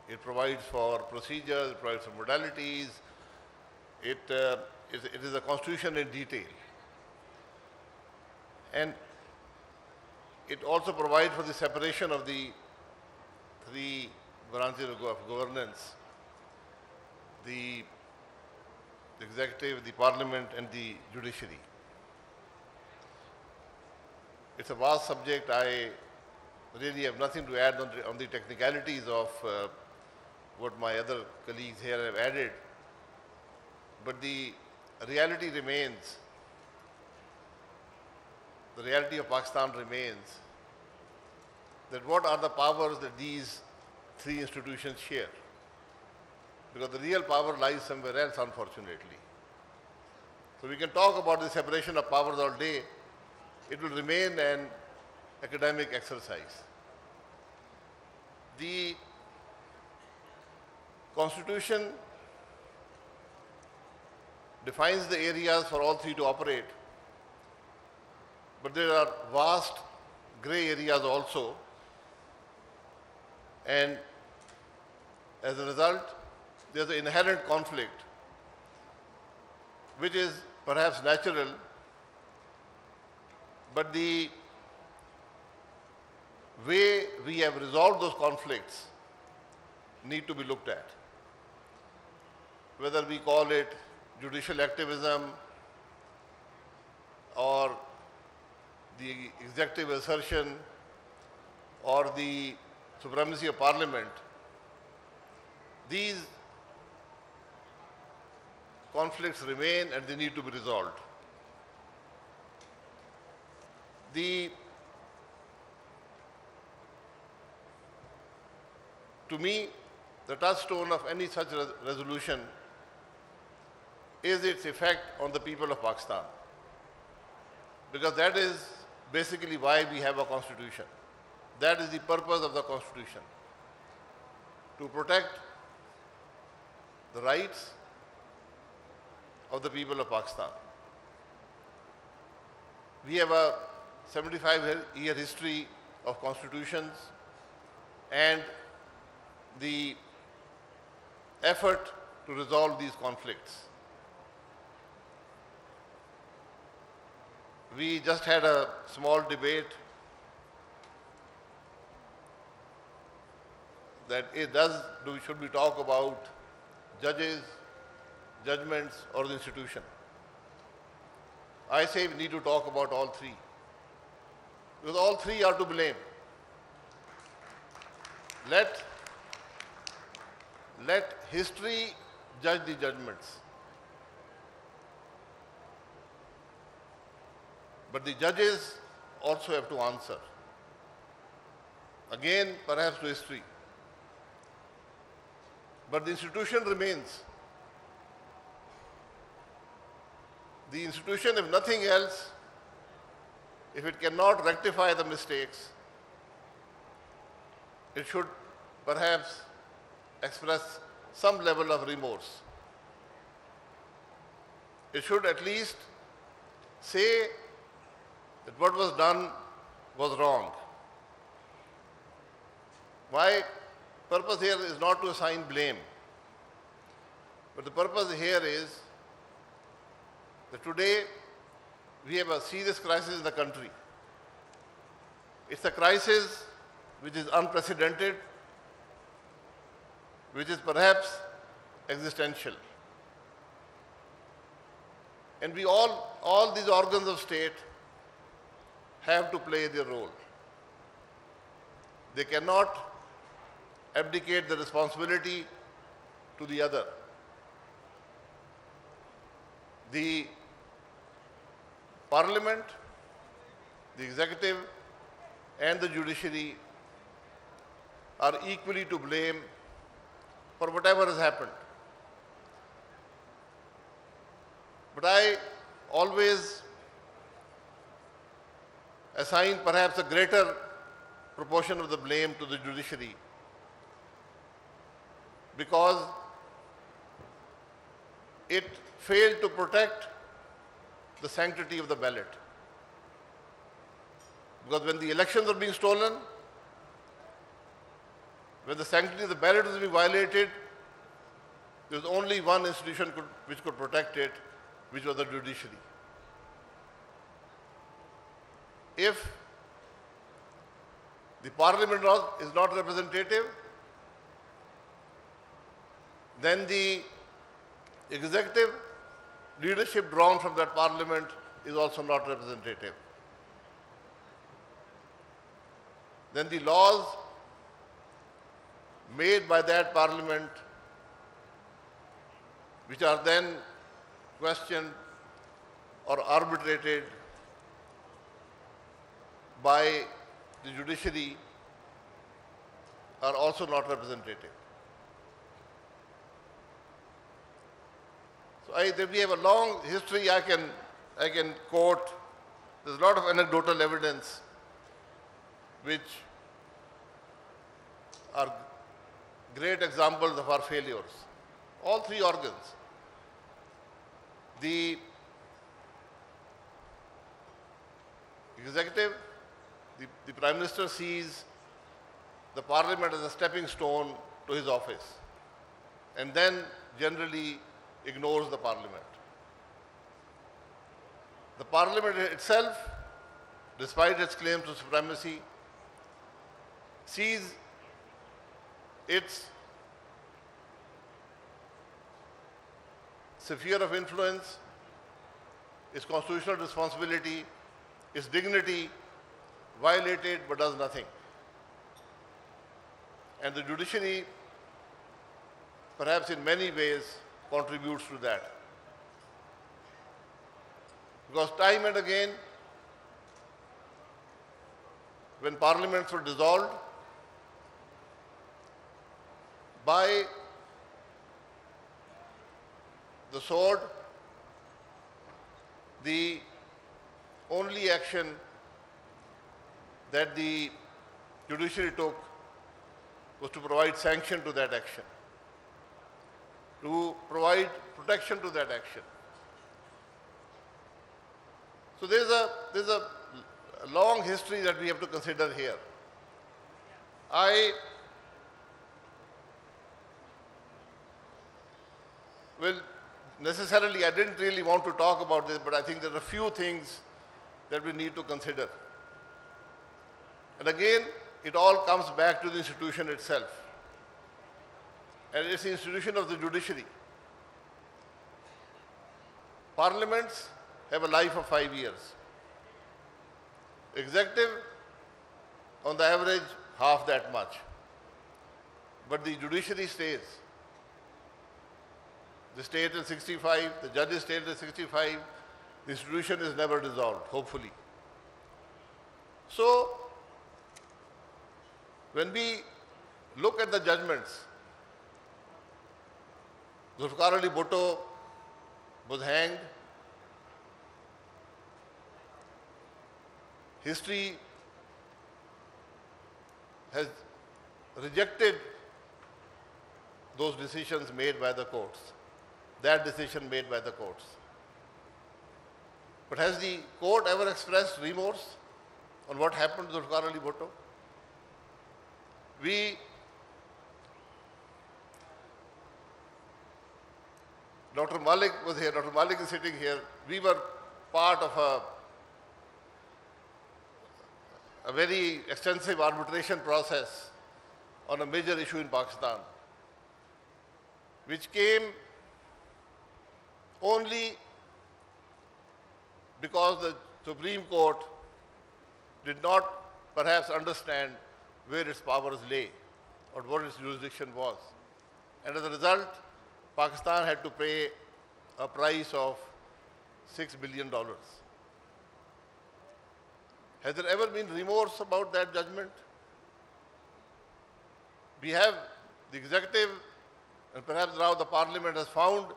It provides for procedures, it provides for modalities. It is a constitution in detail. And it also provides for the separation of the three branches of governance: the executive, the parliament, and the judiciary. It's a vast subject. I really have nothing to add on the technicalities of what my other colleagues here have added. But the reality remains, the reality of Pakistan remains, that what are the powers that these three institutions share? Because the real power lies somewhere else, unfortunately. So we can talk about the separation of powers all day. It will remain an academic exercise. The Constitution defines the areas for all three to operate, but there are vast gray areas also, and as a result, there's an inherent conflict, which is perhaps natural, but the way we have resolved those conflicts need to be looked at. Whether we call it judicial activism or the executive assertion or the supremacy of parliament, these conflicts remain and they need to be resolved. To me, the touchstone of any such resolution is its effect on the people of Pakistan, because that is basically why we have a constitution. That is the purpose of the constitution, to protect the rights of the people of Pakistan. We have a 75-year history of constitutions and the effort to resolve these conflicts. We just had a small debate that should we talk about judges, judgments, or the institution? I say we need to talk about all three, because all three are to blame. Let history judge the judgments. But the judges also have to answer. Again, perhaps to history. But the institution remains. The institution, if nothing else, if it cannot rectify the mistakes, it should perhaps express some level of remorse. It should at least say that what was done was wrong. My purpose here is not to assign blame, but the purpose here is that today we have a serious crisis in the country. It's a crisis which is unprecedented, which is perhaps existential. And we all these organs of state have to play their role. They cannot abdicate the responsibility to the other. The Parliament, the executive and the judiciary are equally to blame for whatever has happened. But I always assign perhaps a greater proportion of the blame to the judiciary, because it failed to protect the sanctity of the ballot. Because when the elections were being stolen, when the sanctity of the ballot was being violated, there was only one institution which could protect it, which was the judiciary. If the Parliament is not representative, then the executive leadership drawn from that Parliament is also not representative. Then the laws made by that Parliament, which are then questioned or arbitrated by the judiciary, are also not representative. So we have a long history. I can quote. There's a lot of anecdotal evidence which are great examples of our failures. All three organs. The executive, the Prime Minister sees the Parliament as a stepping stone to his office, and then generally ignores the Parliament. The Parliament itself, despite its claims to supremacy, sees its sphere of influence, its constitutional responsibility, its dignity violated, but does nothing. And the judiciary, perhaps in many ways, contributes to that. Because time and again, when parliaments were dissolved, by the sword, the only action that the judiciary took was to provide sanction to that action, to provide protection to that action. So there's a long history that we have to consider here. I didn't really want to talk about this, but I think there are a few things that we need to consider. And again, it all comes back to the institution itself. And it's the institution of the judiciary. Parliaments have a life of 5 years. Executive, on the average, half that much. But the judiciary stays. They stay till 65, the judges stay till 65. The institution is never dissolved, hopefully. So, when we look at the judgments, Zulfikar Ali Bhutto was hanged. History has rejected those decisions made by the courts, that decision made by the courts. But has the court ever expressed remorse on what happened to Zulfikar Ali Bhutto? Dr. Malik was here, Dr. Malik is sitting here. We were part of a very extensive arbitration process on a major issue in Pakistan, which came only because the Supreme Court did not perhaps understand where its powers lay or what its jurisdiction was. And as a result, Pakistan had to pay a price of $6 billion. Has there ever been remorse about that judgment? We have the executive, and perhaps now the parliament has found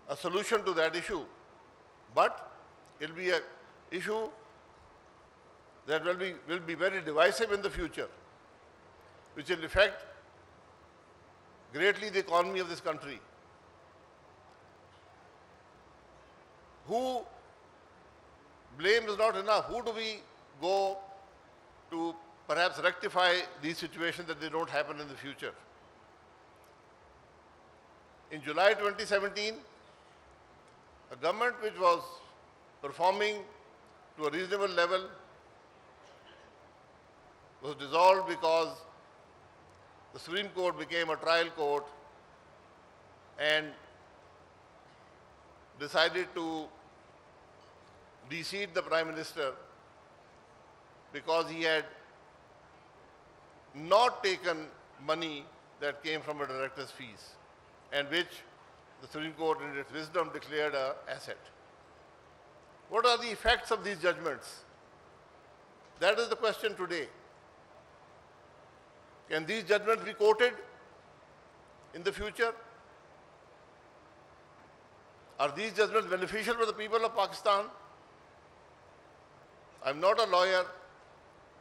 a solution to that issue. But it will be an issue that will be very divisive in the future, which will affect greatly the economy of this country. Who blame is not enough. Who do we go to perhaps rectify these situations that they don't happen in the future? In July 2017, a government which was performing to a reasonable level was dissolved because the Supreme Court became a trial court and decided to de-seat the Prime Minister because he had not taken money that came from a director's fees and which the Supreme Court in its wisdom declared an asset. What are the effects of these judgments? That is the question today. Can these judgments be quoted in the future? Are these judgments beneficial for the people of Pakistan? I'm not a lawyer,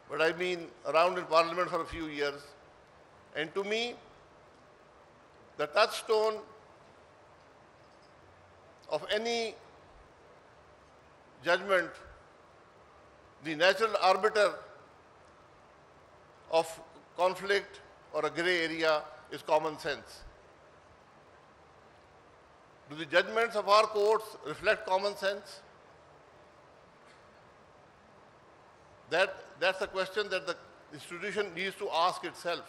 but I've been around in Parliament for a few years. And to me, the touchstone of any judgment, the natural arbiter of conflict or a gray area is common sense. Do the judgments of our courts reflect common sense? That's a question that the institution needs to ask itself,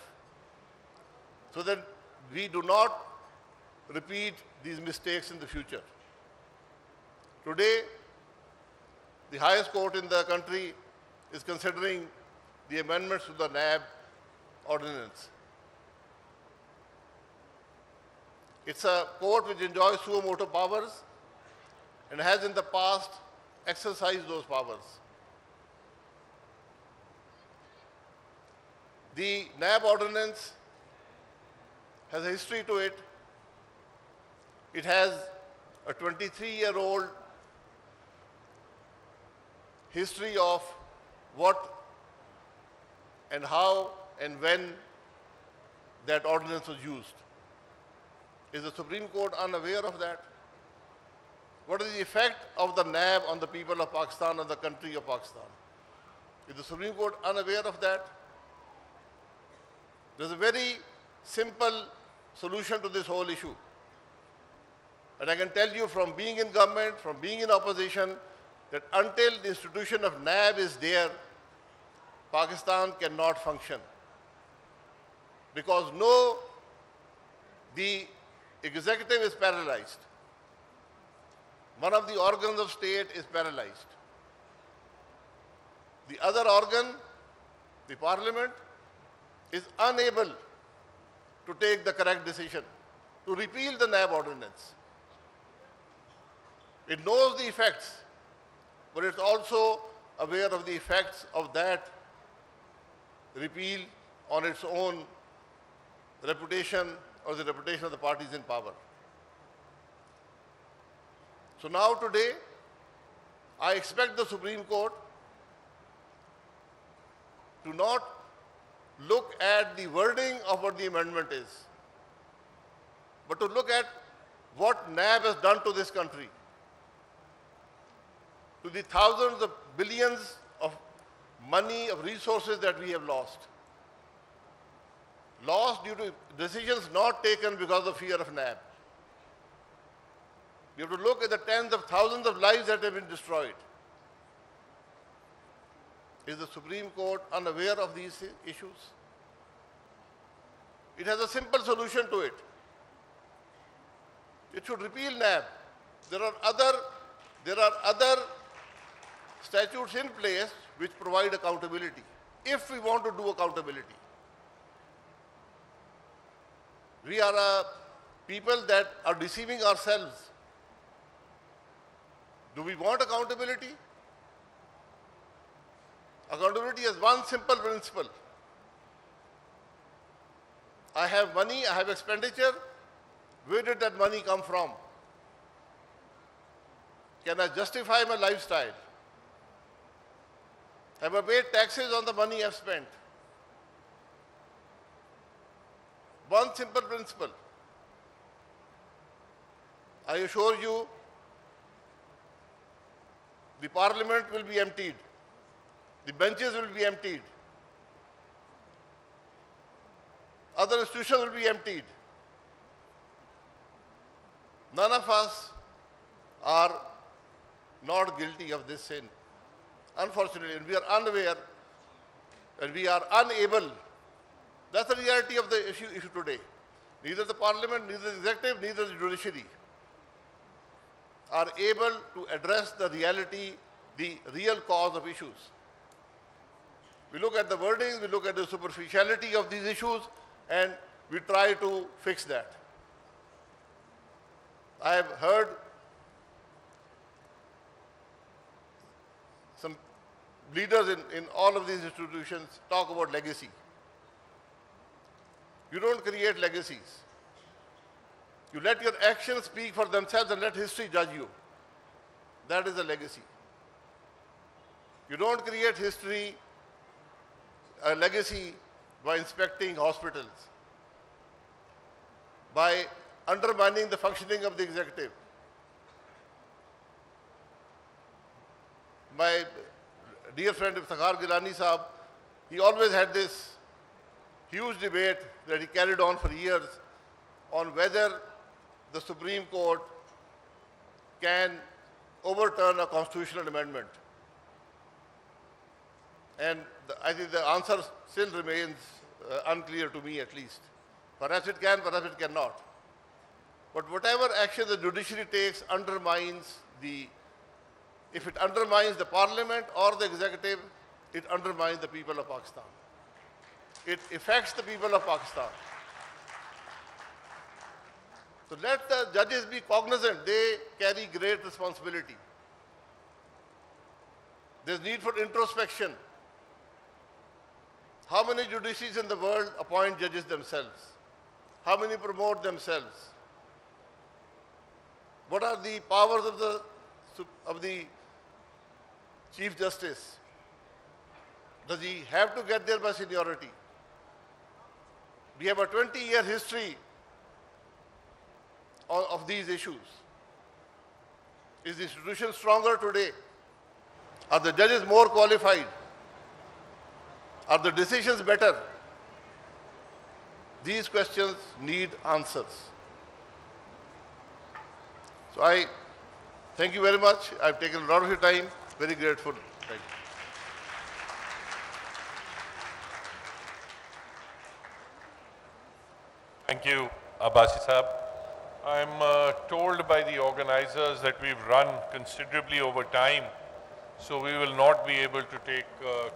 so that we do not repeat these mistakes in the future. Today, the highest court in the country is considering the amendments to the NAB ordinance. It's a court which enjoys suo motu powers and has in the past exercised those powers. The NAB ordinance has a history to it. It has a 23-year-old history of what and how and when that ordinance was used. Is the Supreme Court unaware of that? What is the effect of the NAB on the people of Pakistan, on the country of Pakistan? Is the Supreme Court unaware of that? There's a very simple solution to this whole issue. And I can tell you from being in government, from being in opposition, that until the institution of NAB is there, Pakistan cannot function. Because the executive is paralyzed. One of the organs of state is paralyzed. The other organ, the parliament, is unable to take the correct decision to repeal the NAB ordinance. It knows the effects, but it's also aware of the effects of that repeal on its own reputation or the reputation of the parties in power. So now today, I expect the Supreme Court to not look at the wording of what the amendment is, but to look at what NAB has done to this country, to the thousands of billions of money, of resources that we have lost. Lost due to decisions not taken because of fear of NAB. We have to look at the tens of thousands of lives that have been destroyed. Is the Supreme Court unaware of these issues? It has a simple solution to it. It should repeal NAB. There are other statutes in place which provide accountability, if we want to do accountability. We are a people that are deceiving ourselves. Do we want accountability? Accountability has one simple principle. I have money, I have expenditure. Where did that money come from? Can I justify my lifestyle? Have I paid taxes on the money I've spent? One simple principle. I assure you, the parliament will be emptied. The benches will be emptied. Other institutions will be emptied. None of us are not guilty of this sin. Unfortunately, and we are unaware and we are unable. That's the reality of the issue today. Neither the parliament, neither the executive, neither the judiciary are able to address the reality, the real cause of issues. We look at the wordings, we look at the superficiality of these issues, and we try to fix that. I have heard some leaders in all of these institutions talk about legacy. You don't create legacies. You let your actions speak for themselves and let history judge you. That is a legacy. You don't create a legacy by inspecting hospitals, by undermining the functioning of the executive. My dear friend Iftikhar Gilani Sahab, he always had this huge debate that he carried on for years on whether the Supreme Court can overturn a constitutional amendment. And I think the answer still remains unclear to me at least. Perhaps it can, perhaps it cannot. But whatever action the judiciary takes if it undermines the parliament or the executive, it undermines the people of Pakistan. It affects the people of Pakistan. So let the judges be cognizant. They carry great responsibility. There's need for introspection. How many judiciaries in the world appoint judges themselves? How many promote themselves? What are the powers of the Chief Justice? Does he have to get there by seniority? We have a 20-year history of these issues. Is the institution stronger today? Are the judges more qualified? Are the decisions better? These questions need answers. So I thank you very much. I've taken a lot of your time. Very grateful. Thank you. Thank you, Abbasi Saab. I'm told by the organizers that we've run considerably over time, so we will not be able to take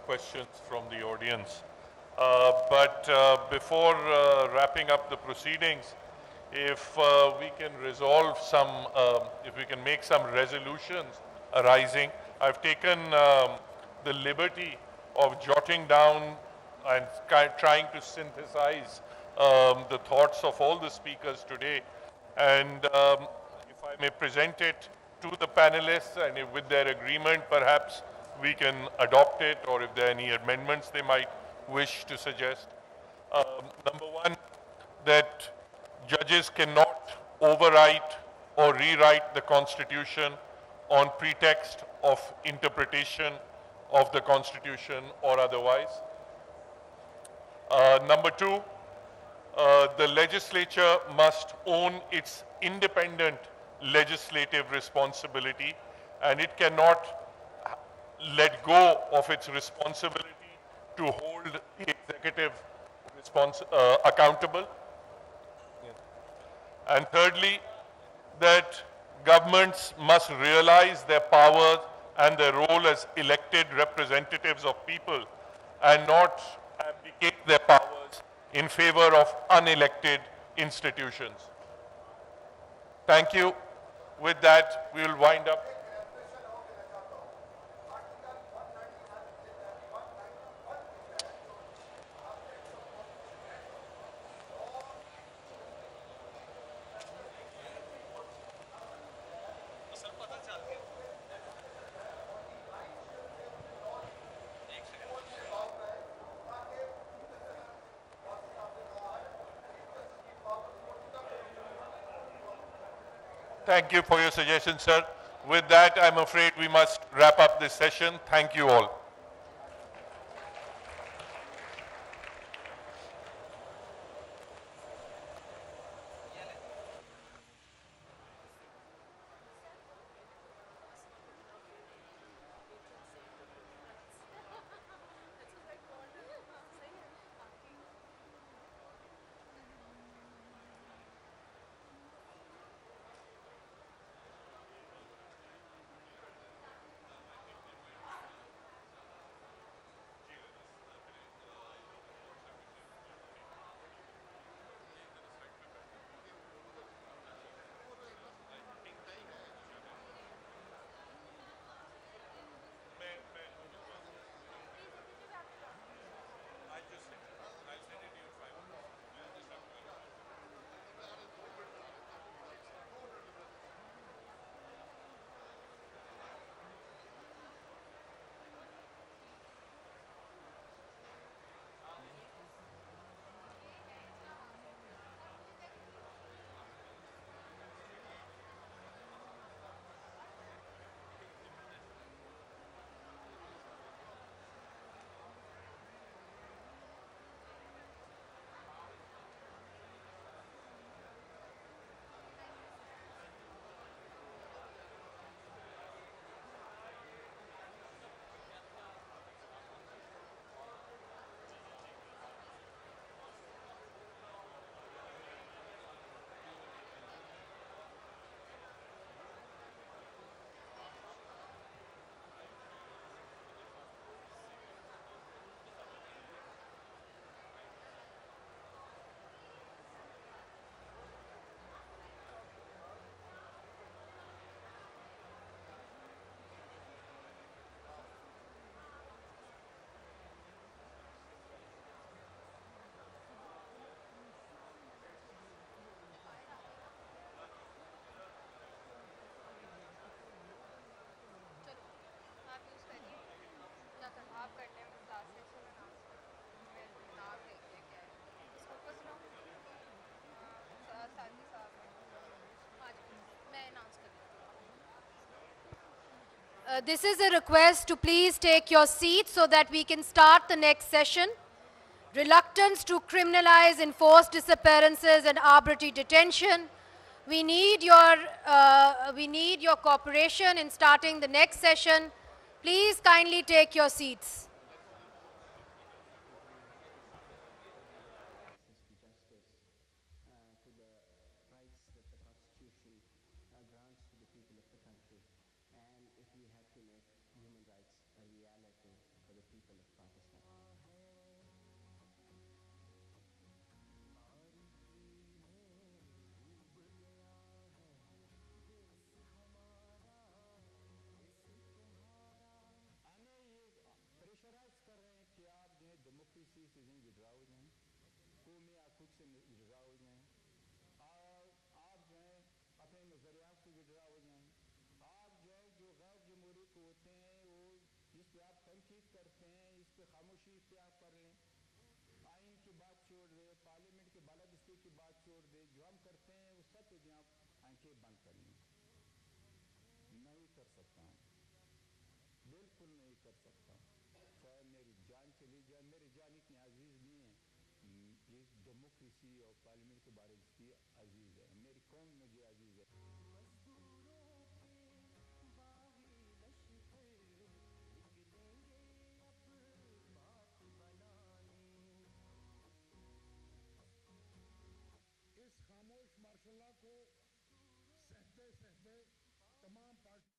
questions from the audience. But before wrapping up the proceedings, if we can resolve if we can make some resolutions arising. I've taken the liberty of jotting down and trying to synthesize the thoughts of all the speakers today. And if I may present it to the panelists, and if with their agreement, perhaps we can adopt it, or if there are any amendments they might wish to suggest. Number one, that judges cannot overwrite or rewrite the Constitution on pretext of interpretation of the Constitution or otherwise. Number two, the legislature must own its independent legislative responsibility, and it cannot let go of its responsibility to hold the executive accountable. And thirdly, that governments must realize their power and their role as elected representatives of people and not abdicate their powers in favor of unelected institutions. Thank you. With that, we will wind up. Thank you for your suggestion, sir. With that, I'm afraid we must wrap up this session. Thank you all. This is a request to please take your seats so that we can start the next session. Reluctance to criminalize enforced disappearances and arbitrary detention. We need your cooperation in starting the next session. Please kindly take your seats. खुद से withdraw हो जाएं, आप जो है अपने नज़रियात से withdraw हो जाएं, आप जो है जो गैर जमहूरी क़ुव्वतें हैं वो जिस पे आप तनकीद करते हैं इस पे खामोशी इख्तियार कर लें, आइन की बात छोड़ दे, पार्लियामेंट की बालादस्ती की बात छोड़ दे, जो हम करते हैं वो सब पे आप आंखें बंद कर लें। नहीं कर सकता हूँ, बिल्कुल नहीं कर सकता, चाहे मेरी जान चली जाए, मेरी जान इतनी अजीज नहीं है, ये डेमोक्रेसी और पार्लियामेंट के बारे में इसकी अजीज है, मेरी कौम मुझे अजीज है। इस खामोश मार्शल लॉ को सहते सहते तमाम पार्टी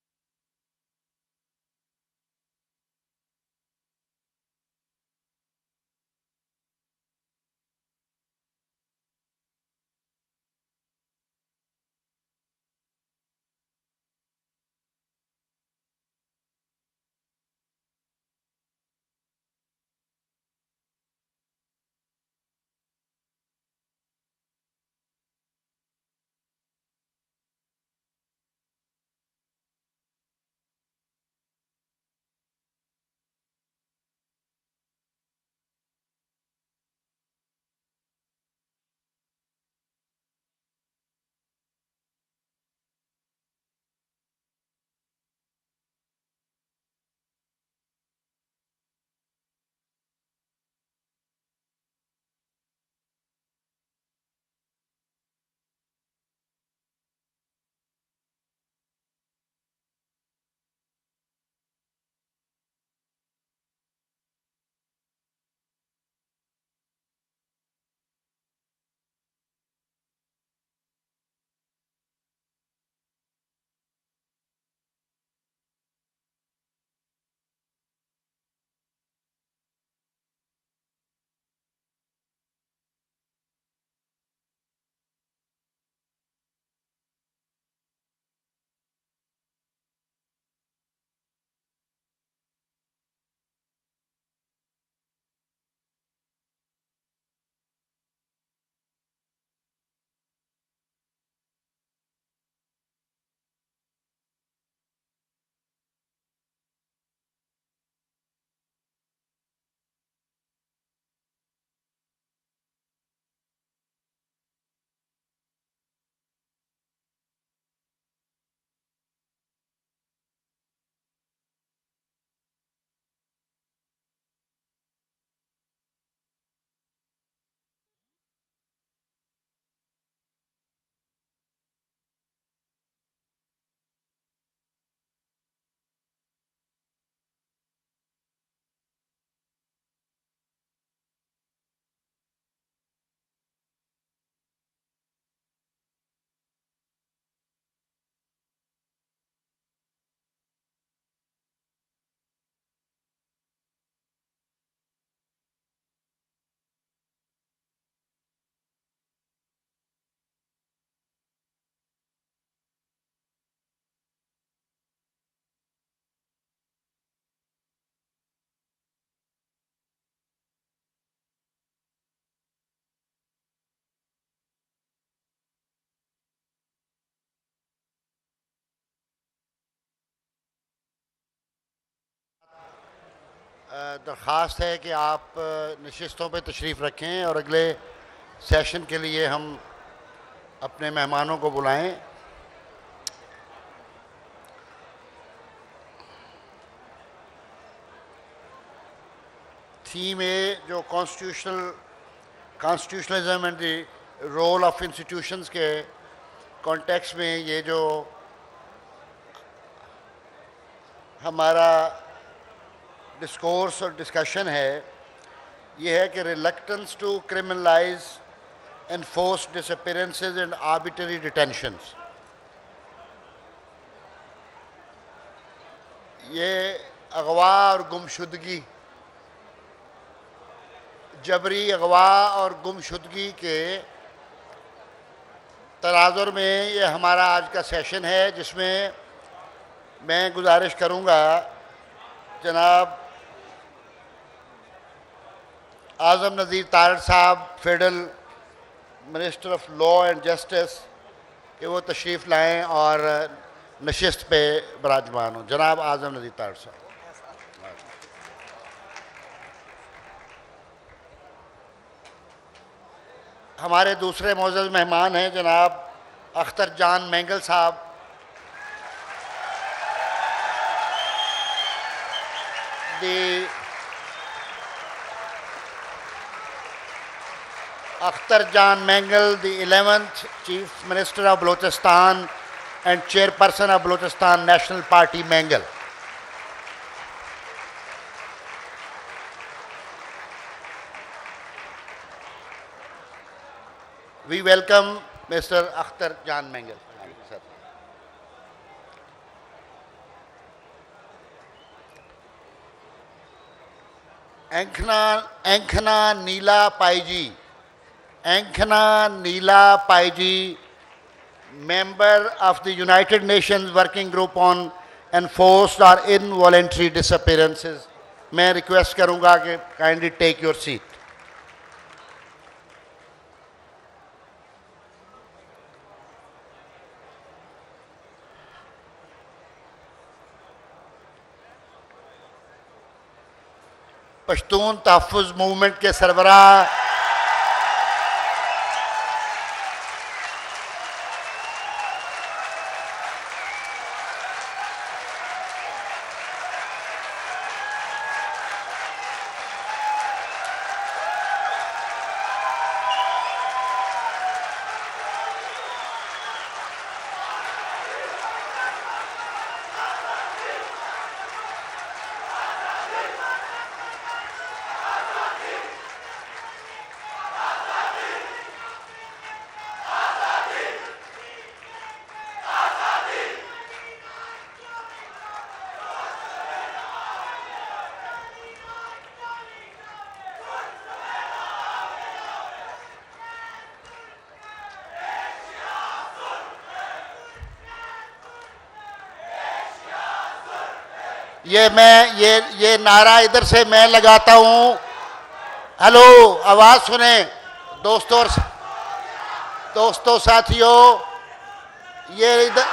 दरख्वास्त है कि आप नशिस्तों पे तशरीफ़ रखें और अगले सेशन के लिए हम अपने मेहमानों को बुलाएं। थीम ए जो constitutionalism and the role of institutions के कॉन्टेक्स्ट में ये जो हमारा डिस्कोर्स और डिस्कशन है ये है कि reluctance to criminalise enforced disappearances and arbitrary detentions। ये अगवा और गुमशुदगी, जबरी अगवा और गुमशुदगी के तनाजुर में ये हमारा आज का सेशन है, जिसमें मैं गुजारिश करूँगा जनाब आज़म नज़ीर तारड़ साहब federal minister of law and justice कि वो तशरीफ़ लाएं और नशिस्त पे बराजमान हो। जनाब आज़म नज़ीर तार साहब। हमारे दूसरे मोअज़्ज़ज़ मेहमान हैं जनाब अख्तर जान मैंगल साहब। दी Akhtar Jan Mangal, the 11th Chief Minister of Balochistan and Chairperson of Balochistan National Party, Mangal. We welcome Mr. Akhtar Jan Mangal. Ankhana Neela Paiji. Ankhana Neela Paiji, member of the United Nations Working Group on Enforced or Involuntary Disappearances. मैं request करूंगा कि kindly take your seat. Pashtun Tahaffuz movement के सरबराह ये नारा इधर से मैं लगाता हूं। हेलो, आवाज सुने दोस्तों साथियों, ये इधर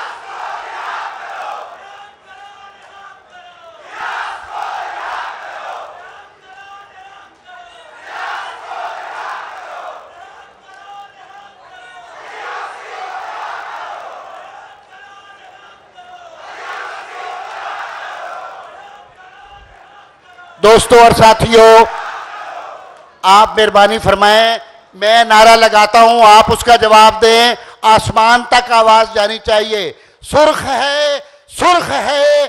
दोस्तों और साथियों, आप मेहरबानी फरमाएं, मैं नारा लगाता हूं, आप उसका जवाब दें। आसमान तक आवाज जानी चाहिए। सुर्ख है, सुर्ख है,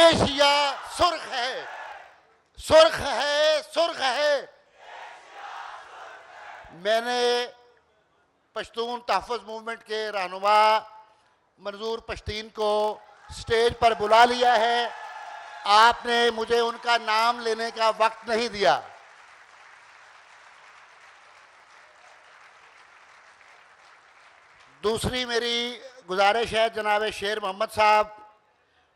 एशिया सुर्ख है, सुर्ख है, सुर्ख है। मैंने पश्तून तहफ़्फ़ुज़ मूवमेंट के रहनुमा मंजूर पश्तीन को स्टेज पर बुला लिया है। आपने मुझे उनका नाम लेने का वक्त नहीं दिया। दूसरी मेरी गुजारिश है, जनाब शेर मोहम्मद साहब,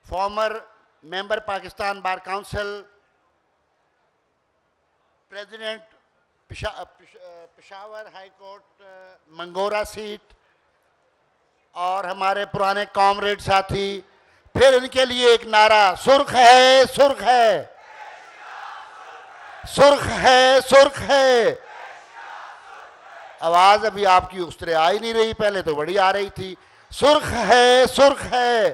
farmer member Pakistan bar council, president Peshawar high court Mingora seat, और हमारे पुराने कॉमरेड साथी, फिर इनके लिए एक नारा, सुर्ख है, सुर्ख है, सुर्ख है, सुर्ख है। आवाज अभी आपकी उस तरह आ ही नहीं रही, पहले तो बड़ी आ रही थी। सुर्ख है, सुर्ख है,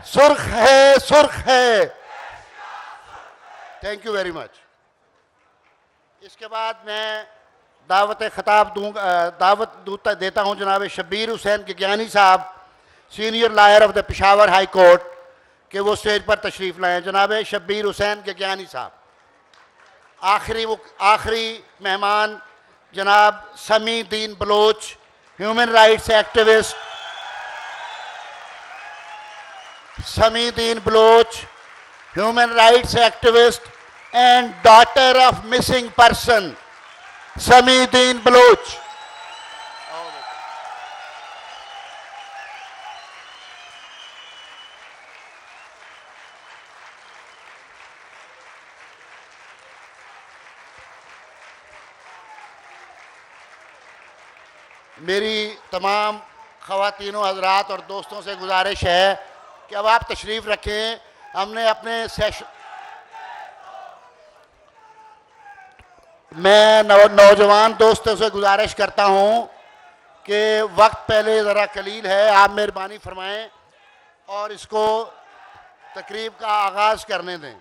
सुर्ख है, सुर्ख है। Thank you very much. इसके बाद मैं दावत देता हूं जनाब शब्बीर हुसैन गिज्ञानी साहब, senior lawyer of the Peshawar high court, के वो स्टेज पर तशरीफ लाएं। जनाब शब्बीर हुसैन गिज्ञानी साहब। आखिरी मेहमान जनाब समी Deen Baloch, human rights activist. Sammi Deen Baloch, human rights activist and daughter of missing person Sammi Deen Bloch. मेरी तमाम ख़वातीनों हजरात और दोस्तों से गुजारिश है कि अब आप तशरीफ़ रखें। हमने अपने सेशन मैं नौजवान दोस्तों से गुजारिश करता हूं कि वक्त पहले ज़रा कलील है, आप मेहरबानी फरमाएं और इसको तकरीब का आगाज़ करने दें।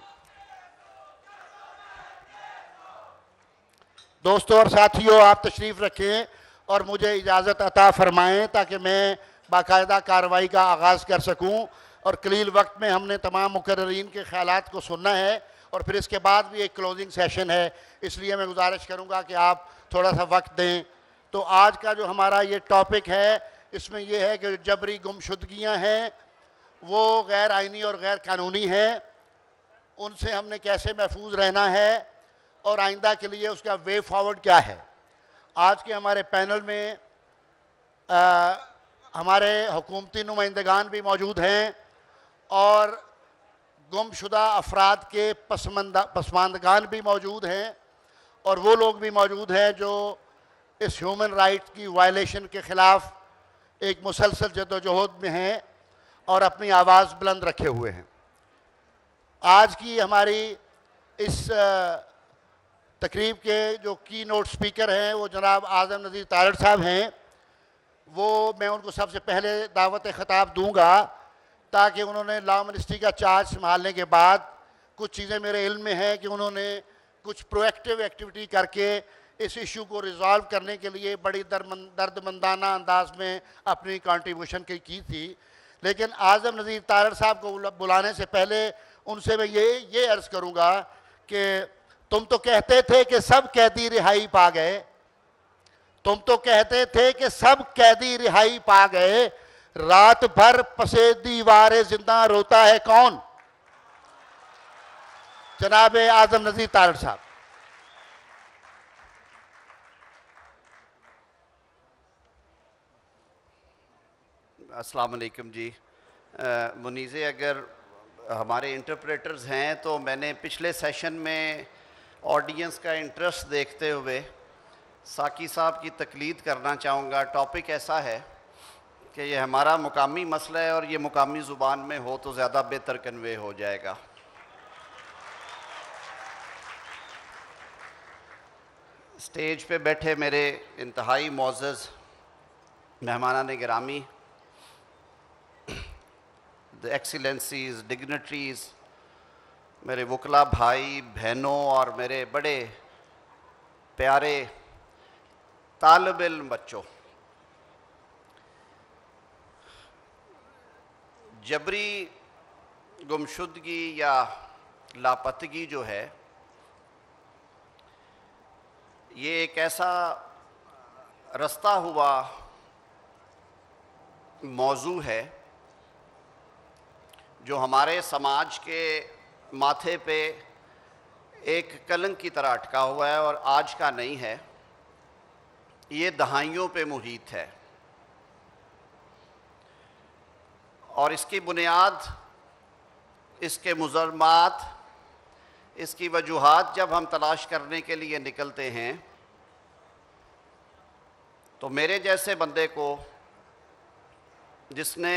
दोस्तों और साथियों, आप तशरीफ़ रखें और मुझे इजाज़त अता फरमाएं ताकि मैं बाकायदा कार्रवाई का आगाज़ कर सकूं। और कलील वक्त में हमने तमाम मुकर्ररीन के ख़यालात को सुनना है और फिर इसके बाद भी एक क्लोजिंग सेशन है, इसलिए मैं गुजारिश करूंगा कि आप थोड़ा सा वक्त दें। तो आज का जो हमारा ये टॉपिक है, इसमें यह है कि जबरी गुमशुदगियाँ हैं वो गैर आइनी और गैर कानूनी हैं, उनसे हमने कैसे महफूज रहना है और आइंदा के लिए उसका वे फॉरवर्ड क्या है। आज के हमारे पैनल में हमारे हुकूमती नुमाइंदगान भी मौजूद हैं और गुमशुदा अफराद के पसमानदगान भी मौजूद हैं और वो लोग भी मौजूद हैं जो इस ह्यूमन राइट्स की वायलेशन के ख़िलाफ़ एक मुसलसल जद्दोजहद में हैं और अपनी आवाज़ बुलंद रखे हुए हैं। आज की हमारी इस तकरीब के जो की नोट स्पीकर हैं वो जनाब आज़म नज़ीर तारड़ साहब हैं। वो मैं उनको सबसे पहले दावत ख़िताब दूंगा ताकि उन्होंने लॉ मिनिस्ट्री का चार्ज संभालने के बाद कुछ चीज़ें मेरे इल्म में हैं कि उन्होंने कुछ प्रोएक्टिव एक्टिविटी करके इस इशू को रिज़ॉल्व करने के लिए बड़ी दर्दमंदाना अंदाज में अपनी कंट्रीब्यूशन की थी। लेकिन आज़म नज़ीर तारड़ साहब को बुलाने से पहले उनसे मैं ये अर्ज़ करूँगा कि तुम तो कहते थे कि सब कैदी रिहाई पा गए, तुम तो कहते थे कि सब कैदी रिहाई पा गए, रात भर पसे दीवारे जिंदा रोता है कौन? जनाब आज़म नज़ीर तारड़ साहब। अस्सलाम वालेकुम जी। मुनीज़े अगर हमारे इंटरप्रेटर्स हैं तो मैंने पिछले सेशन में ऑडियंस का इंटरेस्ट देखते हुए साकी साहब की तकलीद करना चाहूँगा। टॉपिक ऐसा है कि ये हमारा मुकामी मसला है और ये मुकामी ज़ुबान में हो तो ज़्यादा बेहतर कन्वे हो जाएगा। स्टेज पे बैठे मेरे इंतहाई मोअज़्ज़ज़ मेहमानान गिरामी, द एक्सीलेंसीज़, डिग्निटरीज़, मेरे वकला भाई बहनों और मेरे बड़े प्यारे तालिब इल्म बच्चों, जबरी गुमशुदगी या लापतगी जो है ये एक ऐसा रस्ता हुआ मौजू है जो हमारे समाज के माथे पे एक कलंक की तरह अटका हुआ है और आज का नहीं है, ये दहाइयों पे मुहित है। और इसकी बुनियाद, इसके मुज़म्मात, इसकी वजूहात जब हम तलाश करने के लिए निकलते हैं तो मेरे जैसे बंदे को जिसने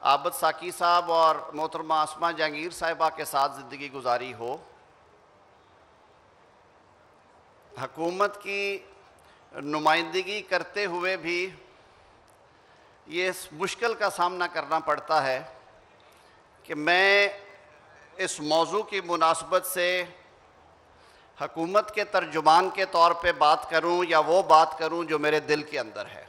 आबद साकी साहब और मोहतरमा आसमा जहांगीर साहिबा के साथ ज़िंदगी गुजारी हो, हुकूमत की नुमाइंदगी करते हुए भी ये मुश्किल का सामना करना पड़ता है कि मैं इस मौजू की मुनासबत से हुकूमत के तर्जुमान के तौर पे बात करूं या वो बात करूं जो मेरे दिल के अंदर है।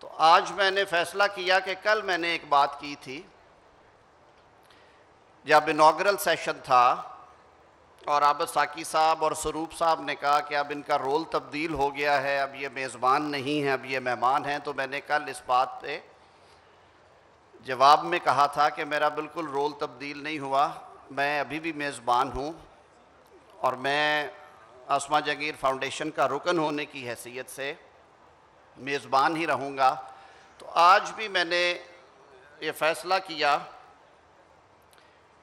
तो आज मैंने फ़ैसला किया कि कल मैंने एक बात की थी जब इनॉग्रल सेशन था और आबद साकी साहब और स्वरूप साहब ने कहा कि अब इनका रोल तब्दील हो गया है, अब ये मेज़बान नहीं है, अब ये मेहमान हैं। तो मैंने कल इस बात पे जवाब में कहा था कि मेरा बिल्कुल रोल तब्दील नहीं हुआ, मैं अभी भी मेज़बान हूँ और मैं आसमा जहांगीर फाउंडेशन का रुकन होने की हैसियत से मेज़बान ही रहूँगा। तो आज भी मैंने ये फ़ैसला किया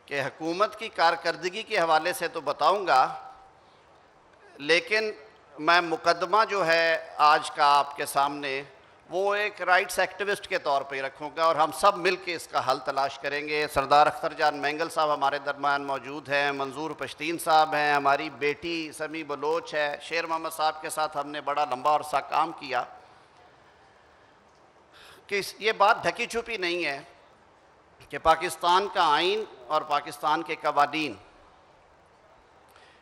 कि हुकूमत की कारकर्दगी के हवाले से तो बताऊँगा, लेकिन मैं मुकदमा जो है आज का आपके सामने वो एक राइट्स एक्टिविस्ट के तौर पे रखूँगा और हम सब मिल के इसका हल तलाश करेंगे। सरदार अख्तर जान मैंगल साहब हमारे दरमियान मौजूद हैं, मंजूर पश्तीन साहब हैं, हमारी बेटी समी बलोच है, शेर मोहम्मद साहब के साथ हमने बड़ा लंबा अरसा काम किया कि ये बात ढकी छुपी नहीं है कि पाकिस्तान का आइन और पाकिस्तान के कवानीन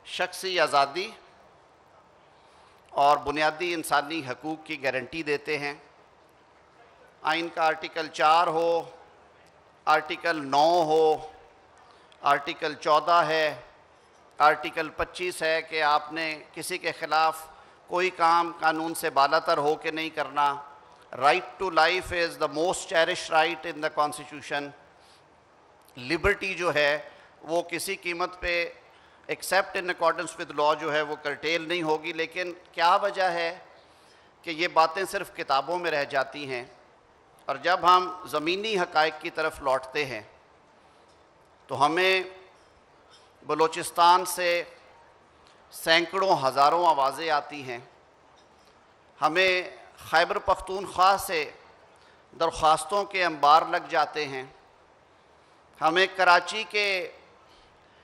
शख्सी आज़ादी और बुनियादी इंसानी हकूक़ की गारंटी देते हैं। आइन का आर्टिकल 4 हो, आर्टिकल 9 हो, आर्टिकल 14 है, आर्टिकल 25 है कि आपने किसी के ख़िलाफ़ कोई काम कानून से बालातर हो के नहीं करना। Right to life is the most cherish right in the constitution. Liberty जो है वो किसी कीमत पे except in accordance with law जो है वो कर्टेल नहीं होगी। लेकिन क्या वजह है कि ये बातें सिर्फ़ किताबों में रह जाती हैं और जब हम ज़मीनी हक़ाइक़ की तरफ लौटते हैं तो हमें बलूचिस्तान से सैकड़ों हज़ारों आवाज़ें आती हैं, हमें खैबर पख्तूनख्वा से दरख्वास्तों के अंबार लग जाते हैं, हमें कराची के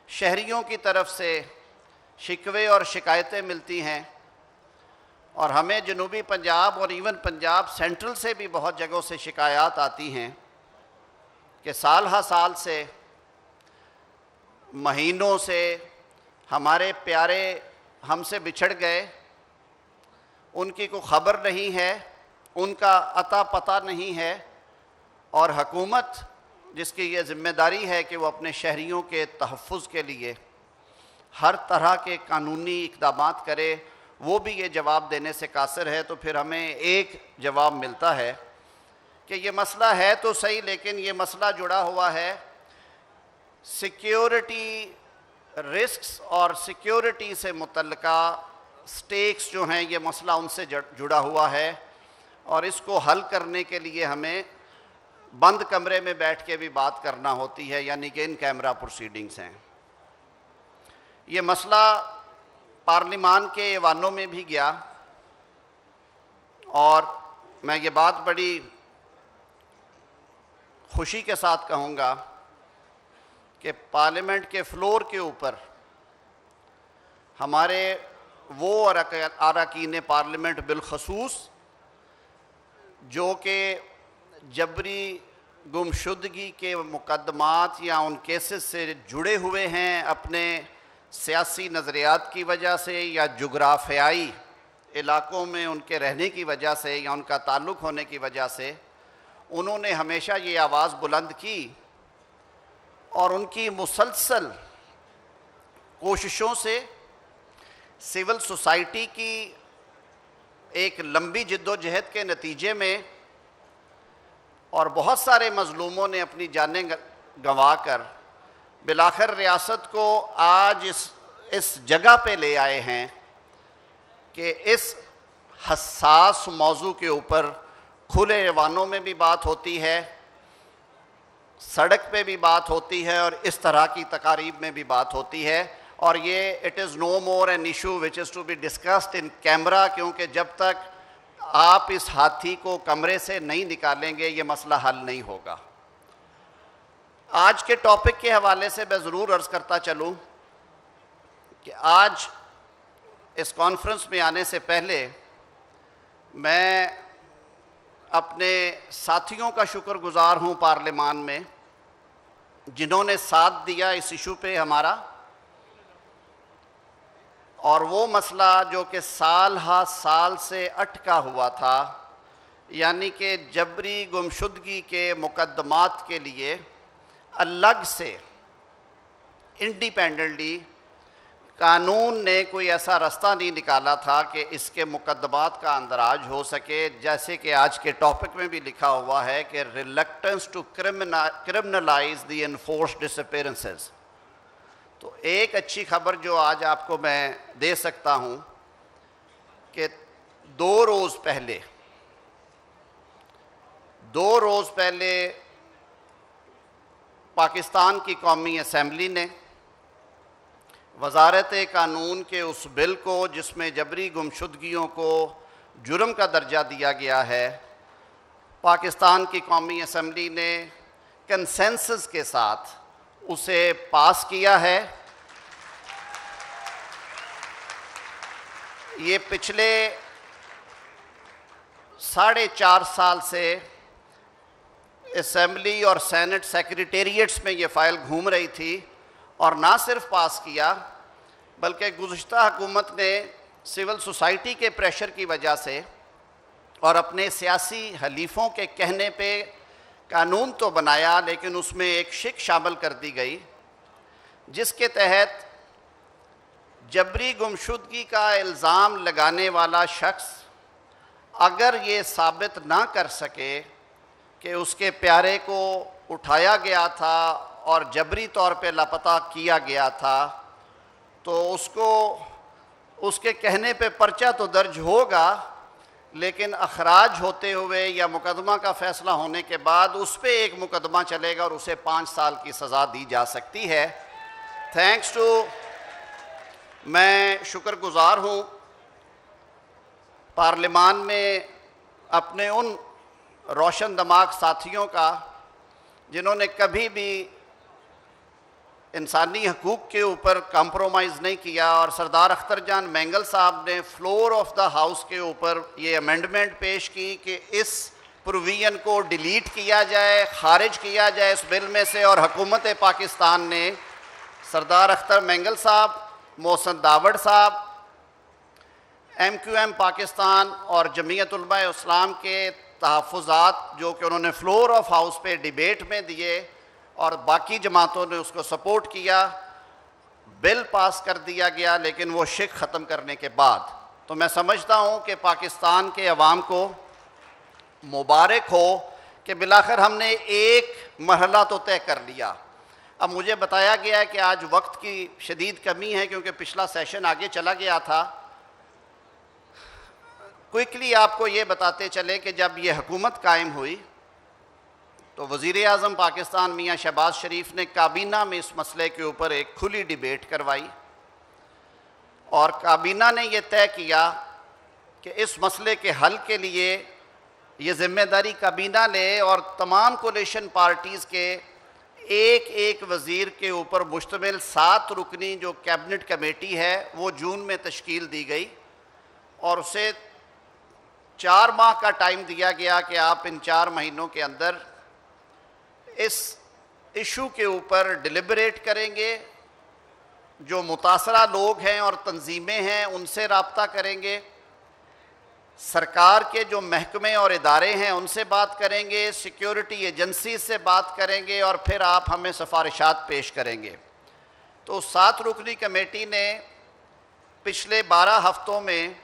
शहरियों की तरफ से शिकवे और शिकायतें मिलती हैं और हमें जनूबी पंजाब और इवन पंजाब सेंट्रल से भी बहुत जगहों से शिकायत आती हैं कि साल हा साल से महीनों से हमारे प्यारे हमसे बिछड़ गए, उनकी कोई ख़बर नहीं है, उनका अता पता नहीं है और हुकूमत जिसकी ये ज़िम्मेदारी है कि वो अपने शहरियों के तहफ़्फ़ुज़ के लिए हर तरह के कानूनी इक़दामात करे, वो भी ये जवाब देने से कासिर है। तो फिर हमें एक जवाब मिलता है कि ये मसला है तो सही, लेकिन ये मसला जुड़ा हुआ है सिक्योरिटी रिस्क्स और सिक्योरिटी से मुतल्लिका स्टेक्स जो हैं, ये मसला उनसे जुड़ा हुआ है और इसको हल करने के लिए हमें बंद कमरे में बैठ के भी बात करना होती है, यानी कि इन कैमरा प्रोसीडिंग्स हैं। ये मसला पार्लिमान के ऐवानों में भी गया और मैं ये बात बड़ी खुशी के साथ कहूँगा कि पार्लियामेंट के फ्लोर के ऊपर हमारे वो अरकान पार्लियामेंट बिलखसूस जो कि जबरी गुमशुदगी के मुकदमात या उन केसेस से जुड़े हुए हैं अपने सियासी नज़रियात की वजह से या जुग्राफियाई इलाक़ों में उनके रहने की वजह से या उनका ताल्लुक़ होने की वजह से, उन्होंने हमेशा ये आवाज़ बुलंद की और उनकी मुसलसल कोशिशों से सिविल सोसाइटी की एक लंबी जिद्दोजहद के नतीजे में और बहुत सारे मज़लूमों ने अपनी जानें गंवा कर बिलाखिर रियासत को आज इस जगह पे ले आए हैं कि इस हसास मौजू के ऊपर खुले ऐवानों में भी बात होती है, सड़क पे भी बात होती है और इस तरह की तकारीब में भी बात होती है। और ये it is no more an issue which is to be discussed in camera, क्योंकि जब तक आप इस हाथी को कमरे से नहीं निकालेंगे ये मसला हल नहीं होगा। आज के टॉपिक के हवाले से मैं ज़रूर अर्ज़ करता चलूँ कि आज इस कॉन्फ्रेंस में आने से पहले मैं अपने साथियों का शुक्रगुज़ार हूँ पार्लियामान में, जिन्होंने साथ दिया इस इशू पे हमारा। और वो मसला जो कि साल हा साल से अटका हुआ था, यानी कि जबरी गुमशुदगी के मुकदमात के लिए अलग से इंडिपेंडेंटली कानून ने कोई ऐसा रास्ता नहीं निकाला था कि इसके मुकदमात का अंदराज हो सके। जैसे कि आज के टॉपिक में भी लिखा हुआ है कि reluctance to criminalise the enforced disappearances. तो एक अच्छी खबर जो आज आपको मैं दे सकता हूँ कि 2 रोज़ पहले पाकिस्तान की कौमी असम्बली ने वजारत कानून के उस बिल को जिसमें जबरी गुमशुदगियों को जुर्म का दर्जा दिया गया है, पाकिस्तान की कौमी असम्बली ने कंसेंसस के साथ उसे पास किया है। ये पिछले 4.5 साल से असम्बली और सेनेट सेक्रेटेरिएट्स में ये फ़ाइल घूम रही थी और ना सिर्फ पास किया बल्कि गुज़श्ता हुकूमत ने सिविल सोसाइटी के प्रेशर की वजह से और अपने सियासी हलीफों के कहने पे कानून तो बनाया, लेकिन उसमें एक शिक शामिल कर दी गई जिसके तहत जबरी गुमशुदगी का इल्ज़ाम लगाने वाला शख्स अगर ये साबित ना कर सके कि उसके प्यारे को उठाया गया था और जबरी तौर पे लापता किया गया था, तो उसको उसके कहने पे पर्चा तो दर्ज होगा, लेकिन अखराज होते हुए या मुकदमा का फ़ैसला होने के बाद उस पर एक मुकदमा चलेगा और उसे 5 साल की सज़ा दी जा सकती है। थैंक्स टू, मैं शुक्रगुज़ार हूँ पार्लिमान में अपने उन रोशन दिमाग साथियों का जिन्होंने कभी भी इंसानी हकूक़ के ऊपर कॉम्प्रोमाइज़ नहीं किया, और सरदार अख्तर जान मैंगल साहब ने फ्लोर ऑफ द हाउस के ऊपर ये अमेंडमेंट पेश की कि इस प्रोविजन को डिलीट किया जाए, खारिज किया जाए इस बिल में से, और हुकूमत पाकिस्तान ने सरदार अख्तर मैंगल साहब, मोहसिन दावड़ साहब, MQM पाकिस्तान और जमीयत उलमा इस्लाम के तहफ़्फ़ुज़ात जो कि उन्होंने फ्लोर ऑफ हाउस पे डिबेट में दिए और बाकी जमातों ने उसको सपोर्ट किया, बिल पास कर दिया गया, लेकिन वो शिक ख़त्म करने के बाद। तो मैं समझता हूँ कि पाकिस्तान के अवाम को मुबारक हो कि बिलाखिर हमने एक मरहला तो तय कर लिया। अब मुझे बताया गया है कि आज वक्त की शदीद कमी है क्योंकि पिछला सेशन आगे चला गया था। क्विकली आपको ये बताते चले कि जब ये हुकूमत कायम हुई तो वज़ीर आज़म पाकिस्तान मियाँ शहबाज शरीफ ने काबीना में इस मसले के ऊपर एक खुली डिबेट करवाई और काबीना ने यह तय किया कि इस मसले के हल के लिए ये ज़िम्मेदारी काबीना ले और तमाम कोलिशन पार्टीज़ के एक एक वज़ीर के ऊपर मुश्तमिल 7 रुकनी जो कैबिनेट कमेटी है वो जून में तश्कील दी गई और उसे 4 माह का टाइम दिया गया कि आप इन 4 महीनों के अंदर इस इशू के ऊपर डिलिबरेट करेंगे, जो मुतासरा लोग हैं और तंजीमें हैं उनसे राब्ता करेंगे, सरकार के जो महकमे और इदारे हैं उनसे बात करेंगे, सिक्योरिटी एजेंसी से बात करेंगे और फिर आप हमें सिफारिशात पेश करेंगे। तो 7 रुकनी कमेटी ने पिछले 12 हफ्तों में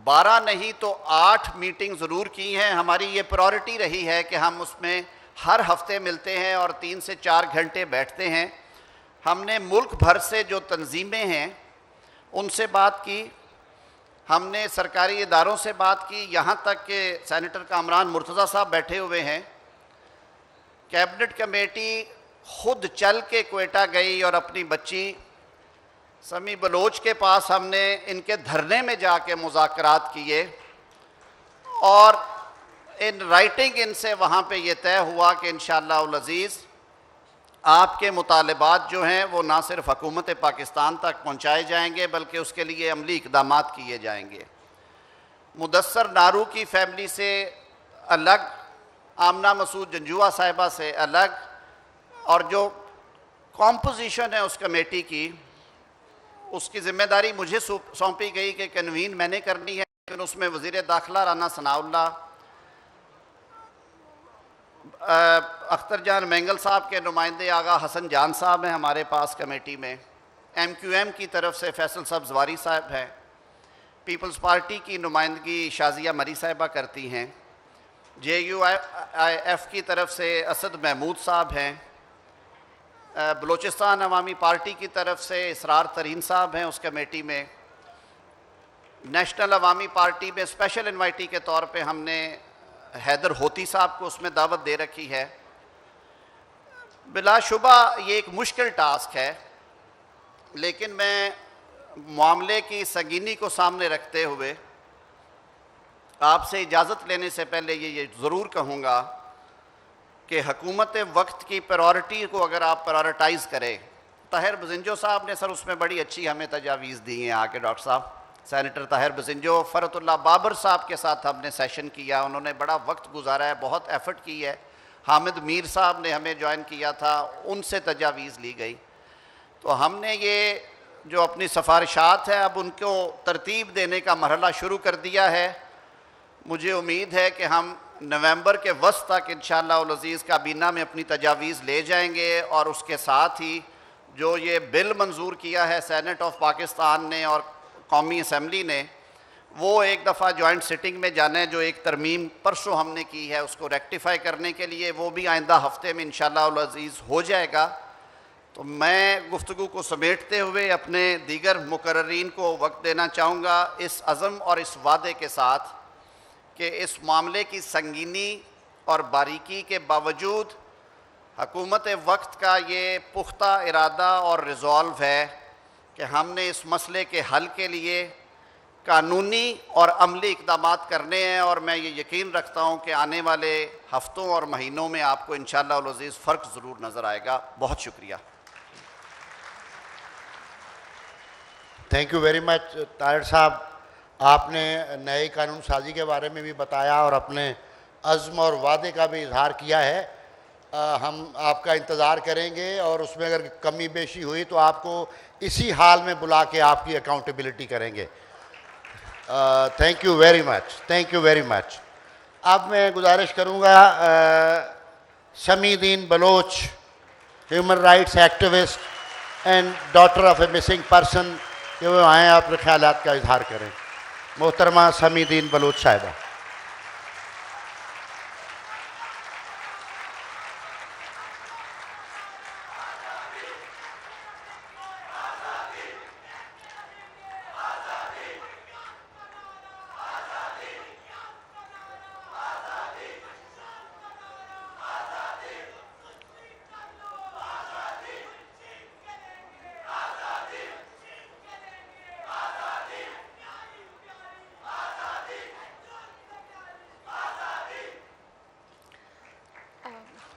12 नहीं तो 8 मीटिंग ज़रूर की हैं। हमारी ये प्रायोरिटी रही है कि हम उसमें हर हफ्ते मिलते हैं और 3 से 4 घंटे बैठते हैं। हमने मुल्क भर से जो तंजीमें हैं उनसे बात की, हमने सरकारी इदारों से बात की, यहाँ तक कि सेनेटर कामरान मुर्तज़ा साहब बैठे हुए हैं। कैबिनेट कमेटी खुद चल के क्वेटा गई और अपनी बच्ची समी बलोच के पास हमने इनके धरने में जाके मुज़ाकरात किए और इन राइटिंग इनसे वहाँ पे ये तय हुआ कि इंशाअल्लाह उल अज़ीज़ आपके मुतालबात जो हैं वो ना सिर्फ हुकूमत पाकिस्तान तक पहुँचाए जाएंगे बल्कि उसके लिए अमली इक़दामात किए जाएंगे। मुदस्सर नारू की फैमिली से अलग, आमना मसूद जंजुआ साहिबा से अलग, और जो कॉम्पोजिशन है उस कमेटी की उसकी ज़िम्मेदारी मुझे सौंपी गई कि कन्वीन मैंने करनी है, लेकिन उसमें वज़ीर दाखिला राना सनाउल्लाह, अख्तर जान मैंगल साहब के नुमाइंदे आगा हसन जान साहब हैं हमारे पास कमेटी में, MQM की तरफ से फैसल साहब ज़वारी साहब हैं, पीपल्स पार्टी की नुमाइंदगी शाजिया मरी साहिबा करती हैं, JUIF की तरफ से असद महमूद साहब हैं, बलूचिस्तान अवामी पार्टी की तरफ से इसरार तरीन साहब हैं उस कमेटी में, नेशनल अवामी पार्टी में स्पेशल इन्वाइटी के तौर पे हमने हैदर होती साहब को उसमें दावत दे रखी है। बिलाशुबा ये एक मुश्किल टास्क है, लेकिन मैं मामले की संगीनी को सामने रखते हुए आपसे इजाज़त लेने से पहले ये ज़रूर कहूँगा कि हुकूमत वक्त की प्रायोरिटी को अगर आप प्रायोरिटाइज़ करें, ताहिर बजिंजो साहब ने सर उसमें बड़ी अच्छी हमें तजावीज़ दी हैं आके, डॉक्टर साहब सेनेटर ताहिर बजिंजो, फ़रतुल्लाह बाबर साहब के साथ हमने सेशन किया, उन्होंने बड़ा वक्त गुजारा है, बहुत एफ़र्ट की है, हामिद मीर साहब ने हमें ज्वाइन किया था, उनसे तजावीज़ ली गई। तो हमने ये जो अपनी सिफारिशात है अब उनको तरतीब देने का मरहला शुरू कर दिया है। मुझे उम्मीद है कि हम नवंबर के वस्त तक इंशाअल्लाह उल अज़ीज़ काबीना में अपनी तजावीज़ ले जाएंगे और उसके साथ ही जो ये बिल मंजूर किया है सेनेट ऑफ पाकिस्तान ने और कौमी असम्बली ने, वो एक दफ़ा जॉइंट सिटिंग में जाना है। जो एक तरमीम परसों हमने की है उसको रेक्टिफाई करने के लिए, वो भी आइंदा हफ्ते में इंशाअल्लाह उल अज़ीज़ हो जाएगा। तो मैं गुफ्तगू को समेटते हुए अपने दीगर मुकर्रीन को वक्त देना चाहूँगा इस अज़म और इस वादे के साथ कि इस मामले की संगीनी और बारीकी के बावजूद हुकूमत वक्त का ये पुख्ता इरादा और रिज़ॉल्व है कि हमने इस मसले के हल के लिए कानूनी और अमली इक़दामात करने हैं, और मैं ये यकीन रखता हूँ कि आने वाले हफ्तों और महीनों में आपको इंशाअल्लाह उल अज़ीज़ फ़र्क ज़रूर नज़र आएगा। बहुत शुक्रिया। Thank you very much Tahir साहब, आपने नई कानून साजी के बारे में भी बताया और अपने अज़्म और वादे का भी इजहार किया है। हम आपका इंतज़ार करेंगे और उसमें अगर कमी बेशी हुई तो आपको इसी हाल में बुला के आपकी अकाउंटेबिलिटी करेंगे। Thank you very much, thank you very much. अब मैं गुजारिश करूँगा Samideen Baloch, human rights activist and daughter of a missing person, कि वो आएँ अपने ख्यालात का इजहार करें। मोहतरमा समीदीन बलोच साहिबा।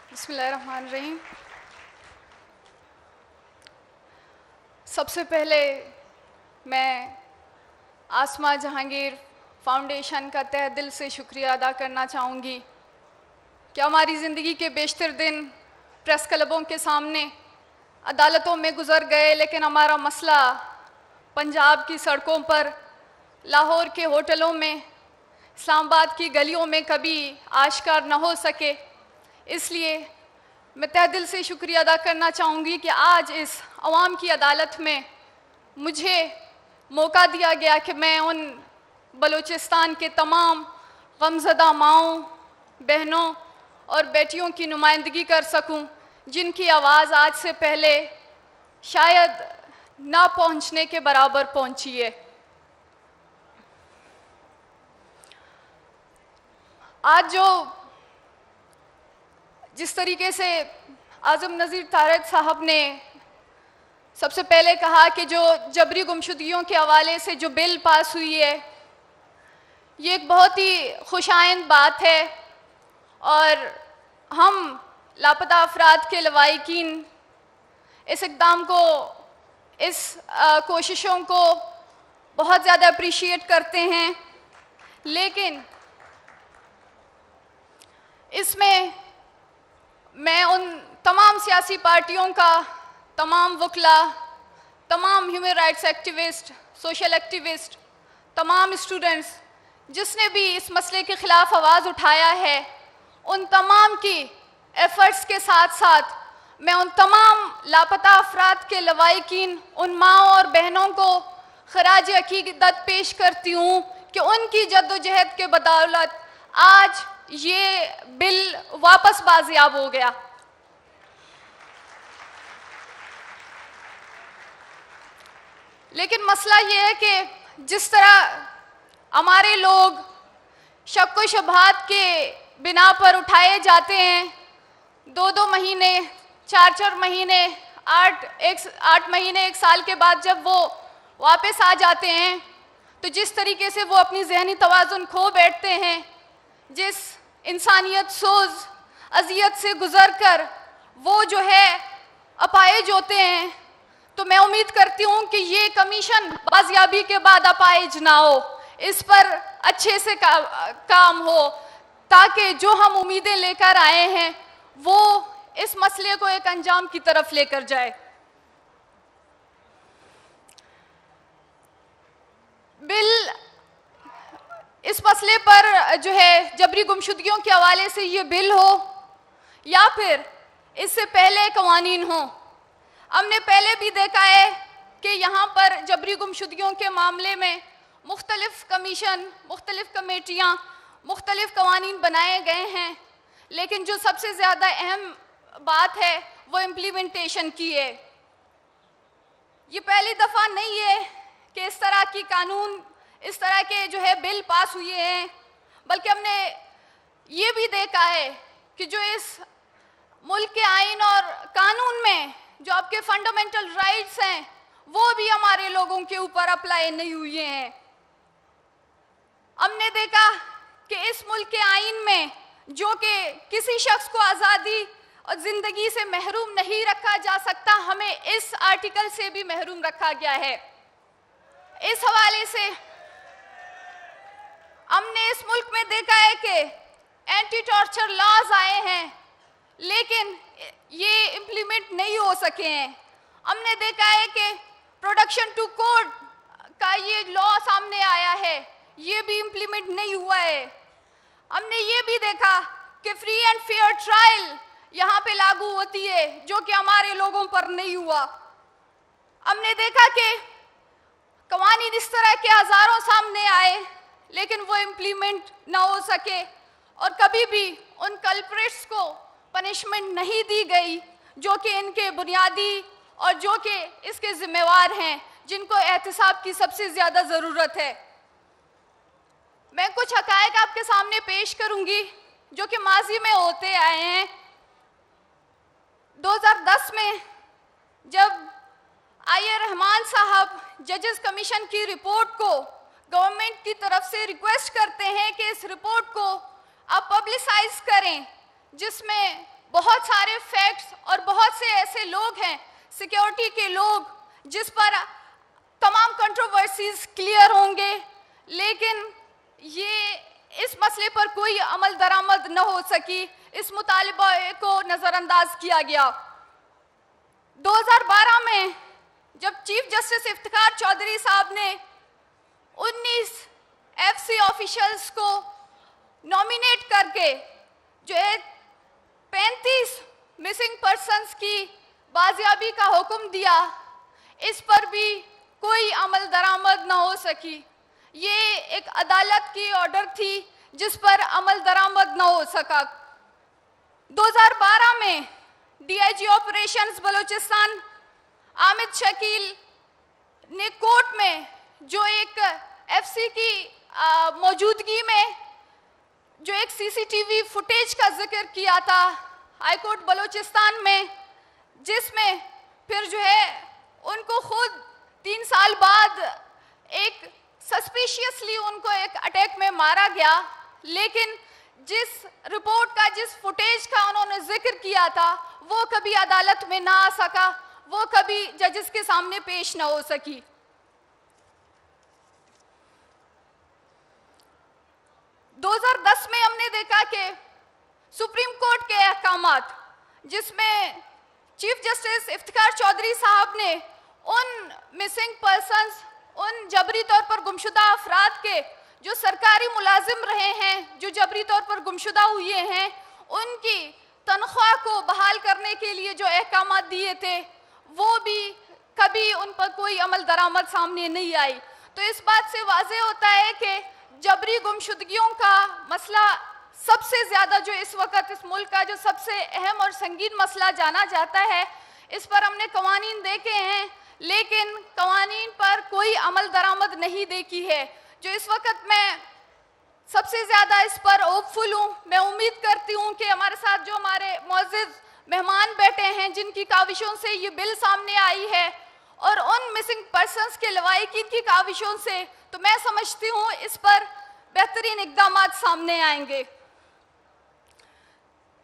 बिस्मिल्लाहिर्रहमानिर्रहीम। सबसे पहले मैं आसमा जहांगीर फाउंडेशन का तहे दिल से शुक्रिया अदा करना चाहूँगी कि हमारी ज़िंदगी के बेशतर दिन प्रेस क्लबों के सामने, अदालतों में गुजर गए, लेकिन हमारा मसला पंजाब की सड़कों पर, लाहौर के होटलों में, इस्लामाबाद की गलियों में कभी आश्कार न हो सके। इसलिए मैं तहे दिल से शुक्रिया अदा करना चाहूँगी कि आज इस अवाम की अदालत में मुझे मौका दिया गया कि मैं उन बलूचिस्तान के तमाम गमज़दा माँओं, बहनों और बेटियों की नुमाइंदगी कर सकूं, जिनकी आवाज़ आज से पहले शायद ना पहुंचने के बराबर पहुंची है। आज जिस तरीके से आज़म नज़ीर तारक साहब ने सबसे पहले कहा कि जो जबरी गुमशुदगियों के हवाले से जो बिल पास हुई है, ये एक बहुत ही खुशाइंद बात है और हम लापता अफराद के लवाहिकीन इस इक़दाम को, इस कोशिशों को बहुत ज़्यादा अप्रिशिएट करते हैं। लेकिन इसमें मैं उन तमाम सियासी पार्टियों का, तमाम वकला, तमाम human rights activist, social activist, तमाम स्टूडेंट्स जिसने भी इस मसले के ख़िलाफ़ आवाज़ उठाया है, उन तमाम की एफ़र्ट्स के साथ साथ मैं उन तमाम लापता अफराद के लवाहिकीन, उन माँओं और बहनों को खराज अकीदत पेश करती हूँ कि उनकी जद्दोजहद के बदौलत आज ये बिल वापस बाजियाब हो गया। लेकिन मसला ये है कि जिस तरह हमारे लोग शक व शुबहात के बिना पर उठाए जाते हैं, 2-2 महीने, 4-4 महीने 8 महीने 1 साल के बाद जब वो वापस आ जाते हैं तो जिस तरीके से वो अपनी जहनी तवाज़ुन खो बैठते हैं, जिस इंसानियत सोज अजियत से गुजर कर वो जो है अपाहिज होते हैं, तो मैं उम्मीद करती हूँ कि ये कमीशन बाजियाबी के बाद अपाहिज ना हो, इस पर अच्छे से काम हो, ताकि जो हम उम्मीदें लेकर आए हैं वो इस मसले को एक अंजाम की तरफ लेकर जाए। बिल इस मसले पर जो है जबरी गुमशुदगियों के हवाले से ये बिल हो या फिर इससे पहले कवानीन हो, हमने पहले भी देखा है कि यहाँ पर जबरी गुमशुदगियों के मामले में मुख्तलिफ कमीशन, मुख्तलिफ कमेटियाँ, मुख्तलिफ कवानीन बनाए गए हैं, लेकिन जो सबसे ज़्यादा अहम बात है वो इम्प्लीमेंटेशन की है। ये पहली दफ़ा नहीं है कि इस तरह की कानून, इस तरह के जो है बिल पास हुए हैं, बल्कि हमने ये भी देखा है कि जो इस मुल्क के आइन और कानून में जो आपके फंडामेंटल राइट्स हैं वो भी हमारे लोगों के ऊपर अप्लाई नहीं हुए हैं। हमने देखा कि इस मुल्क के आइन में जो कि किसी शख्स को आज़ादी और ज़िंदगी से महरूम नहीं रखा जा सकता, हमें इस आर्टिकल से भी महरूम रखा गया है। इस हवाले से हमने इस मुल्क में देखा है कि एंटी टॉर्चर लॉज आए हैं, लेकिन ये इम्प्लीमेंट नहीं हो सके हैं। हमने देखा है कि प्रोडक्शन टू कोर्ट का ये लॉ सामने आया है, ये भी इम्प्लीमेंट नहीं हुआ है। हमने ये भी देखा कि फ्री एंड फेयर ट्रायल यहाँ पे लागू होती है, जो कि हमारे लोगों पर नहीं हुआ। हमने देखा कि कवानीन इस तरह के हज़ारों सामने आए, लेकिन वो इम्प्लीमेंट ना हो सके और कभी भी उन कल्प्रिट्स को पनिशमेंट नहीं दी गई जो कि इनके बुनियादी और जो कि इसके जिम्मेवार हैं, जिनको एहतिसाब की सबसे ज़्यादा ज़रूरत है। मैं कुछ हक़ाइक़ आपके सामने पेश करूंगी जो कि माजी में होते आए हैं। 2010 में जब आईए रहमान साहब जजेस कमीशन की रिपोर्ट को गवर्नमेंट की तरफ से रिक्वेस्ट करते हैं कि इस रिपोर्ट को आप पब्लिसाइज करें, जिसमें बहुत सारे फैक्ट्स और बहुत से ऐसे लोग हैं, सिक्योरिटी के लोग, जिस पर तमाम कंट्रोवर्सीज क्लियर होंगे, लेकिन ये इस मसले पर कोई अमल दरामद न हो सकी। इस मुतालिबा को नज़रअंदाज किया गया। 2012 में जब चीफ जस्टिस इफ्तिखार चौधरी साहब ने 19 एफसी ऑफिशियल्स को नॉमिनेट करके जो है 35 मिसिंग पर्सन्स की बाजियाबी का हुक्म दिया, इस पर भी कोई अमल दरामद न हो सकी। ये एक अदालत की ऑर्डर थी जिस पर अमल दरामद न हो सका। 2012 में डीआईजी ऑपरेशंस बलूचिस्तान आमिद शकील ने कोर्ट में जो एक एफसी की मौजूदगी में जो एक सीसीटीवी फुटेज का जिक्र किया था हाई कोर्ट बलूचिस्तान में, जिसमें फिर जो है उनको खुद 3 साल बाद एक सस्पिशियसली उनको एक अटैक में मारा गया, लेकिन जिस रिपोर्ट का, जिस फुटेज का उन्होंने जिक्र किया था वो कभी अदालत में ना आ सका, वो कभी जजेस के सामने पेश ना हो सकी। 2010 में हमने देखा कि सुप्रीम कोर्ट के अहकामात, जिसमें चीफ जस्टिस इफ्तिखार चौधरी साहब ने उन मिसिंग पर्सन्स, उन जबरी तौर पर गुमशुदा अफराद के जो सरकारी मुलाजिम रहे हैं, जो जबरी तौर पर गुमशुदा हुए हैं, उनकी तनख्वाह को बहाल करने के लिए जो अहकामात दिए थे, वो भी कभी उन पर कोई अमल दरामद सामने नहीं आई। तो इस बात से वाज़ेह होता है कि जबरी गुमशुदगियों का मसला सबसे ज़्यादा जो इस वक्त इस मुल्क का जो सबसे अहम और संगीन मसला जाना जाता है, इस पर हमने कवानीन देखे हैं, लेकिन कवानीन पर कोई अमल दरामद नहीं देखी है। जो इस वक्त मैं सबसे ज़्यादा इस पर होपफुल हूँ, मैं उम्मीद करती हूँ कि हमारे साथ जो हमारे मुअज़्ज़िज़ मेहमान बैठे हैं जिनकी काविशों से ये बिल सामने आई है और उन मिसिंग पर्सन्स के लवाहिकीन की काविशों से, तो मैं समझती हूँ इस पर बेहतरीन इक़दामात सामने आएंगे।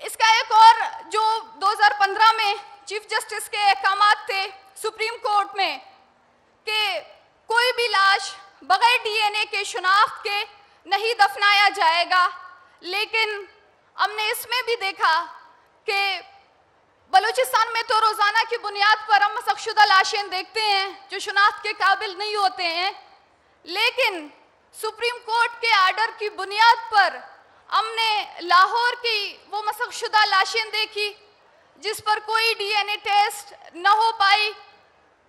इसका एक और जो 2015 में चीफ जस्टिस के अहकामात थे सुप्रीम कोर्ट में कि कोई भी लाश बगैर डीएनए के शिनाख्त के नहीं दफनाया जाएगा, लेकिन हमने इसमें भी देखा कि बलूचिस्तान में तो रोज़ाना की बुनियाद पर हम मसकशुदा लाशें देखते हैं जो शिनाख्त के काबिल नहीं होते हैं, लेकिन सुप्रीम कोर्ट के आर्डर की बुनियाद पर हमने लाहौर की वो मसकशुदा लाशें देखी जिस पर कोई डीएनए टेस्ट न हो पाई।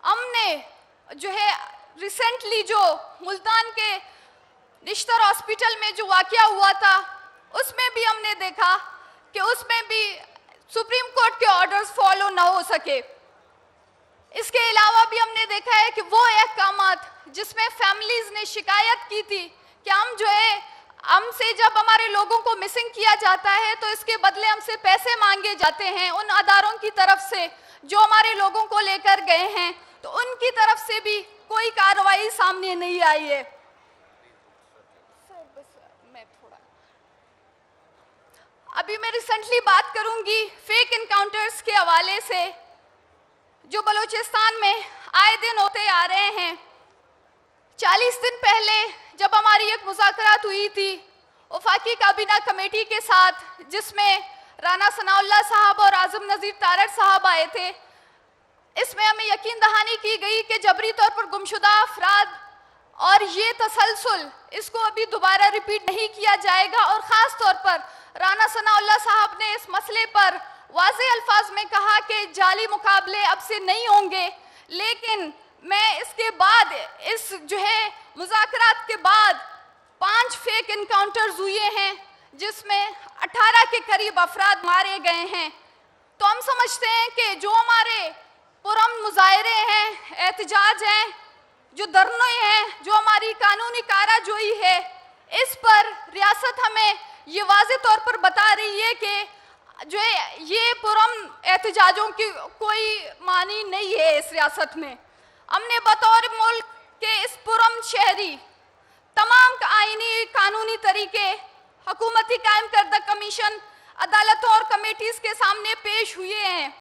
हमने जो है रिसेंटली जो मुल्तान के निश्तर हॉस्पिटल में जो वाकया हुआ था उसमें भी हमने देखा कि उसमें भी सुप्रीम कोर्ट के ऑर्डर्स फॉलो ना हो सके। इसके अलावा भी हमने देखा है कि वो अहकामात जिसमें फैमिलीज ने शिकायत की थी कि हम जो है हमसे जब हमारे लोगों को मिसिंग किया जाता है तो इसके बदले हमसे पैसे मांगे जाते हैं उन अदारों की तरफ से जो हमारे लोगों को लेकर गए हैं, तो उनकी तरफ से भी कोई कार्रवाई सामने नहीं आई है। अभी मैं रिसेंटली बात करूंगी फेक इनकाउंटर्स के हवाले से जो बलूचिस्तान में आए दिन होते आ रहे हैं। 40 दिन पहले जब हमारी एक मुज़ाकरात हुई थी वफाकी काबीना कमेटी के साथ, जिसमें राना सनाउल्लाह साहब और आज़म नज़ीर तारड़ साहब आए थे, इसमें हमें यकीन दहानी की गई कि जबरी तौर पर गुमशुदा अफराद और ये तसलसल इसको अभी दोबारा रिपीट नहीं किया जाएगा। और ख़ास तौर पर राना सनाउल्लाह साहब ने इस मसले पर वाज़े अल्फाज में कहा कि जाली मुकाबले अब से नहीं होंगे, लेकिन मैं इसके बाद इस जो है मुज़ाकरात के बाद 5 फेक इनकाउंटर्स हुए हैं जिसमें 18 के करीब अफराद मारे गए हैं। तो हम समझते हैं कि जो हमारे पुरअमन मुजाहरे हैं, एहतजाज हैं, जो धरने हैं, जो हमारी कानूनी काराजोई है, इस पर रियासत हमें ये वाज़े तौर पर बता रही है कि जो है ये पुरअमन एहतजाजों की कोई मानी नहीं है इस रियासत में। हमने बतौर मुल्क के इस पुरअमन शहरी तमाम आईनी कानूनी तरीके हुकूमती कायम करदा कमीशन, अदालतों और कमेटीज़ के सामने पेश हुए हैं।